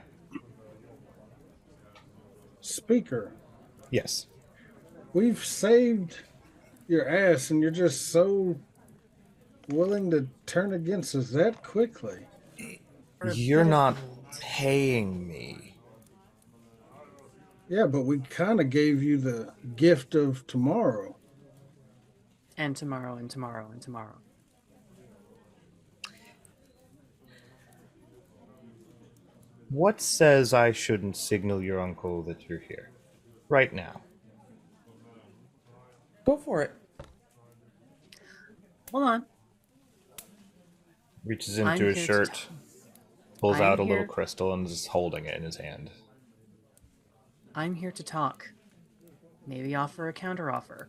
Speaker, Yes. we've saved your ass, and you're just so willing to turn against us that quickly. We're a You're bit of not gold. paying me. Yeah, but we kind of gave you the gift of tomorrow. And tomorrow, and tomorrow, and tomorrow. What says I shouldn't signal your uncle that you're here? Right now. Go for it. Hold on. Reaches I'm into his here to shirt, pulls I'm out a little here- crystal, and is holding it in his hand. I'm here to talk. Maybe offer a counteroffer.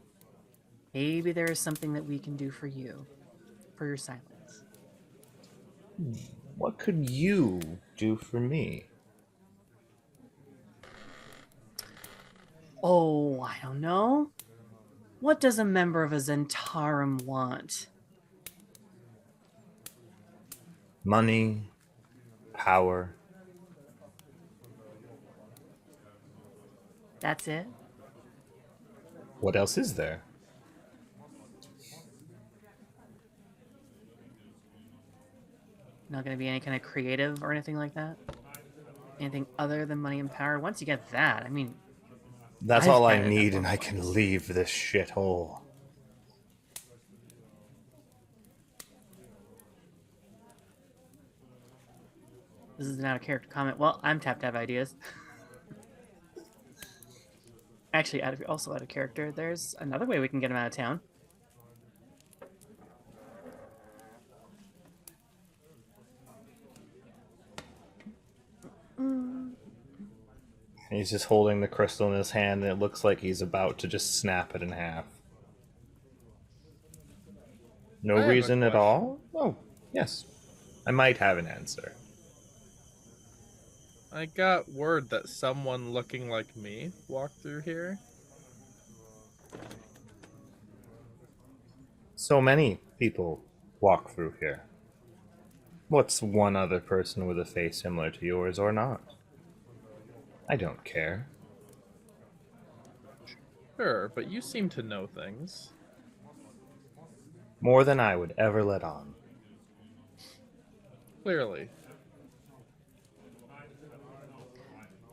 Maybe there is something that we can do for you, for your silence. What could you do for me? Oh, I don't know. What does a member of a Zentarum want? Money, power. That's it? What else is there? Not going to be any kind of creative or anything like that? Anything other than money and power? Once you get that, I mean, That's I've all I had it at need, one and I point. can leave this shithole. this is an out of character comment. Well, I'm tapped to have ideas. Actually, also out of character, there's another way we can get him out of town. He's just holding the crystal in his hand, and it looks like he's about to just snap it in half. No I have a reason at question. all? Oh, yes. I might have an answer. I got word that someone looking like me walked through here. So many people walk through here. What's one other person with a face similar to yours or not? I don't care. Sure, but you seem to know things. More than I would ever let on. Clearly.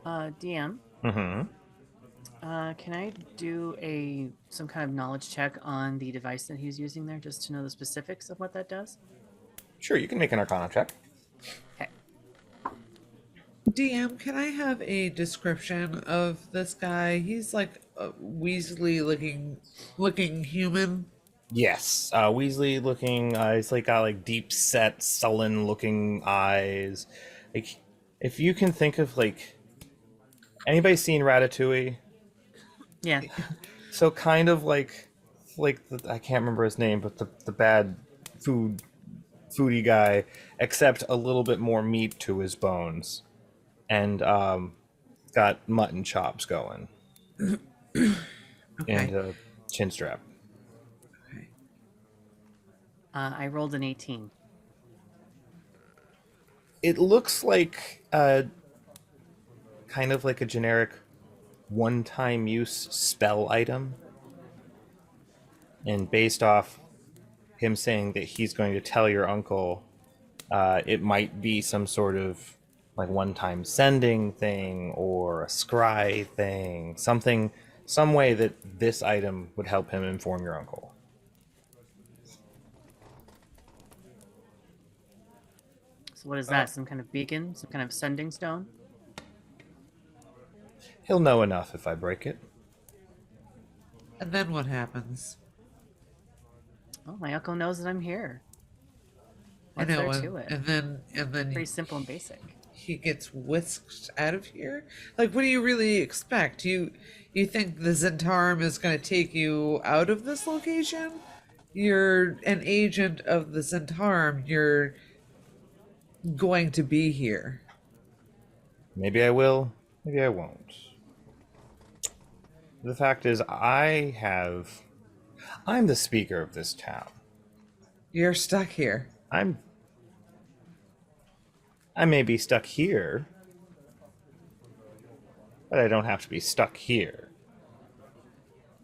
DM, Mm-hmm. can I do some kind of knowledge check on the device that he's using there, just to know the specifics of what that does? Sure, you can make an Arcana check. Okay. DM, can I have a description of this guy? He's like a Weasley looking human. Yes, Weasley looking. He's like got like deep set, sullen looking eyes. Like, if you can think of like anybody seen Ratatouille? Yeah. So kind of like I can't remember his name, but the bad foodie guy, except a little bit more meat to his bones, and got mutton chops going, Okay. and a chin strap. Okay. I rolled an 18. It looks like kind of like a generic one-time use spell item, and based off him saying that he's going to tell your uncle, it might be some sort of like one-time sending thing or a scry thing, some way that this item would help him inform your uncle. So what is that? Some kind of beacon? Some kind of sending stone? He'll know enough if I break it. And then what happens? Oh, my uncle knows that I'm here. I What's know, there to it? and then Pretty simple and basic. he gets whisked out of here. Like, what do you really expect? You think the Zentarum is going to take you out of this location? You're an agent of the Zentarum. You're going to be here. Maybe I will, maybe I won't. The fact is, I'm the speaker of this town. You're stuck here. I may be stuck here, but I don't have to be stuck here.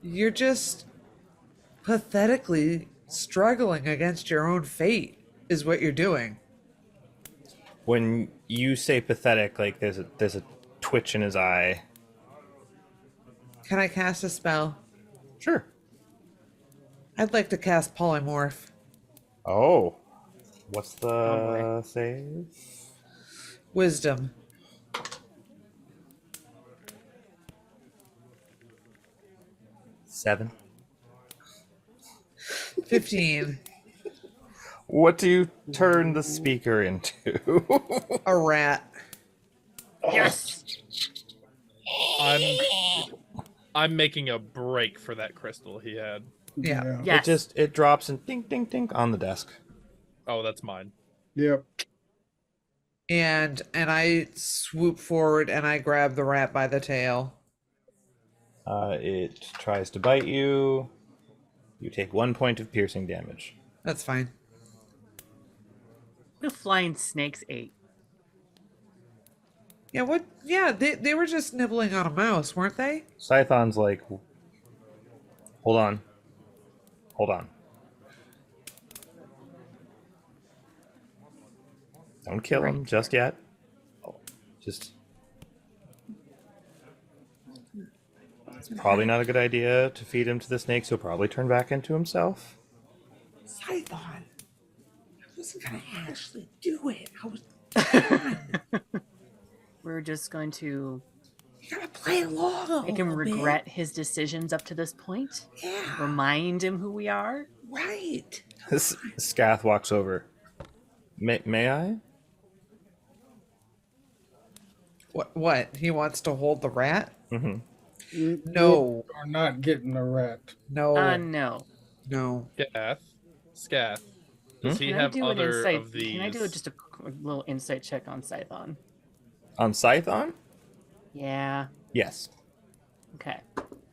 You're just pathetically struggling against your own fate, is what you're doing. When you say pathetic, like there's a twitch in his eye. Can I cast a spell? Sure. I'd like to cast Polymorph. Oh. What's the boy. save? Wisdom. Seven. 15. What do you turn the speaker into? A rat. Yes. I'm making a break for that crystal he had. Yeah. Yes. It drops and ding ding ding on the desk. Oh, that's mine. Yep. And I swoop forward and I grab the rat by the tail. It tries to bite you. You take 1 point of piercing damage. That's fine. The flying snakes ate. Yeah, what? Yeah, they were just nibbling on a mouse, weren't they? Scython's like, hold on. Don't kill him just yet. Just. It's probably not a good idea to feed him to the snakes. He'll probably turn back into himself. Scython. I wasn't gonna actually do it. I was. We're just going to You gotta play along. make him regret his decisions up to this point. Yeah. Remind him who we are. Right. Scath walks over. May I? What? He wants to hold the rat? Mm-hmm. No. Or not getting a rat. No. No. No. Scath. Does he Can I have do an other insight? of these? Can I do just a little insight check on Scython? On Scython? Yeah. Yes. Okay.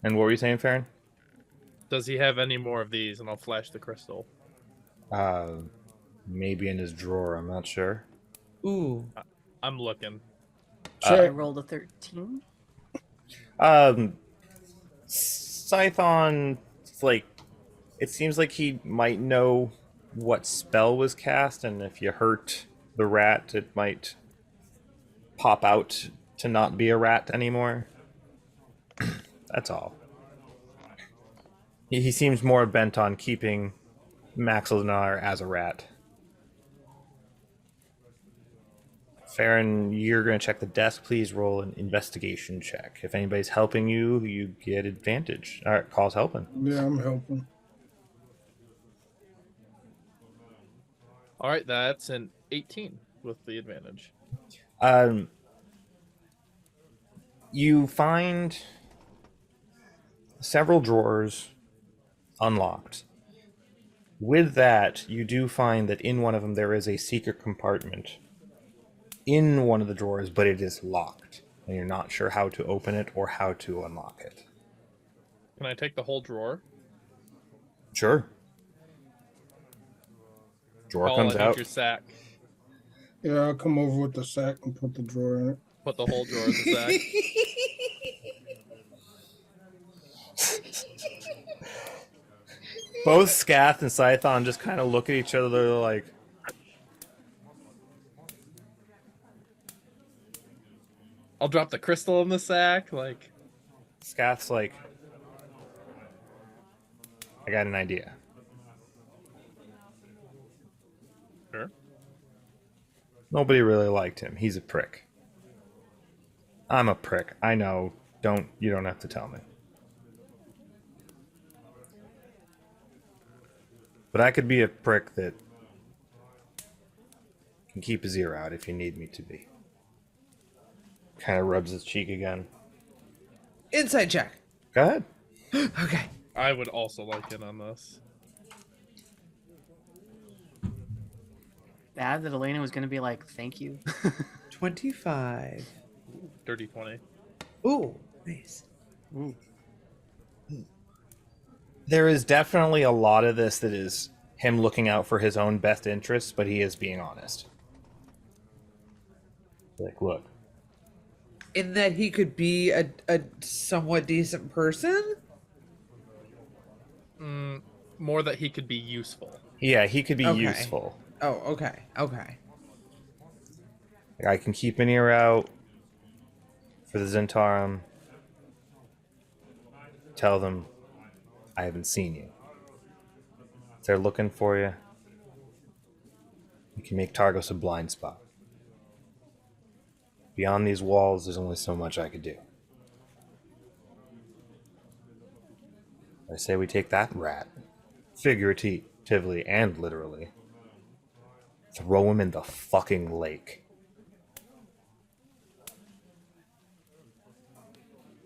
And what were you saying, Farron? Does he have any more of these? And I'll flash the crystal. Maybe in his drawer. I'm not sure. Ooh. I'm looking. I Check. rolled a 13. Scython, like, it seems like he might know what spell was cast, and if you hurt the rat, it might pop out to not be a rat anymore. That's all. He seems more bent on keeping Maxilnar as a rat. Farron, you're going to check the desk. Please roll an investigation check. If anybody's helping you, you get advantage. All right, call's helping. Yeah, I'm helping. All right, that's an 18 with the advantage. You find several drawers unlocked. With that, you do find that in one of them there is a secret compartment in one of the drawers, but it is locked, and you're not sure how to open it or how to unlock it. Can I take the whole drawer? Sure. Drawer Paul, comes I need out. your sack. Yeah, I'll come over with the sack and put the drawer in it. Put the whole drawer in the sack. Both Scath and Scython just kind of look at each other. They're like, I'll drop the crystal in the sack. Like, Scath's like, I got an idea. sure. Nobody really liked him. He's a prick. I'm a prick. I know. You don't have to tell me. But I could be a prick that can keep his ear out if you need me to be. Kind of rubs his cheek again. Inside check. Go ahead. Okay. I would also like in on this. Bad that Elaina was going to be like, thank you. 25. Dirty 20. Ooh, nice. There is definitely a lot of this that is him looking out for his own best interests, but he is being honest. Like, look, In that he could be a somewhat decent person? More that he could be useful. yeah, he could be Okay. useful. Oh, okay. Okay. I can keep an ear out for the Zentarum. Tell them I haven't seen you. If they're looking for you, you can make Targos a blind spot. Beyond these walls, there's only so much I could do. I say we take that rat, figuratively and literally, throw him in the fucking lake.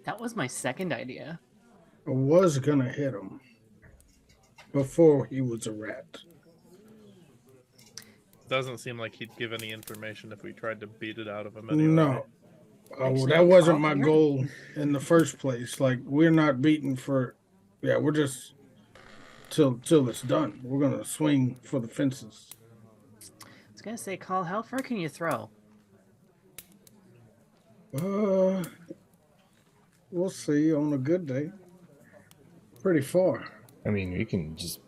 That was my second idea. I was gonna hit him before he was a rat. Doesn't seem like he'd give any information if we tried to beat it out of him anyway. No. Oh, Actually, that wasn't Carl, my you're- goal in the first place. Like, we're not beating for, yeah, we're just till it's done. We're gonna swing for the fences. I was gonna say, Carl, how far can you throw? We'll see on a good day. Pretty far. I mean, you can just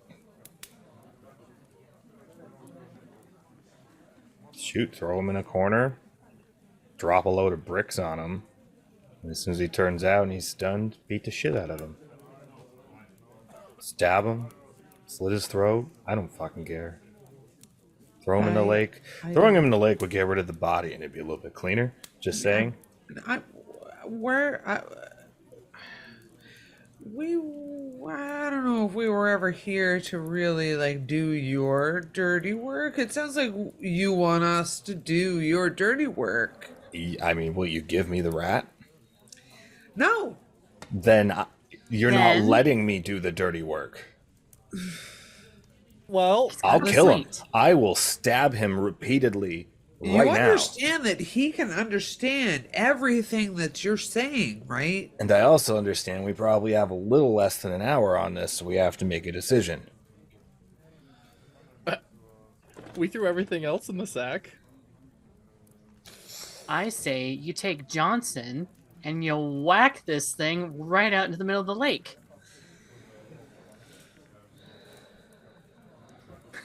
shoot, throw him in a corner, drop a load of bricks on him, and as soon as he turns out and he's stunned, beat the shit out of him. Stab him, slit his throat. I don't fucking care. Throw him in the lake. Throwing him in the lake would get rid of the body and it'd be a little bit cleaner. Just saying. I don't know if we were ever here to really like do your dirty work. It sounds like you want us to do your dirty work. I mean, will you give me the rat? No. Then you're not Then- letting me do the dirty work. Well, I'll Let's kill him. wait. I will stab him repeatedly You right now. understand that he can understand everything that you're saying, right? And I also understand we probably have a little less than an hour on this, so we have to make a decision. we threw everything else in the sack. I say you take Johnson and you whack this thing right out into the middle of the lake.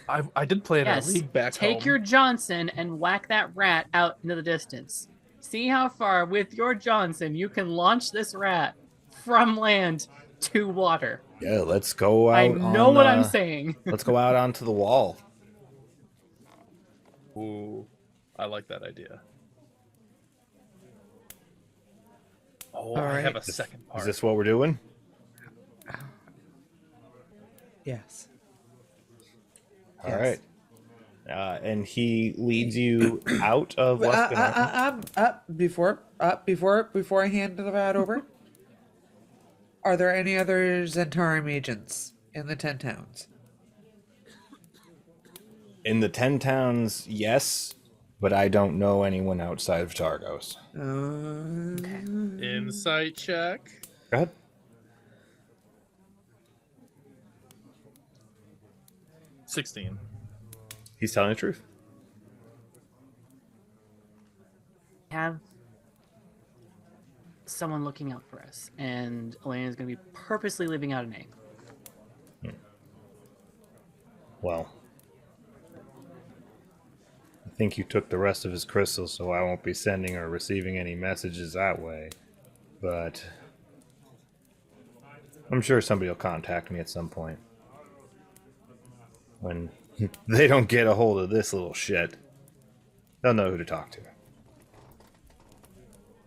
I did play in Yes, a league back take home. your Johnson and whack that rat out into the distance. See how far with your Johnson you can launch this rat from land to water. Yeah, let's go out. I know what I'm saying. Let's go out onto the wall. Ooh, I like that idea. Oh, All I have right. a second part. Is this what we're doing? Yes. All Yes. right. And he leads you out of what's been happening. Before I hand the rat over, are there any other Zentarum agents in the 10 towns? In the 10 towns, yes, but I don't know anyone outside of Targos. Insight check. Go ahead. $16. He's telling the truth. Have someone looking out for us, and Elaina is going to be purposely leaving out a name. Well, I think you took the rest of his crystals, so I won't be sending or receiving any messages that way. But I'm sure somebody will contact me at some point. When they don't get a hold of this little shit, they'll know who to talk to.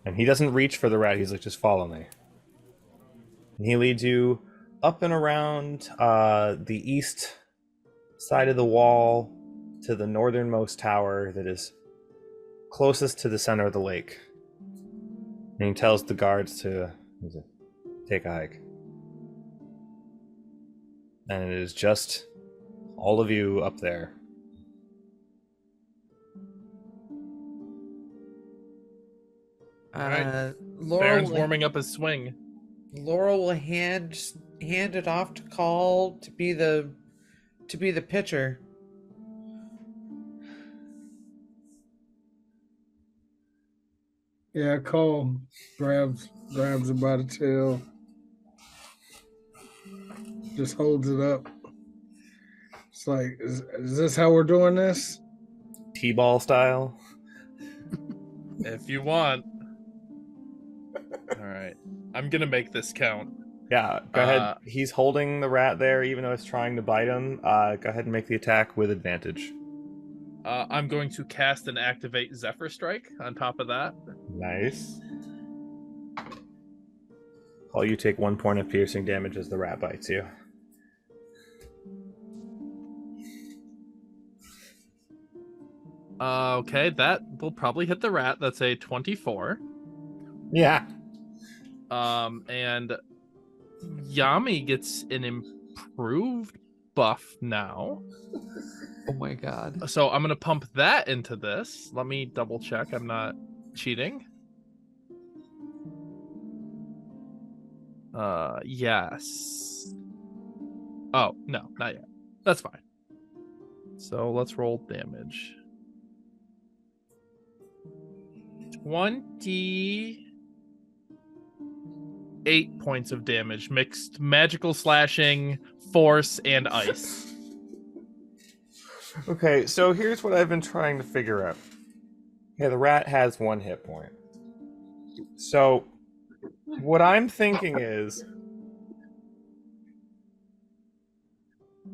And he doesn't reach for the rat, he's like, just follow me. And he leads you up and around the east side of the wall to the northernmost tower that is closest to the center of the lake. And he tells the guards to take a hike. And it is just all of you up there. Right. Laurel Baron's will, warming up his swing. Laurel will hand hand it off to Call to be the pitcher. Yeah, Cole grabs it by the tail, just holds it up. It's like, is this how we're doing this? T-ball style. If you want. All right. I'm going to make this count. Yeah, go ahead. He's holding the rat there, even though it's trying to bite him. Go ahead and make the attack with advantage. I'm going to cast and activate Zephyr Strike on top of that. Nice. All you take 1 point of piercing damage as the rat bites you. Okay, that will probably hit the rat. That's a 24. Yeah. And Yami gets an improved buff now. Oh my god. So I'm going to pump that into this. Let me double check. I'm not cheating. Yes. Oh, no, not yet. That's fine. So let's roll damage. 28 points of damage, mixed magical slashing, force, and ice. Okay, so here's what I've been trying to figure out. Yeah, the rat has 1 hit point. So, what I'm thinking is,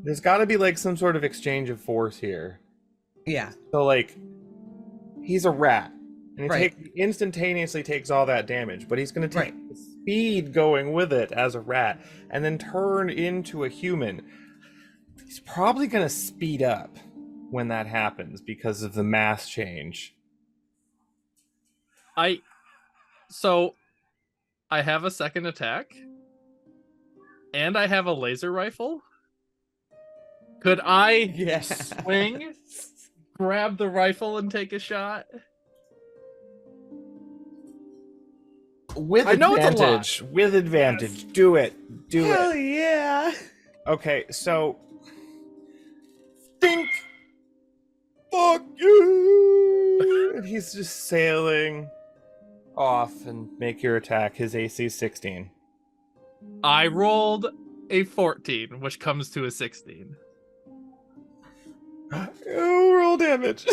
there's got to be like some sort of exchange of force here. Yeah. So, like, he's a rat, and he Right. instantaneously takes all that damage, but he's going to take the speed going with it as a rat, and then turn into a human. He's probably going to speed up when that happens because of the mass change. So I have a second attack, and I have a laser rifle. Could I swing, grab the rifle, and take a shot? With I know it's a lot. advantage. With advantage. Yes. Do it. Hell yeah. Okay, so think. Fuck you. And he's just sailing off, and make your attack. His AC is 16. I rolled a 14, which comes to a 16. Oh, roll damage.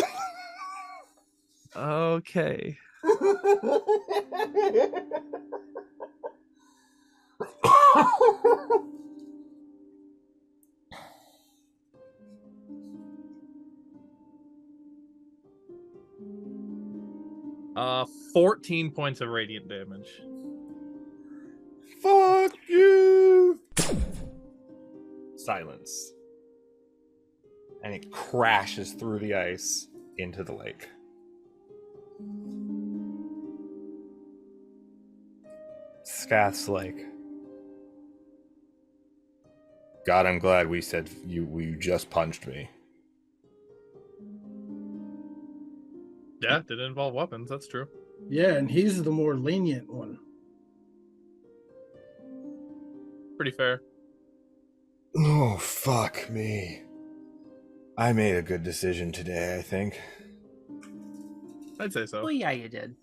Okay. 14 points of radiant damage. Fuck you. Silence. And it crashes through the ice into the lake. Scath's like, God, I'm glad we said you just punched me. Yeah, it didn't involve weapons, that's true. Yeah, and he's the more lenient one. Pretty fair. Oh, fuck me. I made a good decision today, I think. I'd say so. Well, yeah, you did.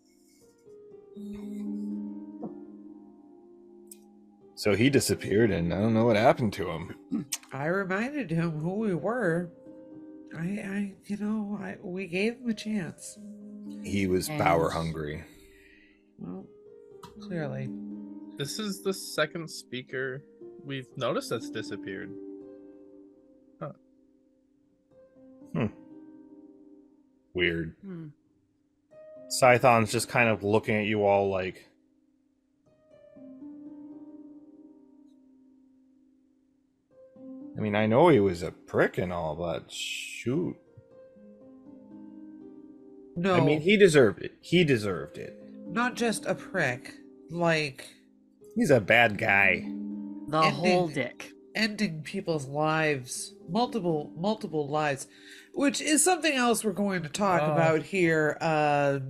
So he disappeared, and I don't know what happened to him. I reminded him who we were. We gave him a chance. He was power hungry. Well, clearly. This is the second speaker we've noticed that's disappeared. Huh. Weird. Scython's just kind of looking at you all like, I mean, I know he was a prick and all, but shoot. No. I mean, he deserved it. He deserved it. Not just a prick. Like, he's a bad guy. The whole dick. Ending people's lives. Multiple lives. Which is something else we're going to talk about here. I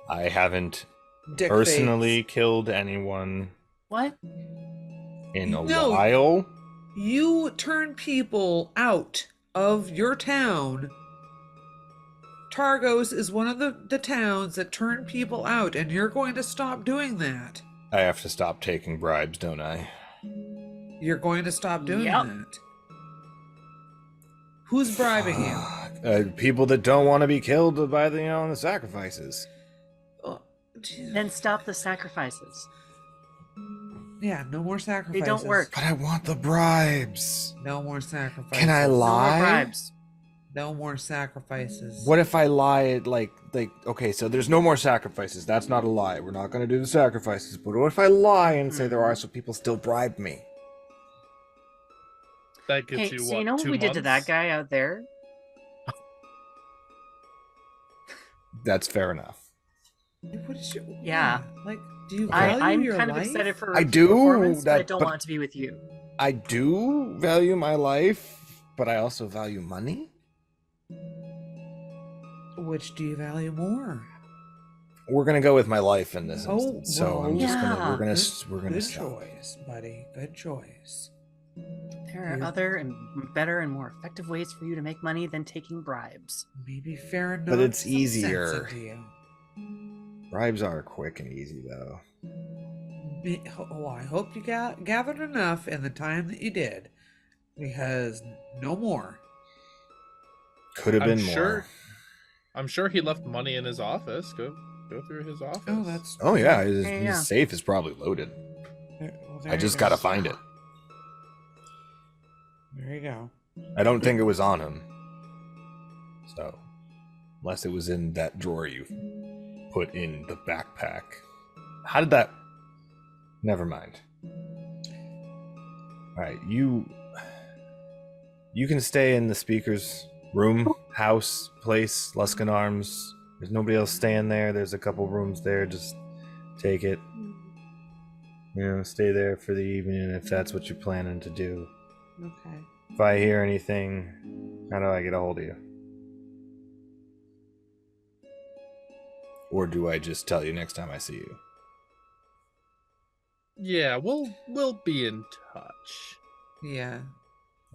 haven't Dick personally Fates. killed anyone. What? In a No. while? You turn people out of your town. Targos is one of the towns that turn people out, and you're going to stop doing that. I have to stop taking bribes, don't I? You're going to stop doing Yep. that. Who's bribing you? People that don't want to be killed by the sacrifices. Oh, geez. Then stop the sacrifices. Yeah, no more sacrifices. They don't work. But I want the bribes. No more sacrifices. Can I No more lie? bribes. No more sacrifices. What if I lie okay, so there's no more sacrifices. That's not a lie. We're not going to do the sacrifices. But what if I lie and say there are so people still bribe me? That gets Hey, you so what? you know what 2 we did to that months? guy out there? That's fair enough. What is your, Yeah. Like, do you value I'm your kind life? of excited for I do, performance, but I that- don't but- want it to be with you. I do value my life, but I also value money. Which do you value more? We're gonna go with my life in this Oh, instance. So well, I'm just gonna yeah. we're gonna Good stop. choice, buddy. Good choice. There are You're- other and better and more effective ways for you to make money than taking bribes. Maybe fair enough. But it's some easier. sense into you. Bribes are quick and easy though. Oh, I hope you gathered enough in the time that you did, because no more. Could have been sure. more. I'm sure he left money in his office. Go through his office. Oh, that's. Oh yeah, his, Yeah, his yeah. safe is probably loaded. Well, I there just you gotta go. find it. There you go. I don't think it was on him. So, unless it was in that drawer you put in the backpack. How did that? Never mind. All right, you can stay in the speaker's room, house, place, Luskin Arms. There's nobody else staying there. There's a couple rooms there. Just take it. Stay there for the evening if that's what you're planning to do. Okay. If I hear anything, how do I get a hold of you? Or do I just tell you next time I see you? Yeah, we'll be in touch. Yeah.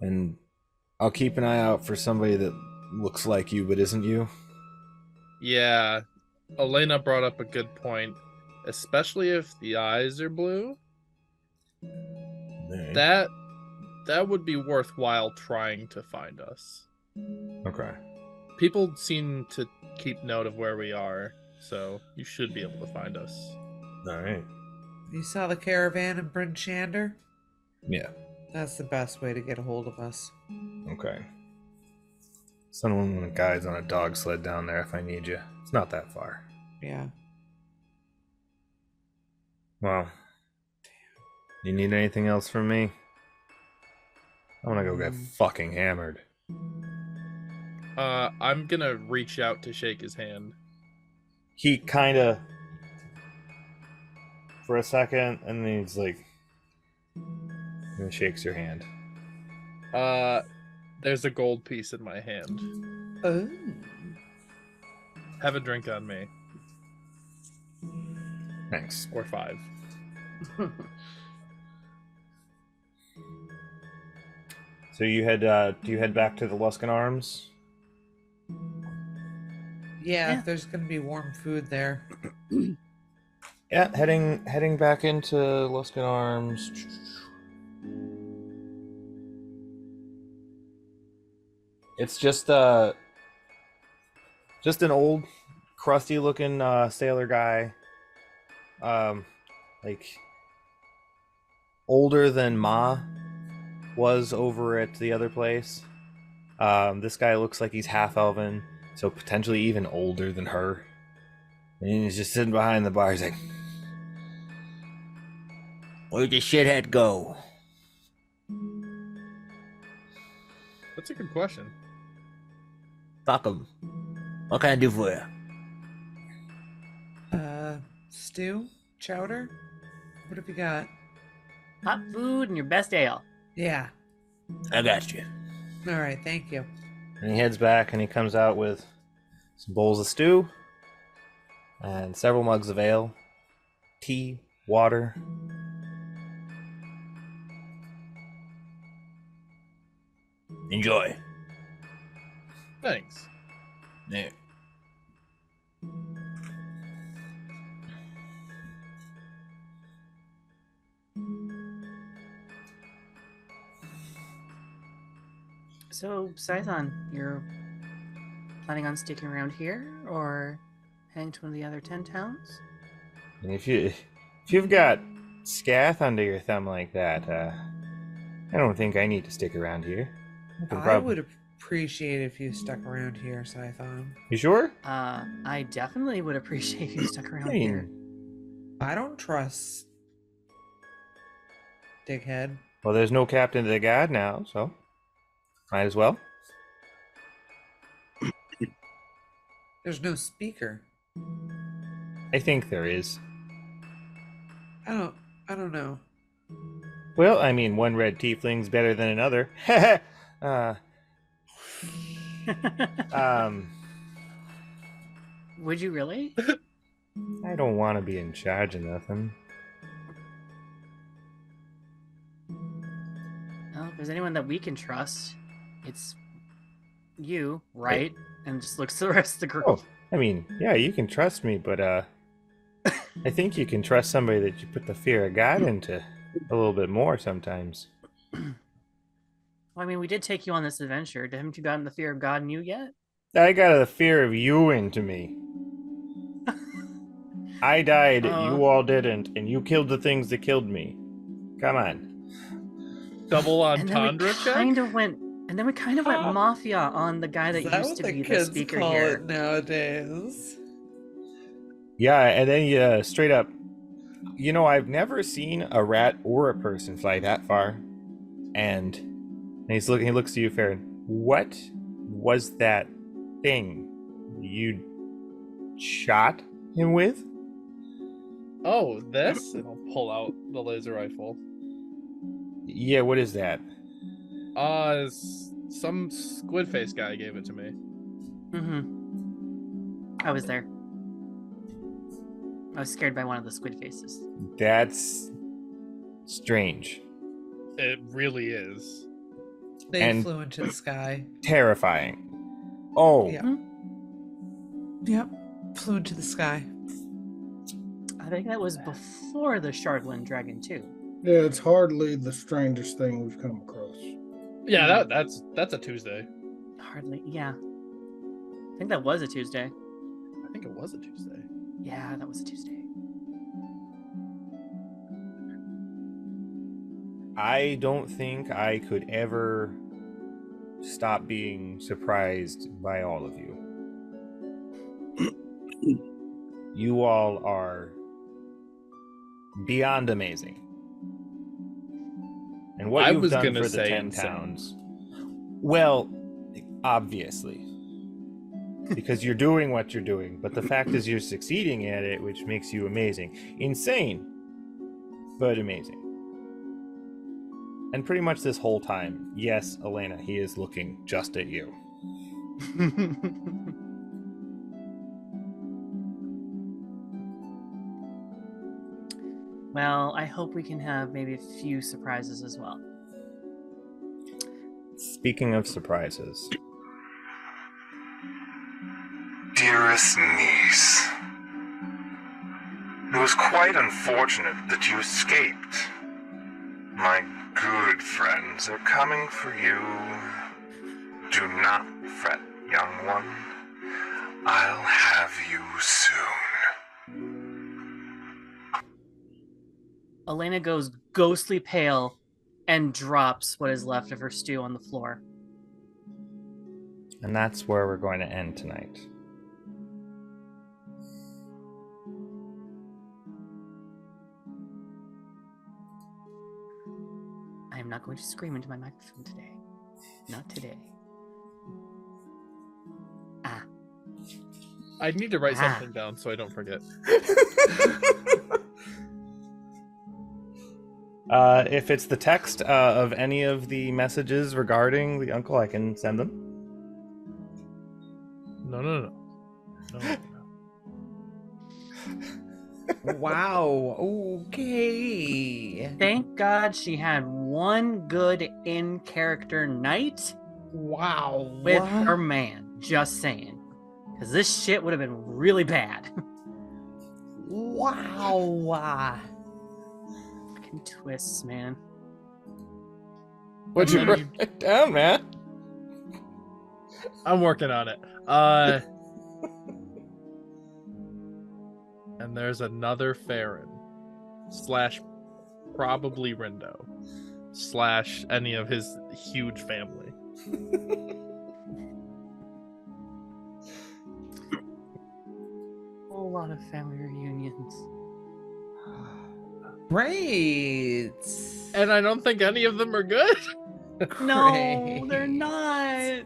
And I'll keep an eye out for somebody that looks like you but isn't you. Yeah, Elaina brought up a good point, especially if the eyes are blue. That would be worthwhile trying to find us. Okay. People seem to keep note of where we are, so you should be able to find us. All right. You saw the caravan in Bryn Shander? Yeah. That's the best way to get a hold of us. Okay. Send one of the guys on a dog sled down there if I need you. It's not that far. Yeah. Well, you need anything else from me? I want to go get fucking hammered. I'm gonna reach out to shake his hand. He kind of, for a second, and then he's like, and shakes your hand. There's a gold piece in my hand. Oh. Have a drink on me, Thanks. or 5. So you head, do you head back to the Luskin Arms? Yeah, if there's gonna be warm food there. Yeah, heading back into Luskin Arms. It's just an old, crusty looking sailor guy. Like older than Ma was over at the other place. This guy looks like he's half elven, so potentially even older than her. And he's just sitting behind the bar. He's like, "Where'd the shithead go?" That's a good question. Fuck him. What can I do for you? Stew? Chowder? What have you got? Hot food and your best ale. Yeah. I got you. All right, thank you. And he heads back and he comes out with some bowls of stew and several mugs of ale, tea, water, Enjoy. Thanks. Yeah. So, Scython, you're planning on sticking around here or heading to one of the other 10 towns? And if you've got scath under your thumb like that, I don't think I need to stick around here. I would appreciate if you stuck around here, Scython. You sure? I definitely would appreciate if you stuck around I mean, here. I don't trust Dighead. well, there's no captain to the guard now, so might as well. There's no speaker. I think there is. I don't know. Well, I mean, one red tiefling's better than another. Would you really? I don't want to be in charge of nothing. Well, if there's anyone that we can trust, it's you, right? And just looks at the rest of the group. Oh, I mean, yeah, you can trust me, but I think you can trust somebody that you put the fear of God into a little bit more sometimes. Well, I mean, we did take you on this adventure. Haven't you gotten the fear of God in you yet? I got the fear of you into me. I died, you all didn't, and you killed the things that killed me. Come on. Double And then entendre we check? kind of went mafia on the guy that Is that used what to the be the kids speaker call here. it nowadays? Yeah, and then you straight up, you know, I've never seen a rat or a person fly that far. And he looks to you, Farron. What was that thing you shot him with? Oh, this? And I'll pull out the laser rifle. Yeah, what is that? Some squid face guy gave it to me. I was there. I was scared by one of the squid faces. That's strange. It really is. They And- flew into the sky. Terrifying. Oh, Yeah. Yep. Flew into the sky. I think that was before the Shardland Dragon too. Yeah, it's hardly the strangest thing we've come across. Yeah, that's a Tuesday. Hardly, yeah. I think that was a Tuesday. I think it was a Tuesday. Yeah, that was a Tuesday. I don't think I could ever stop being surprised by all of you. You all are beyond amazing. And what I you've was done gonna for the say 10 insane. towns. Well, obviously. Because you're doing what you're doing, but the fact is you're succeeding at it, which makes you amazing. Insane, but amazing. And pretty much this whole time, yes, Elaina, he is looking just at you. Well, I hope we can have maybe a few surprises as well. Speaking of surprises, Dearest niece, it was quite unfortunate that you escaped. My good friends are coming for you. Do not fret, young one. I'll have you soon. Elaina goes ghostly pale and drops what is left of her stew on the floor. and that's where we're going to end tonight. I am not going to scream into my microphone today. Not today. Ah. I need to write Ah. something down so I don't forget. If it's the text of any of the messages regarding the uncle, I can send them. No. Wow. Okay. Thank God she had one good in-character night Wow. with what? her man. Just saying. Because this shit would have been really bad. Wow. Fucking twists, man. What'd you write it down, man? I'm working on it. And there's another Farron / probably Rindo / any of his huge family. A whole lot of family reunions. Great. And I don't think any of them are good. No, Great. they're not.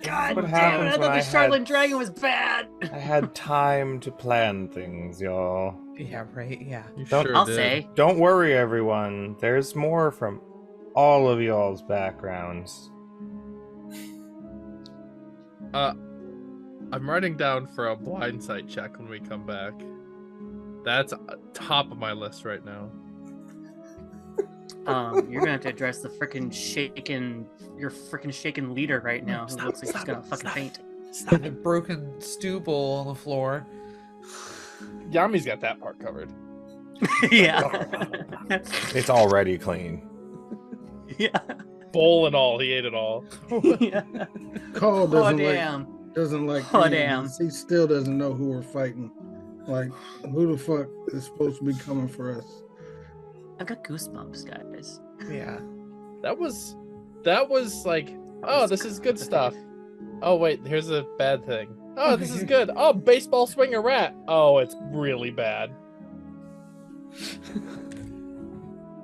God What damn it! happens I thought when the I Charlotte had- Dragon was bad. I had time to plan things, y'all. Yeah, right. Yeah. You Don't- sure I'll did. say. Don't worry, everyone. There's more from all of y'all's backgrounds. I'm writing down for a blind sight check when we come back. That's top of my list right now. You're gonna have to address the your freaking shaken leader right now, who looks like he's gonna fucking faint. And a broken stew bowl on the floor. Yami's got that part covered. Yeah. It's already clean. Yeah. Bowl and all, he ate it all. Yeah. Call Oh doesn't damn. like Oh, any of damn. this. He still doesn't know who we're fighting. Like, who the fuck is supposed to be coming for us? I've got goosebumps, guys. Yeah. That was like, oh, this is good stuff. Oh wait, here's a bad thing. Oh, this is good. Oh, baseball swing a rat. Oh, it's really bad.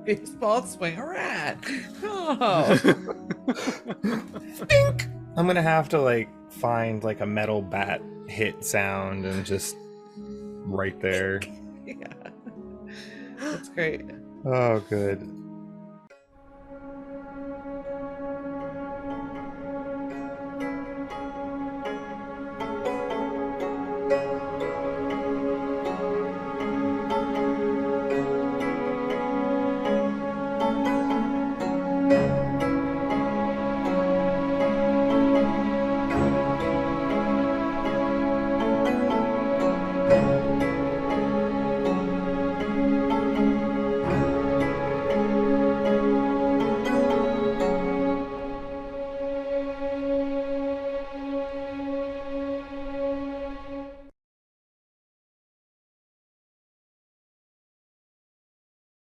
Baseball swing a rat. Oh. Dink! I'm gonna have to like find like a metal bat hit sound and just right there. Yeah. That's great. Oh, good.